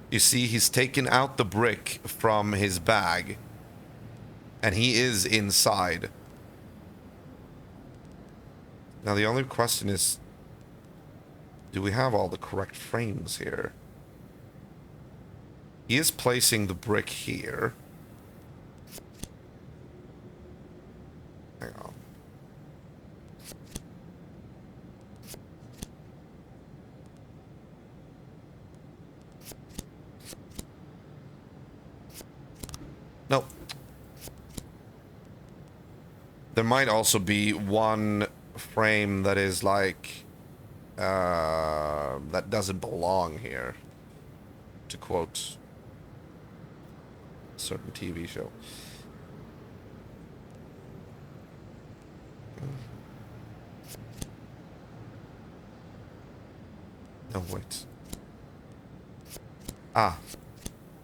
You see, he's taken out the brick from his bag, and he is inside. Now the only question is, do we have all the correct frames here? He is placing the brick here. Hang on. No. There might also be one frame that is like... that doesn't belong here. To quote... certain TV show. No, wait. Ah.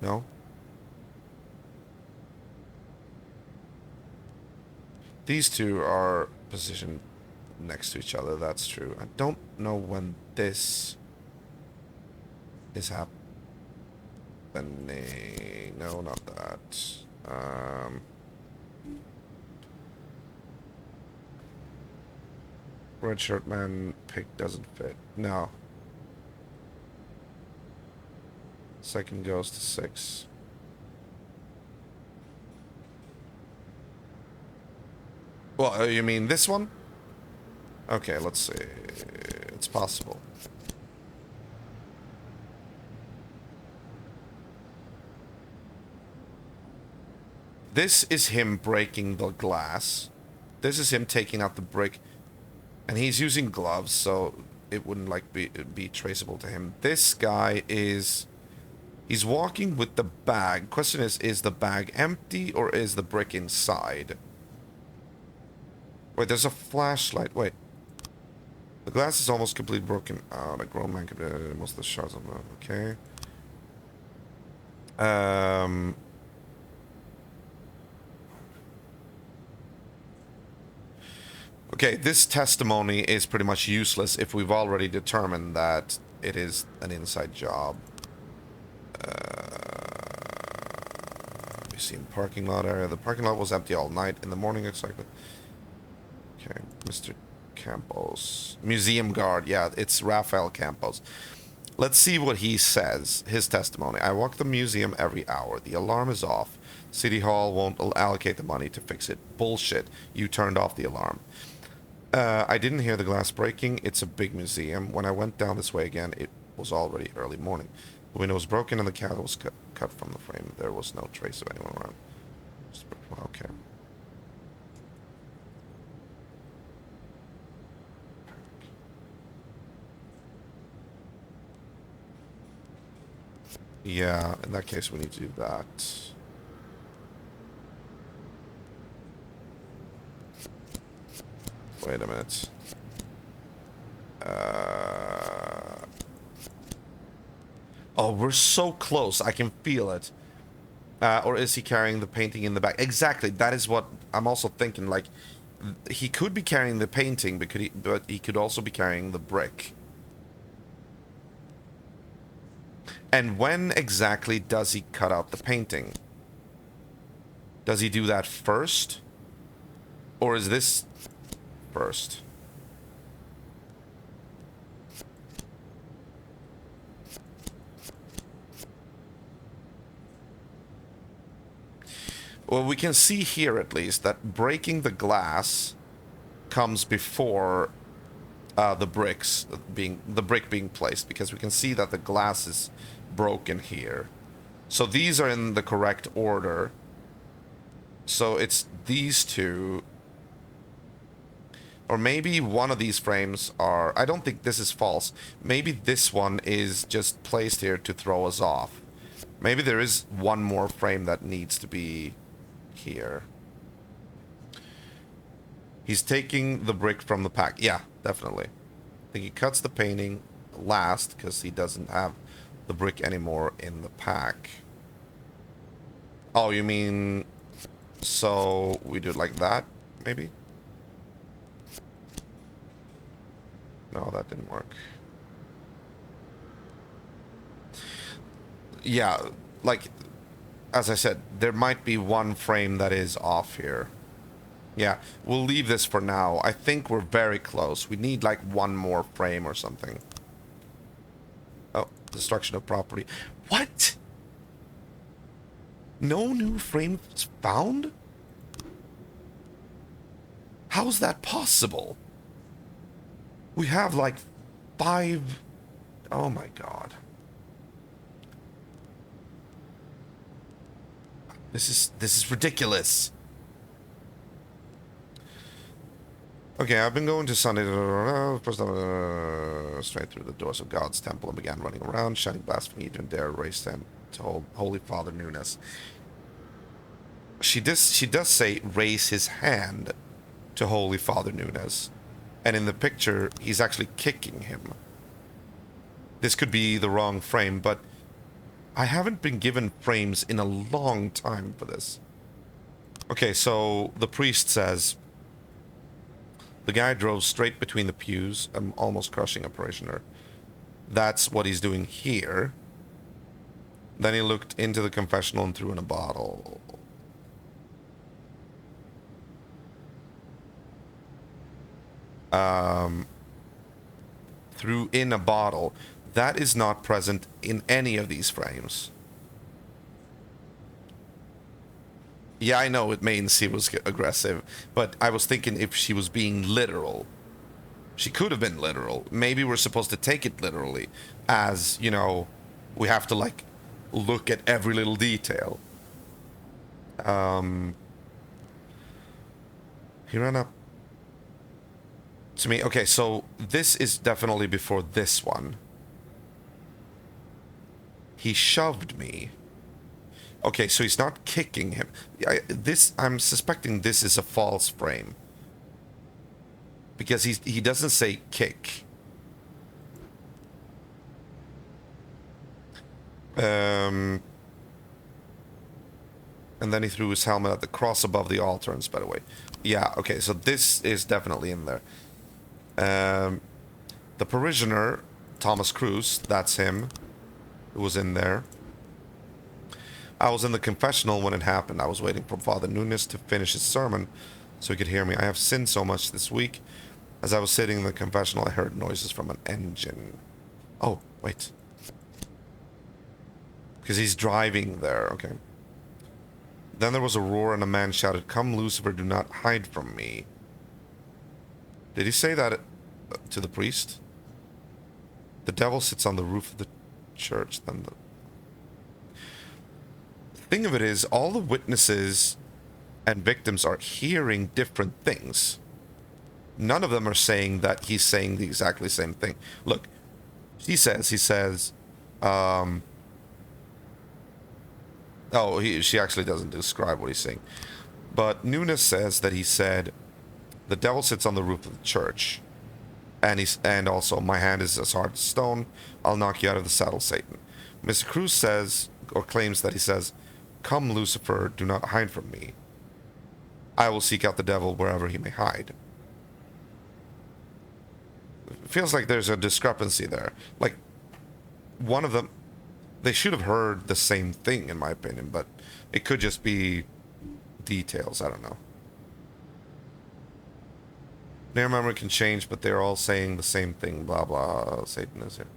No. These two are positioned next to each other, that's true. I don't know when this is happening. No, not that. Red shirt man pick doesn't fit. No. Second goes to 6. Well, you mean this one? Okay, let's see. It's possible. This is him breaking the glass. This is him taking out the brick. And he's using gloves, so it wouldn't like be traceable to him. This guy is... He's walking with the bag. Question is the bag empty or is the brick inside? Wait, there's a flashlight. Wait. The glass is almost completely broken. Oh, the grown man could most of the shards on that. Okay. Okay, this testimony is pretty much useless if we've already determined that it is an inside job. We see in parking lot area. The parking lot was empty all night. In the morning, exactly. Okay, Mr. Campos. Museum guard. Yeah, it's Rafael Campos. Let's see what he says. His testimony. I walk the museum every hour. The alarm is off. City Hall won't allocate the money to fix it. Bullshit. You turned off the alarm. I didn't hear the glass breaking. It's a big museum. When I went down this way again, it was already early morning. The window was broken and the candle was cut from the frame. There was no trace of anyone around. Okay. Yeah, in that case, we need to do that. Wait a minute. Oh, we're so close. I can feel it. Or is he carrying the painting in the back? Exactly. That is what I'm also thinking. Like, he could be carrying the painting, but he could also be carrying the brick. And when exactly does he cut out the painting? Does he do that first? Or is this first? Well, we can see here at least that breaking the glass comes before the brick being placed, because we can see that the glass is broken here. So these are in the correct order. So it's these two. Or maybe one of these frames are... I don't think this is false. Maybe this one is just placed here to throw us off. Maybe there is one more frame that needs to be here. He's taking the brick from the pack. Yeah, definitely. I think he cuts the painting last because he doesn't have the brick anymore in the pack. Oh, you mean... So we do it like that, maybe? No, that didn't work. Yeah, like, as I said, there might be one frame that is off here. Yeah, we'll leave this for now. I think we're very close. We need, like, one more frame or something. Oh, destruction of property. What? No new frames found? How's that possible? We have like 5... Oh my god. This is ridiculous. Okay, I've been going to Sunday. First, straight through the doors of God's temple and began running around, shouting blasphemy. You didn't dare raise them to Holy Father Nunes. She does say raise his hand to Holy Father Nunes. And in the picture, he's actually kicking him. This could be the wrong frame, but I haven't been given frames in a long time for this. Okay, so the priest says, the guy drove straight between the pews, almost crushing a parishioner. That's what he's doing here. Then he looked into the confessional and threw in a bottle. Threw in a bottle. That is not present in any of these frames. Yeah, I know it means he was aggressive, but I was thinking if she was being literal. She could have been literal. Maybe we're supposed to take it literally, as, you know, we have to, like, look at every little detail. He ran up to me. Okay, so this is definitely before this one. He shoved me. Okay, so he's not kicking him. I'm suspecting this is a false frame. Because he doesn't say kick. And then he threw his helmet at the cross above the altar, and sped away. Yeah, okay, so this is definitely in there. The parishioner, Thomas Cruise, that's him, who was in there. I was in the confessional when it happened. I was waiting for Father Nunes to finish his sermon so he could hear me. I have sinned so much this week. As I was sitting in the confessional, I heard noises from an engine. Oh, wait. Because he's driving there, okay. Then there was a roar and a man shouted, "Come, Lucifer, do not hide from me." Did he say that to the priest? The devil sits on the roof of the church. Then the thing of it is, all the witnesses and victims are hearing different things. None of them are saying that he's saying the exactly same thing. Look, she says, she actually doesn't describe what he's saying. But Nunes says that he said, "The devil sits on the roof of the church." And also, "My hand is as hard as stone. I'll knock you out of the saddle, Satan." Mr. Cruz says, or claims that he says, "Come, Lucifer, do not hide from me. I will seek out the devil wherever he may hide." It feels like there's a discrepancy there. Like, one of them, they should have heard the same thing, in my opinion, but it could just be details. I don't know. Their memory can change, but they're all saying the same thing. Blah, blah. Satan is here.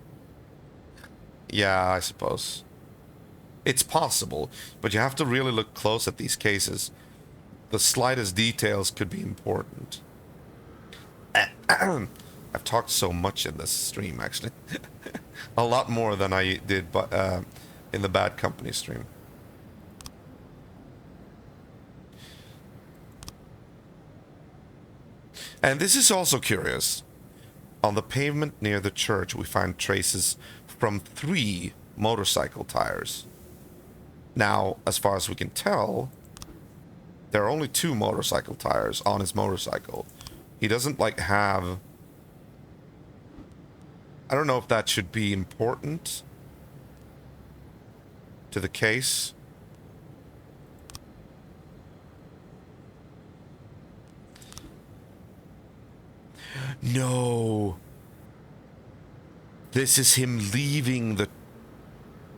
Yeah, I suppose. It's possible, but you have to really look close at these cases. The slightest details could be important. I've talked so much in this stream, actually. A lot more than I did in the Bad Company stream. And this is also curious. On the pavement near the church, we find traces from 3 motorcycle tires. Now, as far as we can tell, there are only 2 motorcycle tires on his motorcycle. He doesn't, like, have... I don't know if that should be important to the case. No. This is him leaving the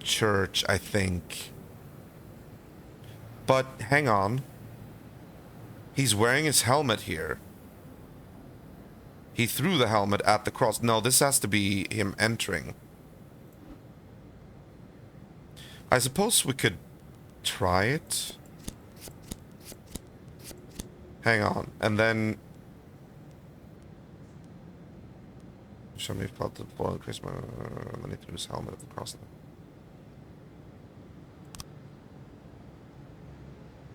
church, I think. But hang on. He's wearing his helmet here. He threw the helmet at the cross. No, this has to be him entering. I suppose we could try it. Hang on. And then... Show me felt the floor of the Christmas. Then he threw his helmet at the cross.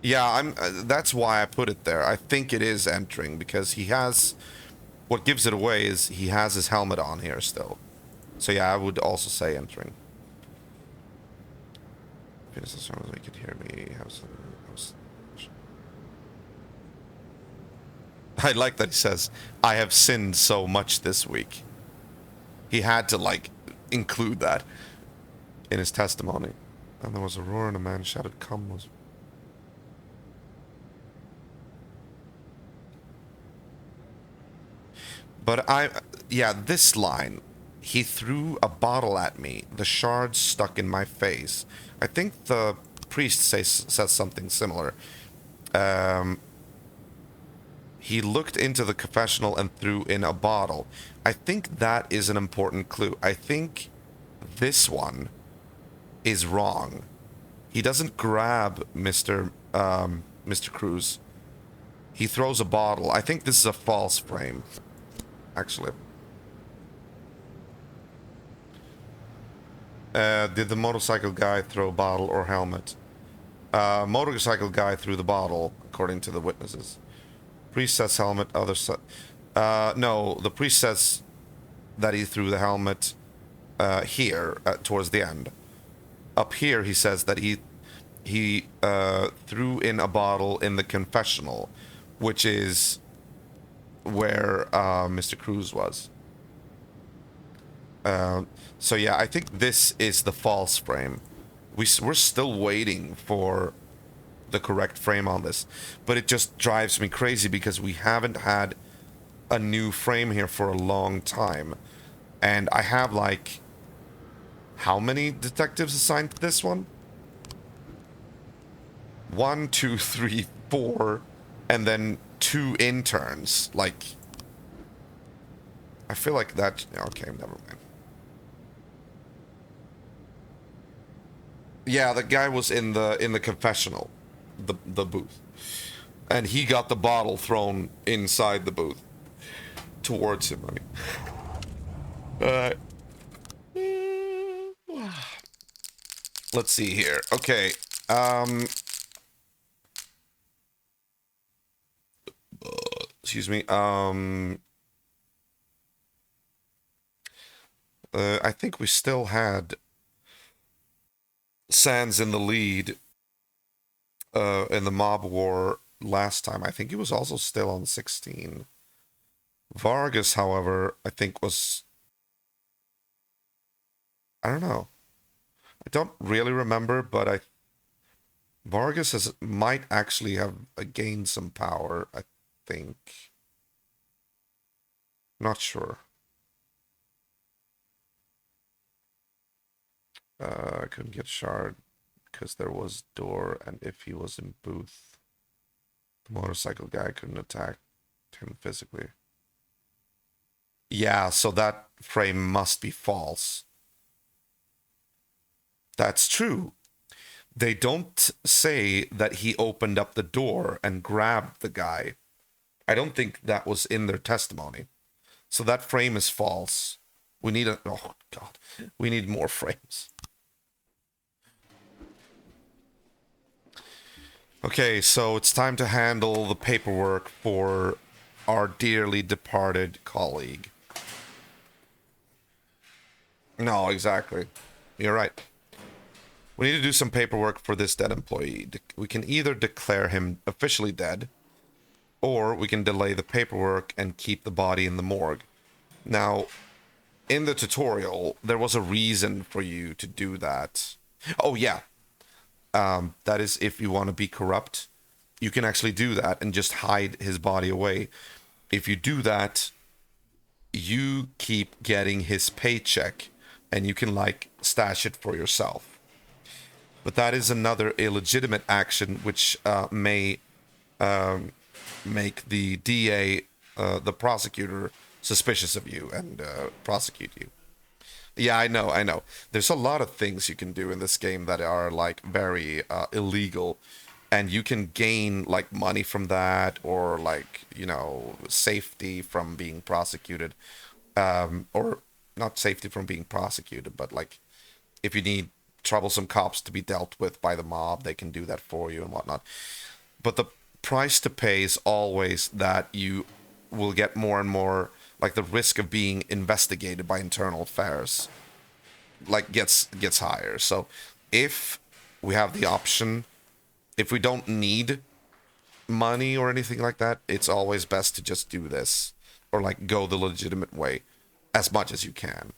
Yeah, that's why I put it there. I think it is entering, because he has... What gives it away is he has his helmet on here still. So yeah, I would also say entering. Finish the sermon so he could hear me. I like that he says, "I have sinned so much this week." He had to, like, include that in his testimony. And there was a roar and a man shouted, "Come, was." But yeah, this line, "He threw a bottle at me. The shards stuck in my face." I think the priest says something similar. He looked into the confessional and threw in a bottle. I think that is an important clue. I think this one is wrong. He doesn't grab Mr. Cruz. He throws a bottle. I think this is a false frame, actually. Did the motorcycle guy throw bottle or helmet? Motorcycle guy threw the bottle, according to the witnesses. Priest says helmet, other no, the priest says that he threw the helmet here, towards the end. Up here, he says that he threw in a bottle in the confessional, which is where Mr. Cruz was. So yeah, I think this is the false frame. We're still waiting for the correct frame on this, but it just drives me crazy because we haven't had a new frame here for a long time, and I have like how many detectives assigned to this one? 1, 2, 3, 4, and then 2 interns. Like, I feel like that. Okay, never mind. Yeah, the guy was in the confessional, the booth, and he got the bottle thrown inside the booth towards him. I mean, let's see here. Okay, excuse me. I think we still had Sans in the lead in the mob war last time. I think he was also still on 16. Vargas, however, I think was... I don't know. I don't really remember, but Vargas might actually have gained some power, I think. Not sure. I couldn't get shard because there was door, and if he was in booth, the motorcycle guy couldn't attack him physically. Yeah, so that frame must be false. That's true. They don't say that he opened up the door and grabbed the guy. I don't think that was in their testimony. So that frame is false. We need oh God, we need more frames. Okay, so it's time to handle the paperwork for our dearly departed colleague. No, exactly. You're right. We need to do some paperwork for this dead employee. We can either declare him officially dead, or we can delay the paperwork and keep the body in the morgue. Now, in the tutorial, there was a reason for you to do that. Oh, yeah. That is if you want to be corrupt. You can actually do that and just hide his body away. If you do that, you keep getting his paycheck, and you can, like, stash it for yourself. But that is another illegitimate action which may make the DA, the prosecutor, suspicious of you and prosecute you. Yeah, I know. There's a lot of things you can do in this game that are, like, very illegal. And you can gain, like, money from that, or, like, you know, safety from being prosecuted. Or not safety from being prosecuted, but, like, if you need troublesome cops to be dealt with by the mob, they can do that for you and whatnot. But the price to pay is always that you will get more and more, like, the risk of being investigated by internal affairs, like, gets higher. So if we have the option, if we don't need money or anything like that, it's always best to just do this, or, like, go the legitimate way as much as you can.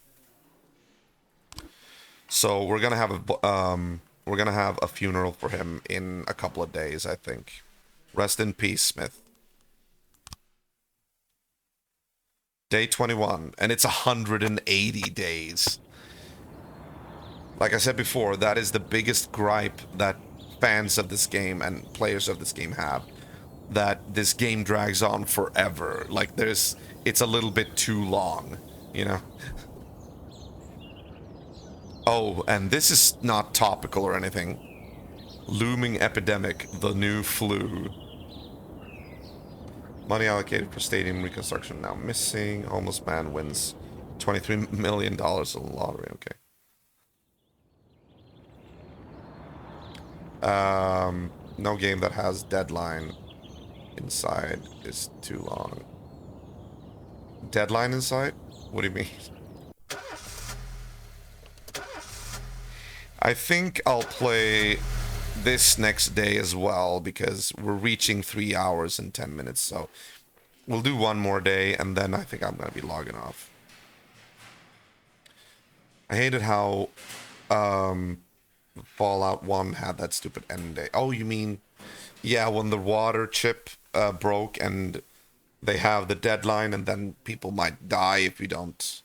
So we're gonna have a funeral for him in a couple of days, I think. Rest in peace, Smith. Day 21, and it's 180 days. Like I said before, that is the biggest gripe that fans of this game and players of this game have. That this game drags on forever. Like, it's a little bit too long, you know? Oh, and this is not topical or anything. Looming epidemic, the new flu. Money allocated for stadium reconstruction now missing. Homeless man wins $23 million in the lottery. Okay. No game that has deadline inside is too long. Deadline inside? What do you mean? I think I'll play this next day as well because we're reaching 3 hours and 10 minutes. So we'll do one more day and then I think I'm going to be logging off. I hated how Fallout 1 had that stupid end day. Oh, you mean, yeah, when the water chip broke and they have the deadline and then people might die if you don't.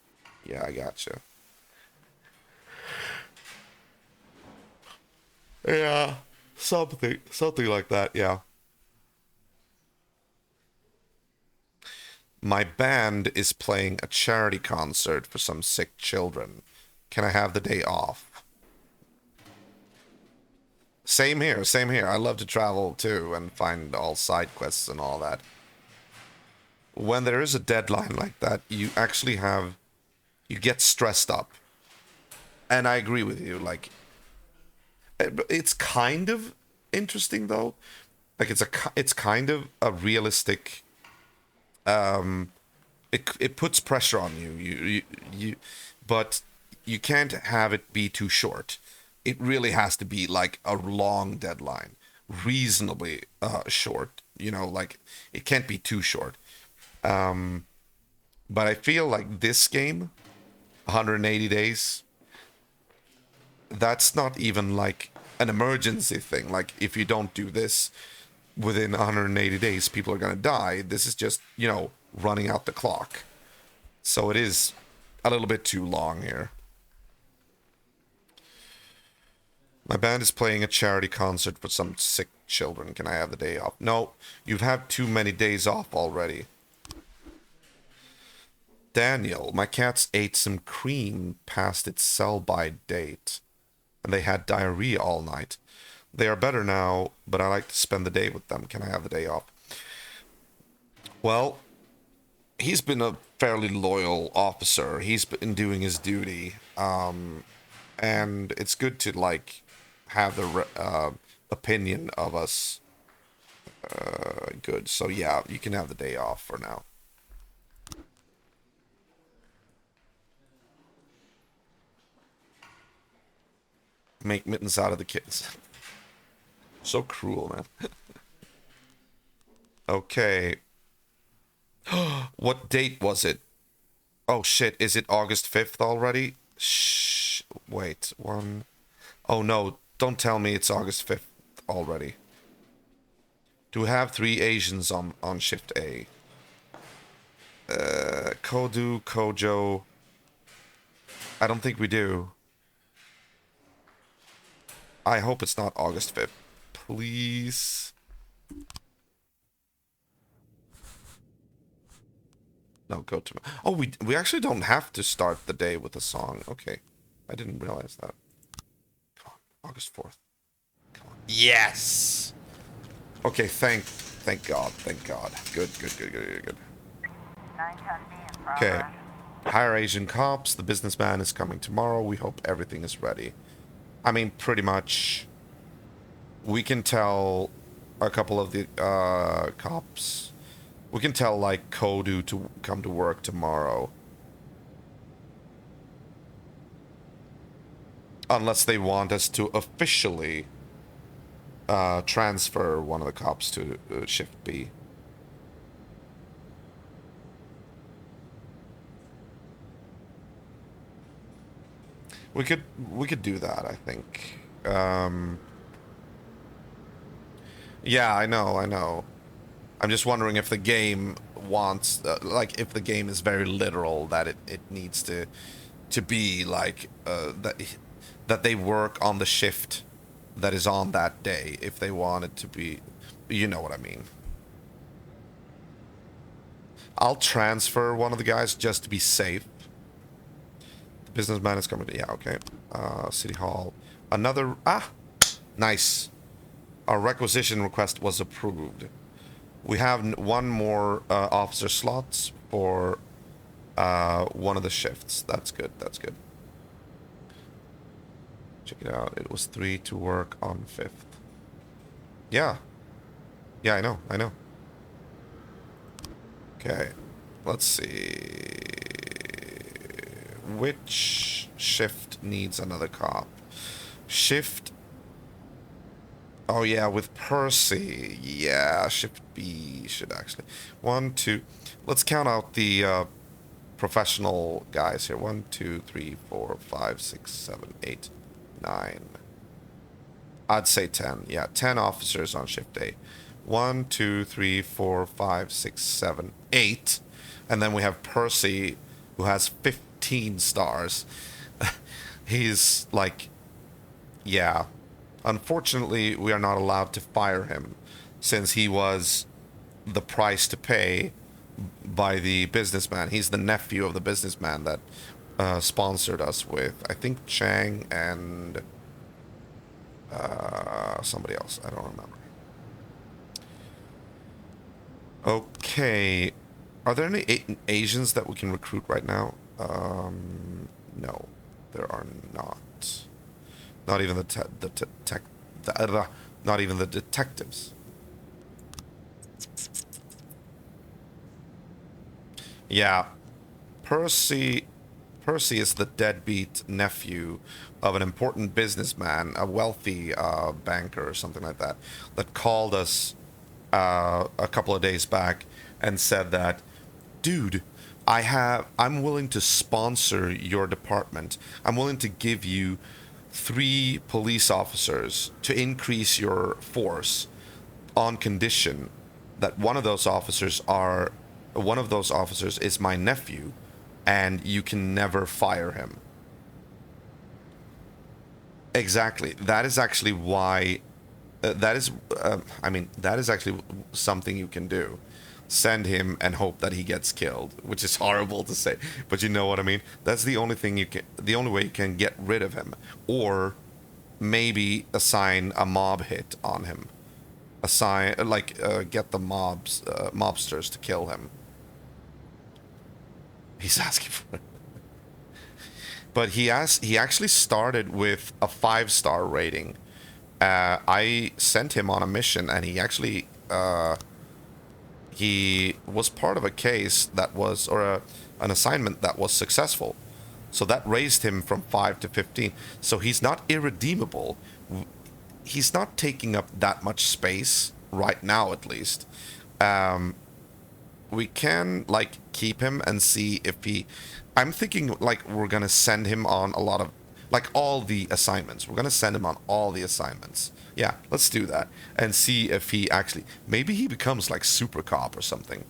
Yeah, I gotcha. Yeah, something like that, yeah. My band is playing a charity concert for some sick children. Can I have the day off? Same here, same here. I love to travel too and find all side quests and all that. When there is a deadline like that, you actually have, you get stressed up. And I agree with you, like, it's kind of interesting though. Like it's kind of a realistic. It puts pressure on you. But you can't have it be too short. It really has to be like a long deadline, reasonably short. You know, like it can't be too short. But I feel like this game, 180 days. That's not even like an emergency thing. Like if you don't do this within 180 days, people are going to die. This is just, you know, running out the clock. So it is a little bit too long here. My band is playing a charity concert for some sick children. Can I have the day off? No, you've had too many days off already. Daniel, my cats ate some cream past its sell-by date. And they had diarrhea all night. They are better now, but I like to spend the day with them. Can I have the day off? Well, he's been a fairly loyal officer. He's been doing his duty. And it's good to, like, have the opinion of us good. So, yeah, you can have the day off for now. Make mittens out of the kids. So cruel, man. Okay. What date was it? Oh shit, is it August 5th already? Shh. Wait, one. Oh no, don't tell me it's August 5th already. Do we have 3 Asians on shift A? Kodu, Kojo. I don't think we do. I hope it's not August 5th. Please. No, go to... Oh, we actually don't have to start the day with a song. Okay. I didn't realize that. Come on. August 4th. Come on. Yes! Okay, thank God. Thank God. Good. 910B in Okay. progress. Hire Asian cops. The businessman is coming tomorrow. We hope everything is ready. I mean, pretty much, we can tell a couple of the cops. We can tell, like, Kodu to come to work tomorrow. Unless they want us to officially transfer one of the cops to shift B. We could do that, I think. Yeah, I know. I'm just wondering if the game wants, like, if the game is very literal that it needs to be like that they work on the shift that is on that day. If they want it to be, you know what I mean. I'll transfer one of the guys just to be safe. Businessman is coming. Yeah, okay. City Hall. Another. Nice. Our requisition request was approved. We have one more officer slots for one of the shifts. That's good. That's good. Check it out. It was 3 to work on 5th. Yeah. Yeah, I know. I know. Okay. Let's see. Which shift needs another cop? Shift. Oh, yeah, with Percy. Yeah, shift B should actually. 1, 2. Let's count out the professional guys here. 1, 2, 3, 4, 5, 6, 7, 8, 9. I'd say 10. Yeah, 10 officers on shift A. 1, 2, 3, 4, 5, 6, 7, 8. And then we have Percy, who has 15 stars. He's like, yeah. Unfortunately, we are not allowed to fire him, since he was the price to pay by the businessman. He's the nephew of the businessman that sponsored us with, I think, Chang and somebody else. I don't remember. Okay. Are there any Asians that we can recruit right now? No, there are not. Not even not even the detectives. Yeah, Percy is the deadbeat nephew of an important businessman, a wealthy banker or something like that, that called us a couple of days back and said that, dude, I'm willing to sponsor your department. I'm willing to give you 3 police officers to increase your force on condition that one of those officers is my nephew and you can never fire him. Exactly. That is actually why that is actually something you can do. Send him and hope that he gets killed, which is horrible to say, but you know what I mean. That's the only way you can get rid of him, or maybe assign a mob hit on him. Get the mobsters to kill him. He's asking for it. But he actually started with a 5-star rating. I sent him on a mission, and he actually he was part of a case that was, an assignment that was successful. So that raised him from 5 to 15. So he's not irredeemable. He's not taking up that much space right now, at least. We can keep him and see if he. I'm thinking we're gonna send him on a lot of all the assignments. We're gonna send him on all the assignments. Yeah, let's do that and see if he actually. Maybe he becomes super cop or something.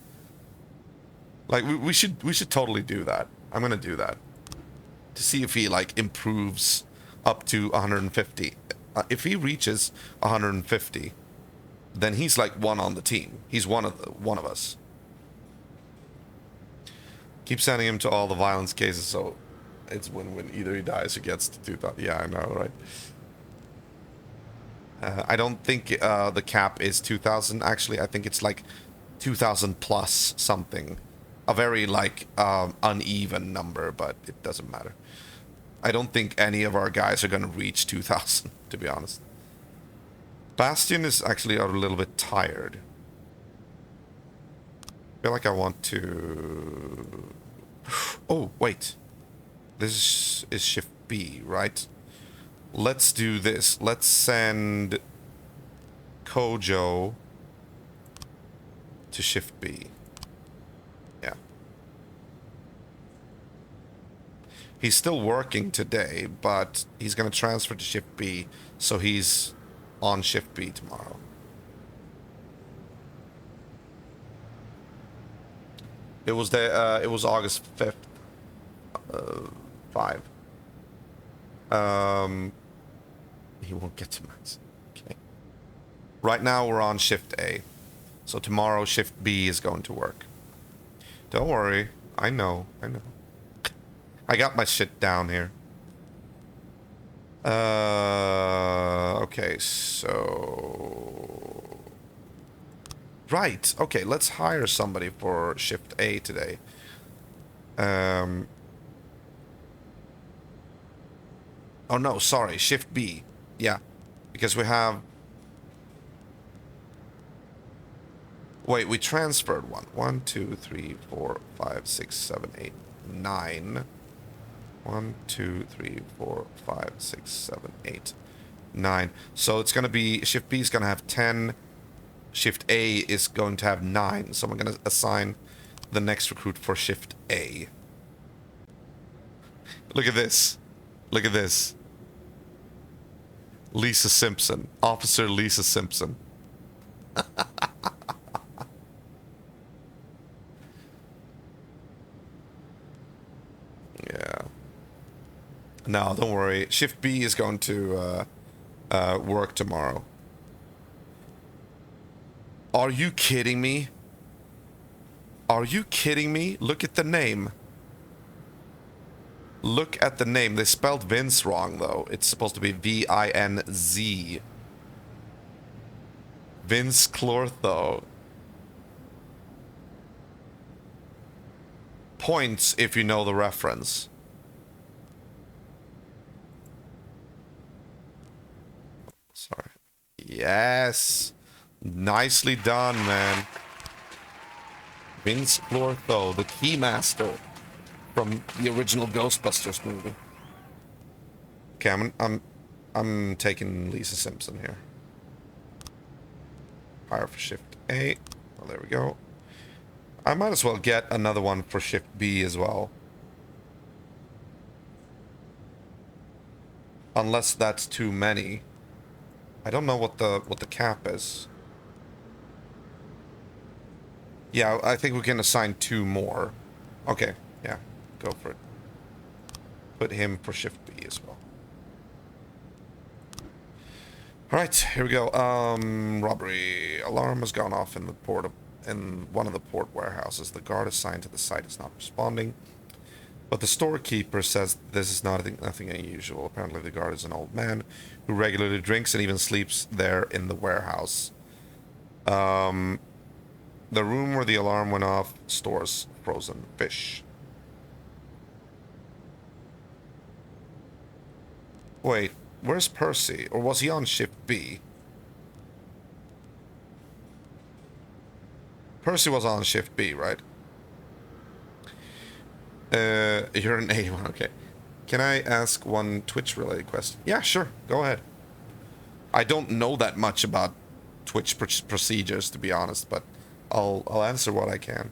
We should totally do that. I'm gonna do that to see if he improves up to 150. If he reaches 150, then he's one on the team. He's one of us. Keep sending him to all the violence cases, so it's win-win. Either he dies or gets to 2,000. Yeah, I know, right? I don't think the cap is 2,000. Actually, I think it's 2,000 plus something. A very uneven number, but it doesn't matter. I don't think any of our guys are going to reach 2,000, to be honest. Bastion is actually a little bit tired. I feel like I want to. Oh, wait. This is shift B, right? Let's do this. Let's send Kojo to shift B. Yeah. He's still working today, but he's going to transfer to shift B, so he's on shift B tomorrow. It was August 5th. 5. He won't get to max. Okay. Right now we're on shift A. So tomorrow shift B is going to work. Don't worry. I know. I got my shit down here. Okay, so... Right, okay, let's hire somebody for Shift A today. Oh no, sorry, Shift B. Yeah, because we have... Wait, we transferred one. 1, 2, 3, 4, 5, 6, 7, 8, 9. 1, 2, 3, 4, 5, 6, 7, 8, 9. So it's going to be... Shift B is going to have 10. Shift A is going to have 9. So I'm going to assign the next recruit for Shift A. Look at this. Look at this. Lisa Simpson. Officer Lisa Simpson. Yeah. No, don't worry. Shift B is going to work tomorrow. Are you kidding me? Are you kidding me? Look at the name. Look at the name. They spelled Vince wrong, though. It's supposed to be V-I-N-Z. Vince Clortho. Points if you know the reference. Sorry. Yes. Nicely done, man. Vince Clortho, the Keymaster from the original Ghostbusters movie. Okay, I'm taking Lisa Simpson here. Hire for Shift A. Oh, there we go. I might as well get another one for Shift B as well. Unless that's too many. I don't know what the cap is. Yeah, I think we can assign 2 more. Okay, yeah, go for it. Put him for Shift B as well. Alright, here we go. Robbery. Alarm has gone off in one of the port warehouses. The guard assigned to the site is not responding. But the storekeeper says this is nothing unusual. Apparently the guard is an old man who regularly drinks and even sleeps there in the warehouse. The room where the alarm went off stores frozen fish. Wait, where's Percy? Or was he on Shift B? Percy was on Shift B, right? You're an A1, okay. Can I ask one Twitch-related question? Yeah, sure, go ahead. I don't know that much about Twitch procedures, to be honest, but I'll answer what I can.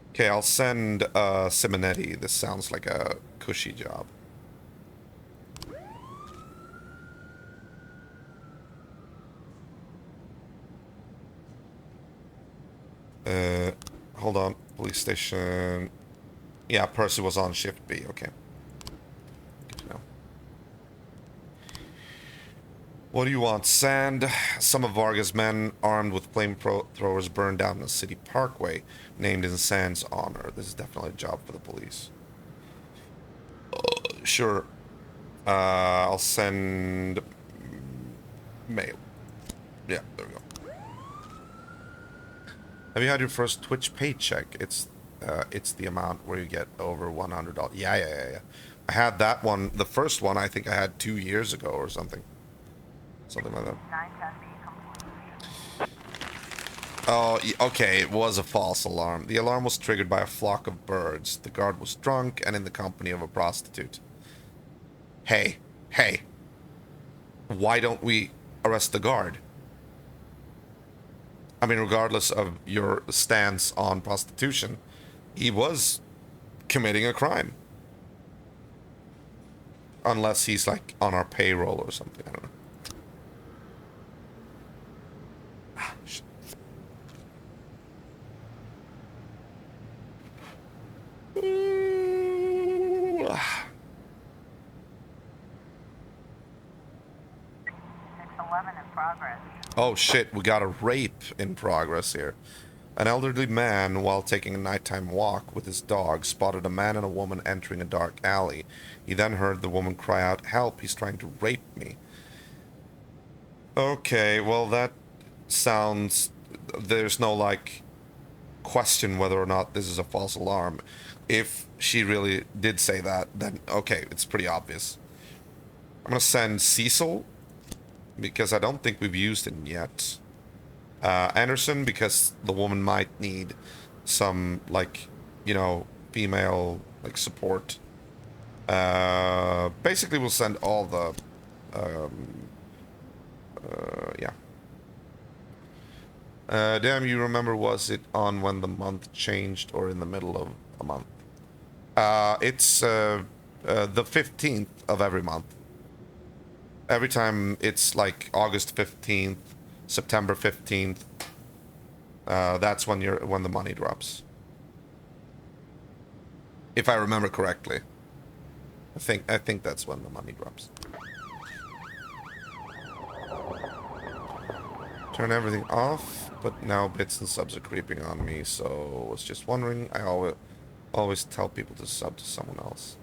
Okay, I'll send Simonetti. This sounds like a cushy job. Hold on. Police station. Yeah, Percy was on Shift B. Okay. Good to know. What do you want? Sand. Some of Varga's men, armed with flamethrowers, burned down the city parkway, named in Sand's honor. This is definitely a job for the police. Sure. I'll send mail. Yeah, there we go. Have you had your first Twitch paycheck? It's the amount where you get over $100. Yeah. I had that one. The first one I think I had 2 years ago or something. Something like that. Oh, okay. It was a false alarm. The alarm was triggered by a flock of birds. The guard was drunk and in the company of a prostitute. Hey. Why don't we arrest the guard? I mean, regardless of your stance on prostitution, he was committing a crime. Unless he's, like, on our payroll or something. I don't know. Ah, shit. Ooh. 611 in progress. Oh shit, we got a rape in progress here. An elderly man, while taking a nighttime walk with his dog, spotted a man and a woman entering a dark alley. He then heard the woman cry out, "Help, he's trying to rape me." Okay, well that sounds... There's no, like, question whether or not this is a false alarm. If she really did say that, then okay, it's pretty obvious. I'm gonna send Cecil, because I don't think we've used him yet. Anderson, because the woman might need some, like, you know, female, like, support. Basically, we'll send all the, yeah. Damn, you remember, was it on when the month changed or in the middle of a month? It's, the 15th of every month. Every time it's, like, August 15th, September 15th, that's when the money drops. If I remember correctly. I think that's when the money drops. Turn everything off, but now bits and subs are creeping on me, so I was just wondering. I always tell people to sub to someone else.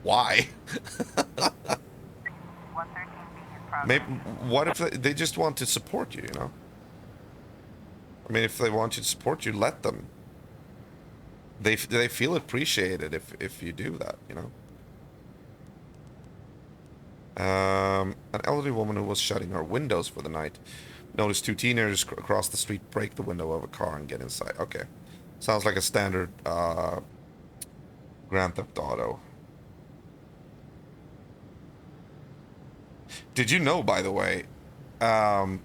Why? Maybe, what if they just want to support you, you know? I mean, if they want you to support you, let them. They feel appreciated if you do that, you know? An elderly woman who was shutting her windows for the night noticed two teenagers across the street break the window of a car and get inside. Okay. Sounds like a standard Grand Theft Auto. Did you know, by the way, I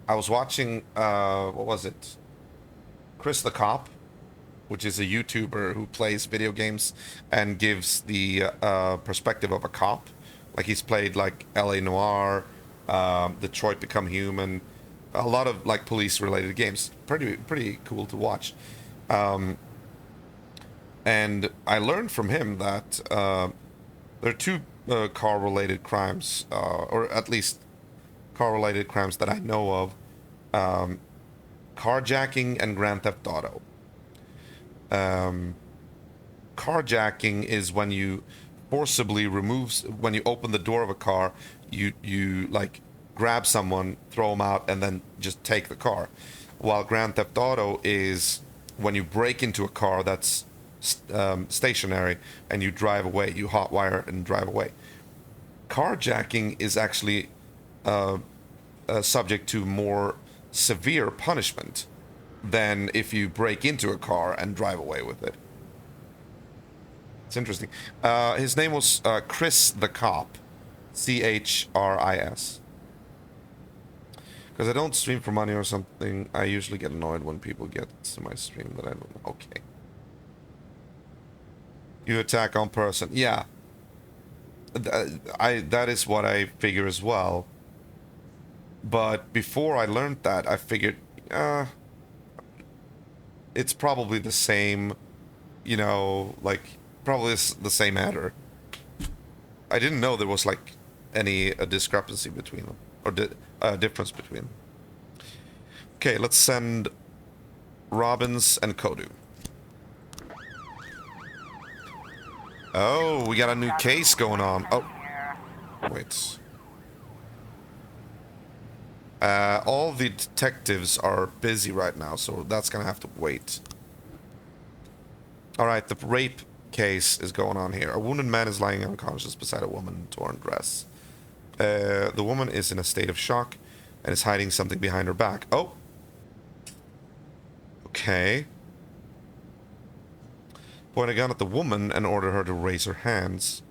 was watching, what was it? Chris the Cop, which is a YouTuber who plays video games and gives the perspective of a cop. Like, he's played, like, L.A. Noire, Detroit Become Human, a lot of, like, police-related games. Pretty cool to watch. And I learned from him that there are two car-related crimes, or at least car-related crimes that I know of. Carjacking and Grand Theft Auto. Carjacking is when you forcibly when you open the door of a car, you like grab someone, throw them out, and then just take the car. While Grand Theft Auto is when you break into a car that's stationary and you drive away, you hotwire and drive away. Carjacking is actually subject to more severe punishment than if you break into a car and drive away with it. It's interesting. His name was Chris the Cop. CHRIS. Because I don't stream for money or something, I usually get annoyed when people get to my stream that I don't know. Okay. You attack on person. Yeah. That is what I figure as well. But before I learned that, I figured, it's probably the same, you know, like, probably the same header. I didn't know there was, like, any discrepancy between them, or difference between them. Okay, let's send Robbins and Kodu. Oh, we got a new case going on. Oh, wait. All the detectives are busy right now, so that's gonna have to wait. Alright, the rape case is going on here. A wounded man is lying unconscious beside a woman in a torn dress. The woman is in a state of shock and is hiding something behind her back. Oh! Okay. Point a gun at the woman and order her to raise her hands.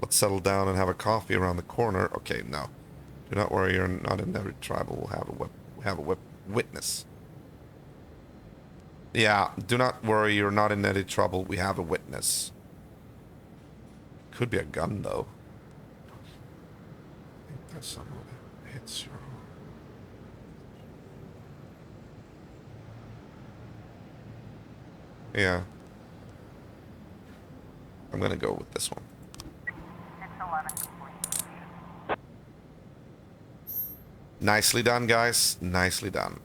Let's settle down and have a coffee around the corner. Okay, no. Do not worry, you're not in every tribal. We'll have a witness. Yeah, do not worry, you're not in any trouble. We have a witness. Could be a gun, though. I think that's some of it. Hits your... Yeah. I'm gonna go with this one. 611 complete. Nicely done, guys. Nicely done.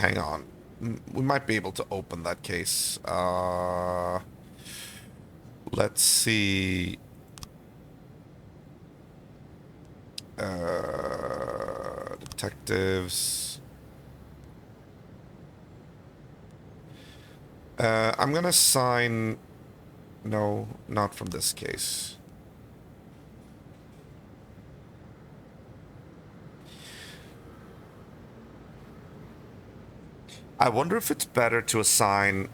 hang on. We might be able to open that case. Let's see. Detectives. I'm gonna sign... No, not from this case. I wonder if it's better to assign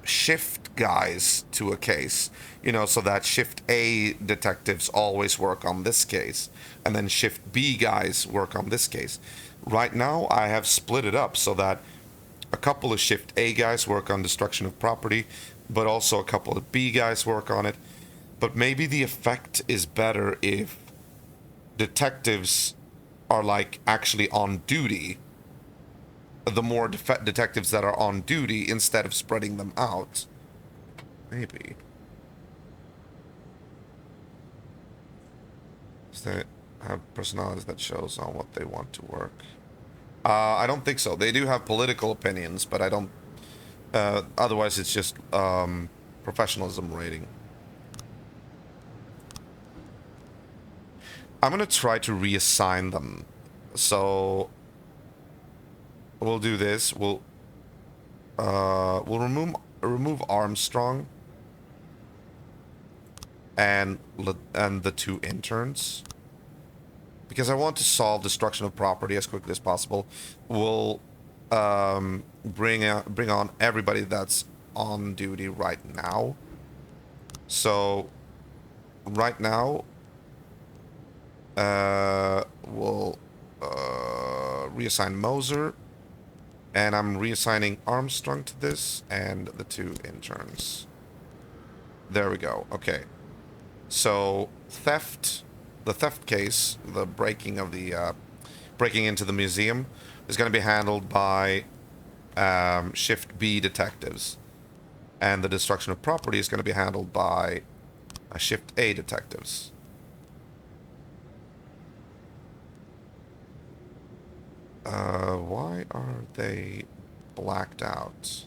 shift guys to a case, you know, so that shift A detectives always work on this case, and then shift B guys work on this case. Right now, I have split it up so that a couple of shift A guys work on destruction of property, but also a couple of B guys work on it. But maybe the effect is better if detectives are like actually on duty. The more detectives that are on duty instead of spreading them out. Maybe. Does they have personalities that shows on what they want to work? I don't think so. They do have political opinions, but I don't... otherwise, it's just professionalism rating. I'm going to try to reassign them. So... we'll do this. We'll remove Armstrong and the 2 interns, because I want to solve destruction of property as quickly as possible. We'll bring on everybody that's on duty right now. So right now, we'll reassign Moser. And I'm reassigning Armstrong to this and the 2 interns. There we go. Okay. So theft, the theft case, the breaking of the breaking into the museum is going to be handled by Shift B detectives, and the destruction of property is going to be handled by Shift A detectives. Why are they blacked out?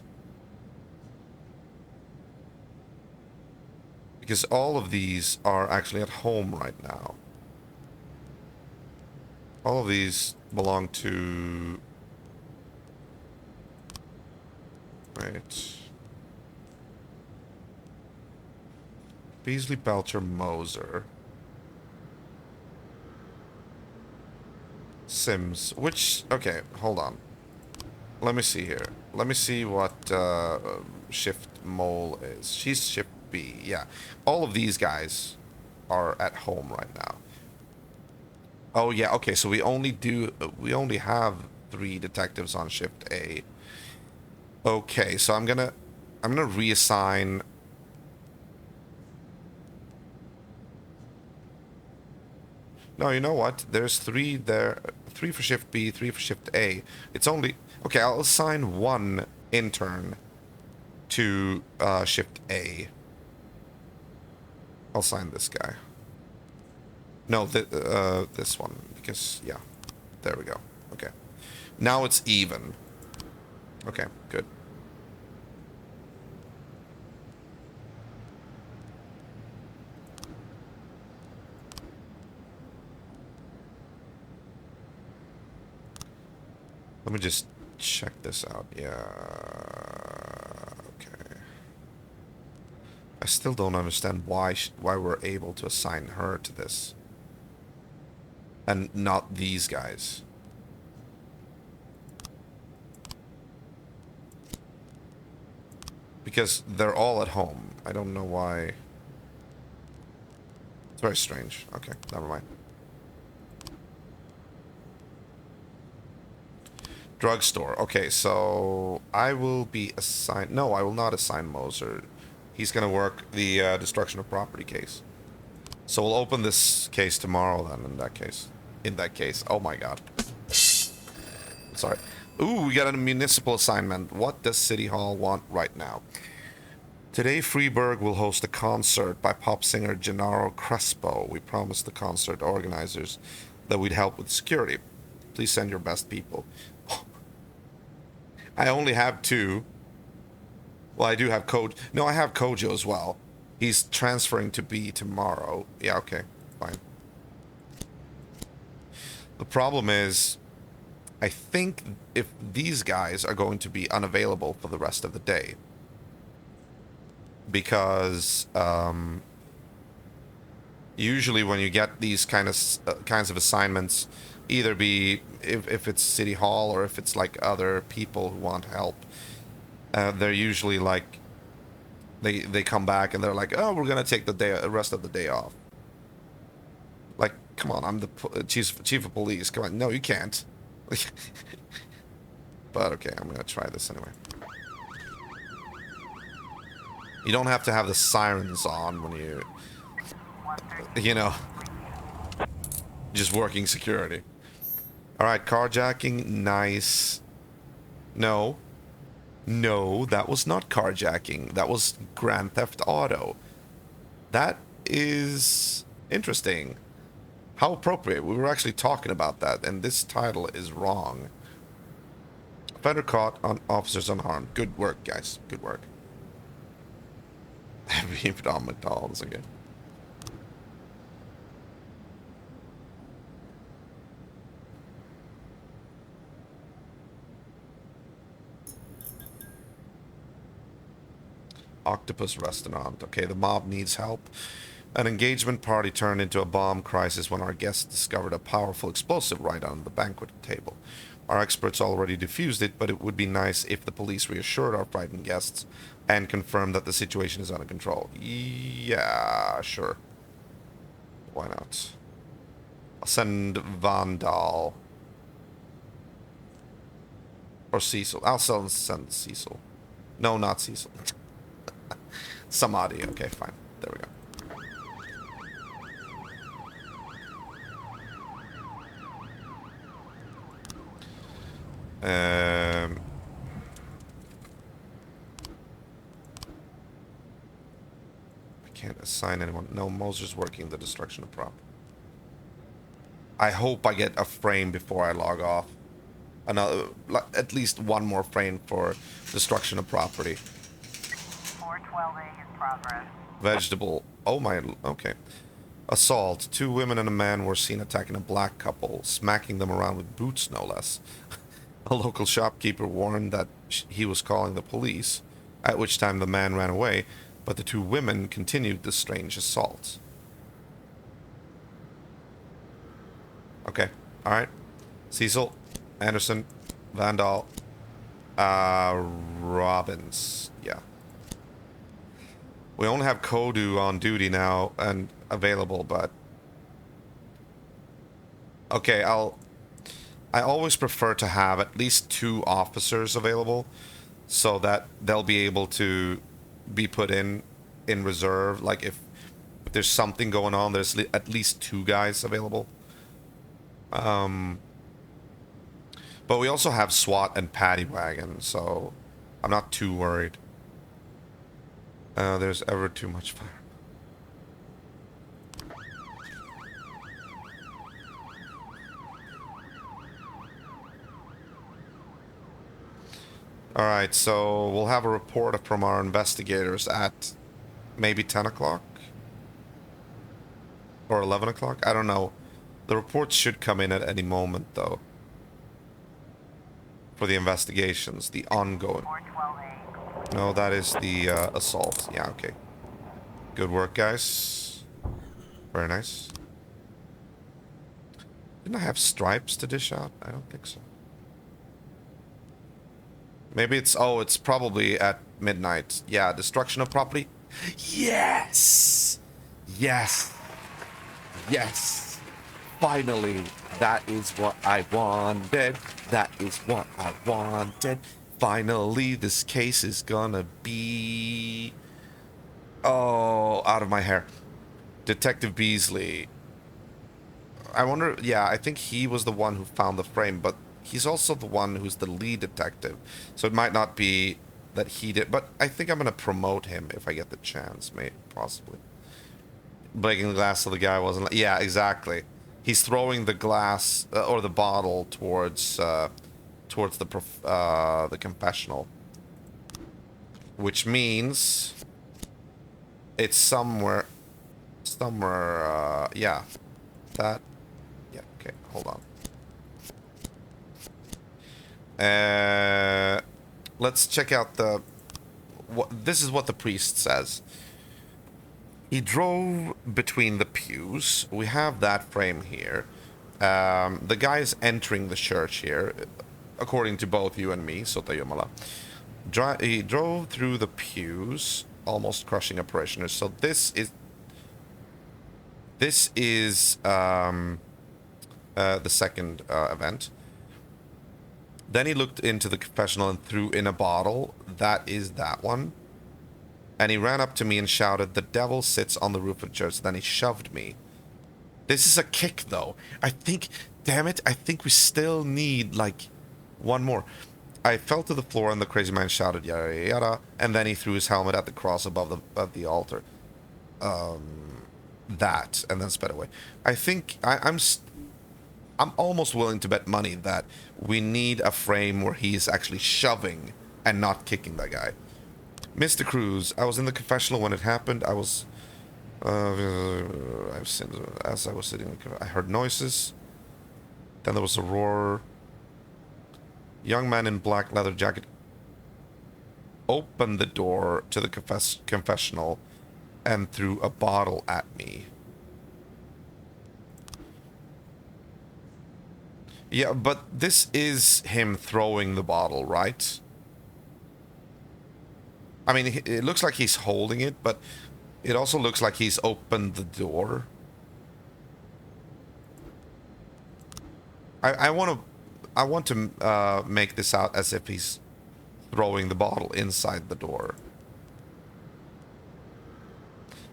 Because all of these are actually at home right now. All of these belong to... Right. Beasley, Belcher, Moser. Sims, which... Okay, hold on. Let me see here. Let me see what Shift Mole is. She's Shift B, yeah. All of these guys are at home right now. Oh, yeah, okay, so we only have 3 detectives on Shift A. Okay, so I'm gonna reassign... No, you know what? There's 3 there. 3 for Shift B, 3 for Shift A. It's only... Okay, I'll assign 1 intern to Shift A. I'll assign this guy. No, this one. Because, yeah. There we go. Okay. Now it's even. Okay, good. Let me just check this out. Yeah. Okay. I still don't understand why we're able to assign her to this. And not these guys. Because they're all at home. I don't know why. It's very strange. Okay, never mind. Drugstore. Okay, so I will be assigned... No, I will not assign Moser. He's going to work the destruction of property case. So we'll open this case tomorrow then, in that case. In that case. Oh my god. Sorry. Ooh, we got a municipal assignment. What does City Hall want right now? Today, Freeburg will host a concert by pop singer Gennaro Crespo. We promised the concert organizers that we'd help with security. Please send your best people. I only have 2. Well, I do have Kojo. No, I have Kojo as well. He's transferring to B tomorrow. Yeah, okay. Fine. The problem is, I think if these guys are going to be unavailable for the rest of the day. Because usually when you get these kinds of assignments, either be if it's City Hall or if it's like other people who want help, they're usually like they come back and they're like, oh, we're gonna take the rest of the day off. Like, come on, I'm the chief of police. Come on, no, you can't. But okay, I'm gonna try this anyway. You don't have to have the sirens on when you know, just working security. All right, carjacking, nice. No, that was not carjacking. That was Grand Theft Auto. That is interesting. How appropriate. We were actually talking about that, and this title is wrong. Offender caught, on officers unharmed. Good work, guys. Good work. Beeped on McDonald's again. Octopus Restaurant. Okay, the mob needs help. An engagement party turned into a bomb crisis when our guests discovered a powerful explosive right on the banquet table. Our experts already defused it, but it would be nice if the police reassured our frightened guests and confirmed that the situation is under control. Yeah, sure. Why not? I'll send Vandal. Or Cecil. I'll send Cecil. No, not Cecil. Samadhi. Okay, fine. There we go. I can't assign anyone. No, Moser's working the destruction of prop. I hope I get a frame before I log off. Another, at least one more frame for destruction of property. 412A in progress. Vegetable. Oh my. Okay. Assault. 2 women and a man were seen attacking a black couple, smacking them around with boots, no less. A local shopkeeper warned that he was calling the police, at which time the man ran away, but the 2 women continued the strange assault. Okay. Alright. Cecil, Anderson, Vandal, Robbins. Yeah. We only have Kodu on duty now and available, but... Okay, I always prefer to have at least 2 officers available so that they'll be able to be put in reserve. Like if there's something going on, there's at least 2 guys available. But we also have SWAT and Paddy Wagon, so I'm not too worried. There's ever too much fire. Alright, so we'll have a report from our investigators at maybe 10 o'clock? Or 11 o'clock? I don't know. The reports should come in at any moment, though. For the investigations, the ongoing. 412A. No, that is the assault. Yeah, okay. Good work, guys. Very nice. Didn't I have stripes to dish out? I don't think so. Maybe it's... Oh, it's probably at midnight. Yeah, destruction of property. Yes! Yes! Yes! Finally! That is what I wanted. That is what I wanted. Finally, this case is gonna be... Oh, out of my hair. Detective Beasley. I wonder... Yeah, I think he was the one who found the frame, but... He's also the one who's the lead detective. So it might not be that he did. But I think I'm going to promote him if I get the chance. Maybe, possibly. Breaking the glass so the guy wasn't... Yeah, exactly. He's throwing the glass or the bottle towards the confessional, which means it's somewhere. Yeah, that. Yeah. Okay. Hold on. Let's check out the. This is what the priest says. He drove between the pews. We have that frame here. The guy is entering the church here, according to both you and me, Sota Yumala. He drove through the pews, almost crushing a parishioner. So this is the second event. Then he looked into the confessional and threw in a bottle. That is that one. And he ran up to me and shouted, "The devil sits on the roof of the church." Then he shoved me. This is a kick, though. I think, damn it, I think we still need, like, one more. I fell to the floor and the crazy man shouted, "Yada, yada, yada." And then he threw his helmet at the cross above the altar. That, and then sped away. I think, I'm almost willing to bet money that we need a frame where he's actually shoving and not kicking that guy. Mr. Cruz, I was in the confessional when it happened. I was, as I was sitting, I heard noises. Then there was a roar. Young man in black leather jacket opened the door to the confessional and threw a bottle at me. Yeah, but this is him throwing the bottle, right? I mean, it looks like he's holding it, but it also looks like he's opened the door. I want to make this out as if he's throwing the bottle inside the door.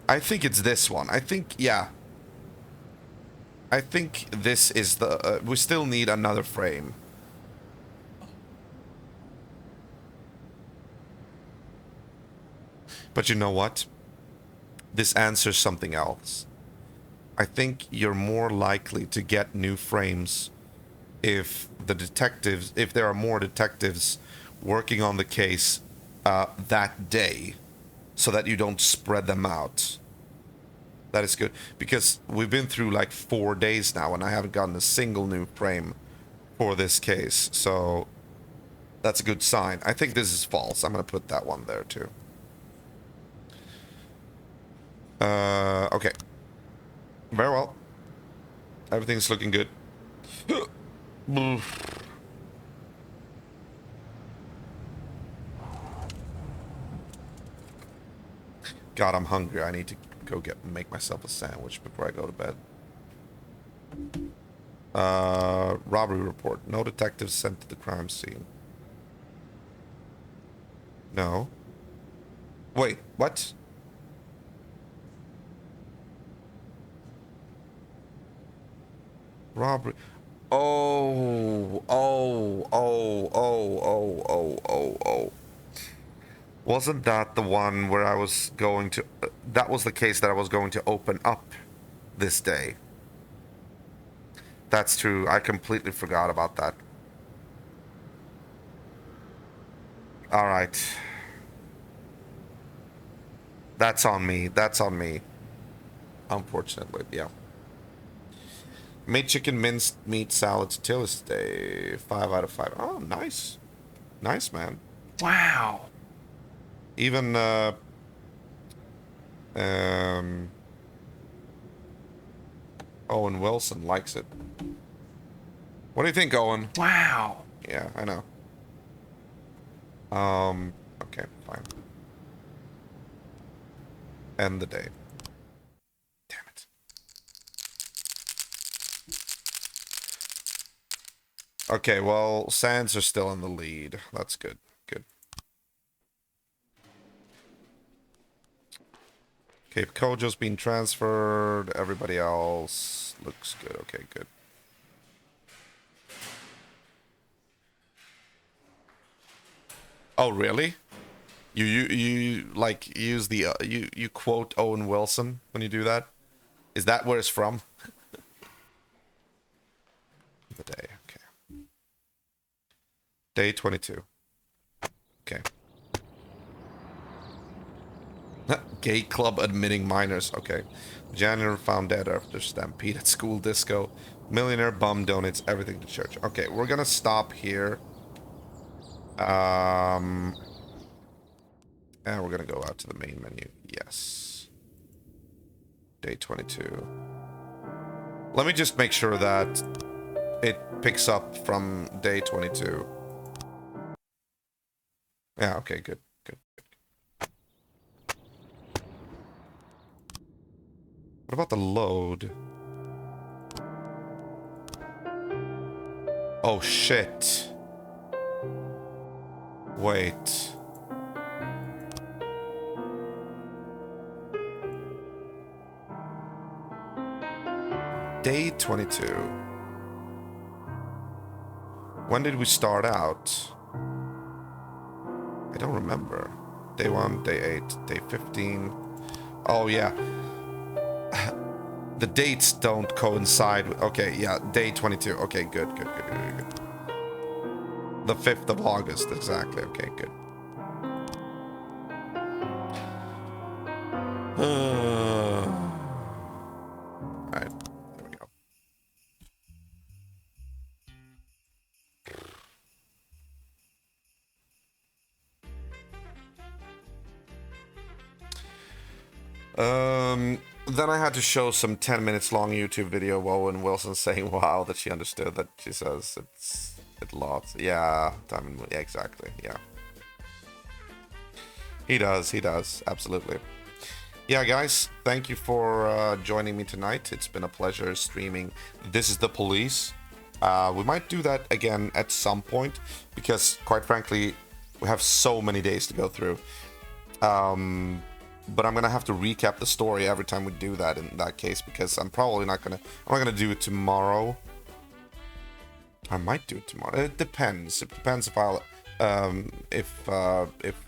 I think it's this one. I think, yeah. I think this is the... we still need another frame. But you know what? This answers something else. I think you're more likely to get new frames if there are more detectives working on the case that day, so that you don't spread them out. That is good, because we've been through like 4 days now and I haven't gotten a single new frame for this case, so that's a good sign. I think this is false. I'm going to put that one there too. Okay. Very well. Everything's looking good. God, I'm hungry. I need to go make myself a sandwich before I go to bed. Robbery report. No detectives sent to the crime scene. No. Wait, what? Robbery. Oh. Wasn't that the one where I was going to... that was the case that I was going to open up this day. That's true. I completely forgot about that. Alright. That's on me. That's on me. Unfortunately, yeah. Made chicken minced meat salad to Tuesday. 5 out of 5. Oh, nice. Nice, man. Wow. Even, Owen Wilson likes it. What do you think, Owen? Wow. Yeah, I know. Okay, fine. End the day. Damn it. Okay, well, Sands are still in the lead. That's good. Good. Cape Kojo's been transferred. Everybody else looks good. Okay, good. Oh, really? You like use the you quote Owen Wilson when you do that? Is that where it's from? the day. Okay. Day 22. Okay. Gay club admitting minors. Okay. Janitor found dead after stampede at school disco. Millionaire bum donates everything to church. Okay, we're gonna stop here. And we're gonna go out to the main menu. Yes. Day 22. Let me just make sure that it picks up from day 22. Yeah, okay, good. What about the load? Oh, shit. Wait. Day 22. When did we start out? I don't remember. Day 1, day 8, day 15. Oh, yeah. The dates don't coincide with... Okay, yeah, day 22. Okay, good. The 5th of August, exactly. Okay, good. Alright, there we go. Then I had to show some 10 minutes long YouTube video of Owen Wilson saying wow that she understood that she says it lots. Yeah, yeah, exactly. Yeah. He does, absolutely. Yeah, guys, thank you for joining me tonight. It's been a pleasure streaming This Is the Police. We might do that again at some point because, quite frankly, we have so many days to go through. But I'm gonna have to recap the story every time we do that in that case because I'm not gonna do it tomorrow. I might do it tomorrow. It depends. It depends if I'll if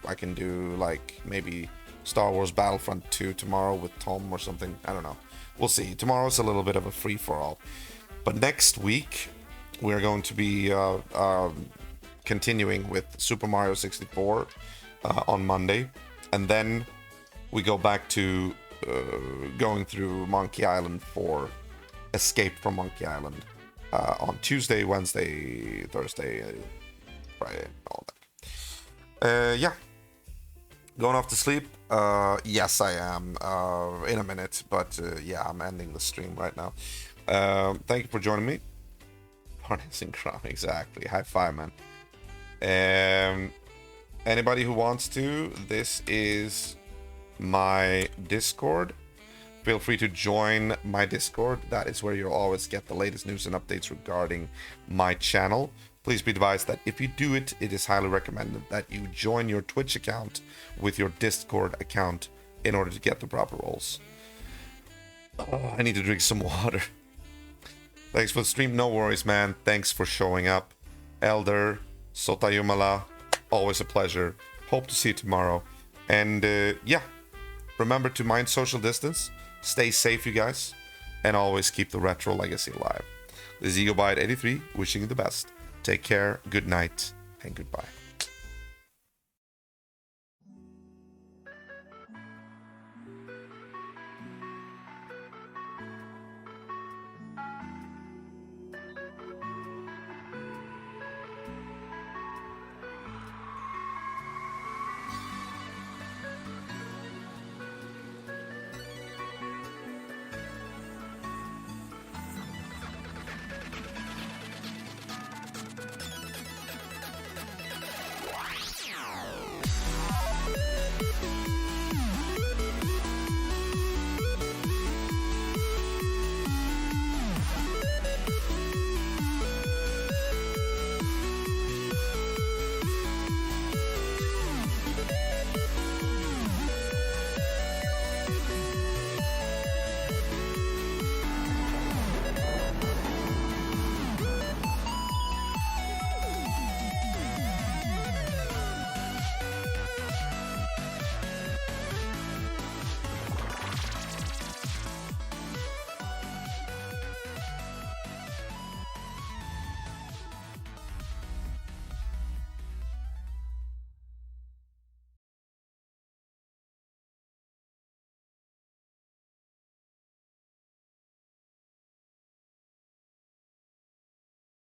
I can do like maybe Star Wars Battlefront 2 tomorrow with Tom or something. I don't know. We'll see. Tomorrow's a little bit of a free for all. But next week we're going to be continuing with Super Mario 64 on Monday, and then we go back to going through Monkey Island for Escape from Monkey Island on Tuesday, Wednesday, Thursday, Friday, all that. Yeah. Going off to sleep? Yes, I am. In a minute, but yeah, I'm ending the stream right now. Thank you for joining me. Harnessing Crom, exactly. High five, man. Anybody who wants to, this is my Discord. Feel free to join my Discord. That is where you'll always get the latest news and updates regarding my channel. Please be advised that if you do it, it is highly recommended that you join your Twitch account with your Discord account in order to get the proper roles. Oh, I need to drink some water. Thanks for the stream. No worries, man. Thanks for showing up. Elder, Sotayumala, always a pleasure. Hope to see you tomorrow. And yeah, remember to mind social distance. Stay safe, you guys. And always keep the retro legacy alive. This is EagleBite83, wishing you the best. Take care, good night, and goodbye.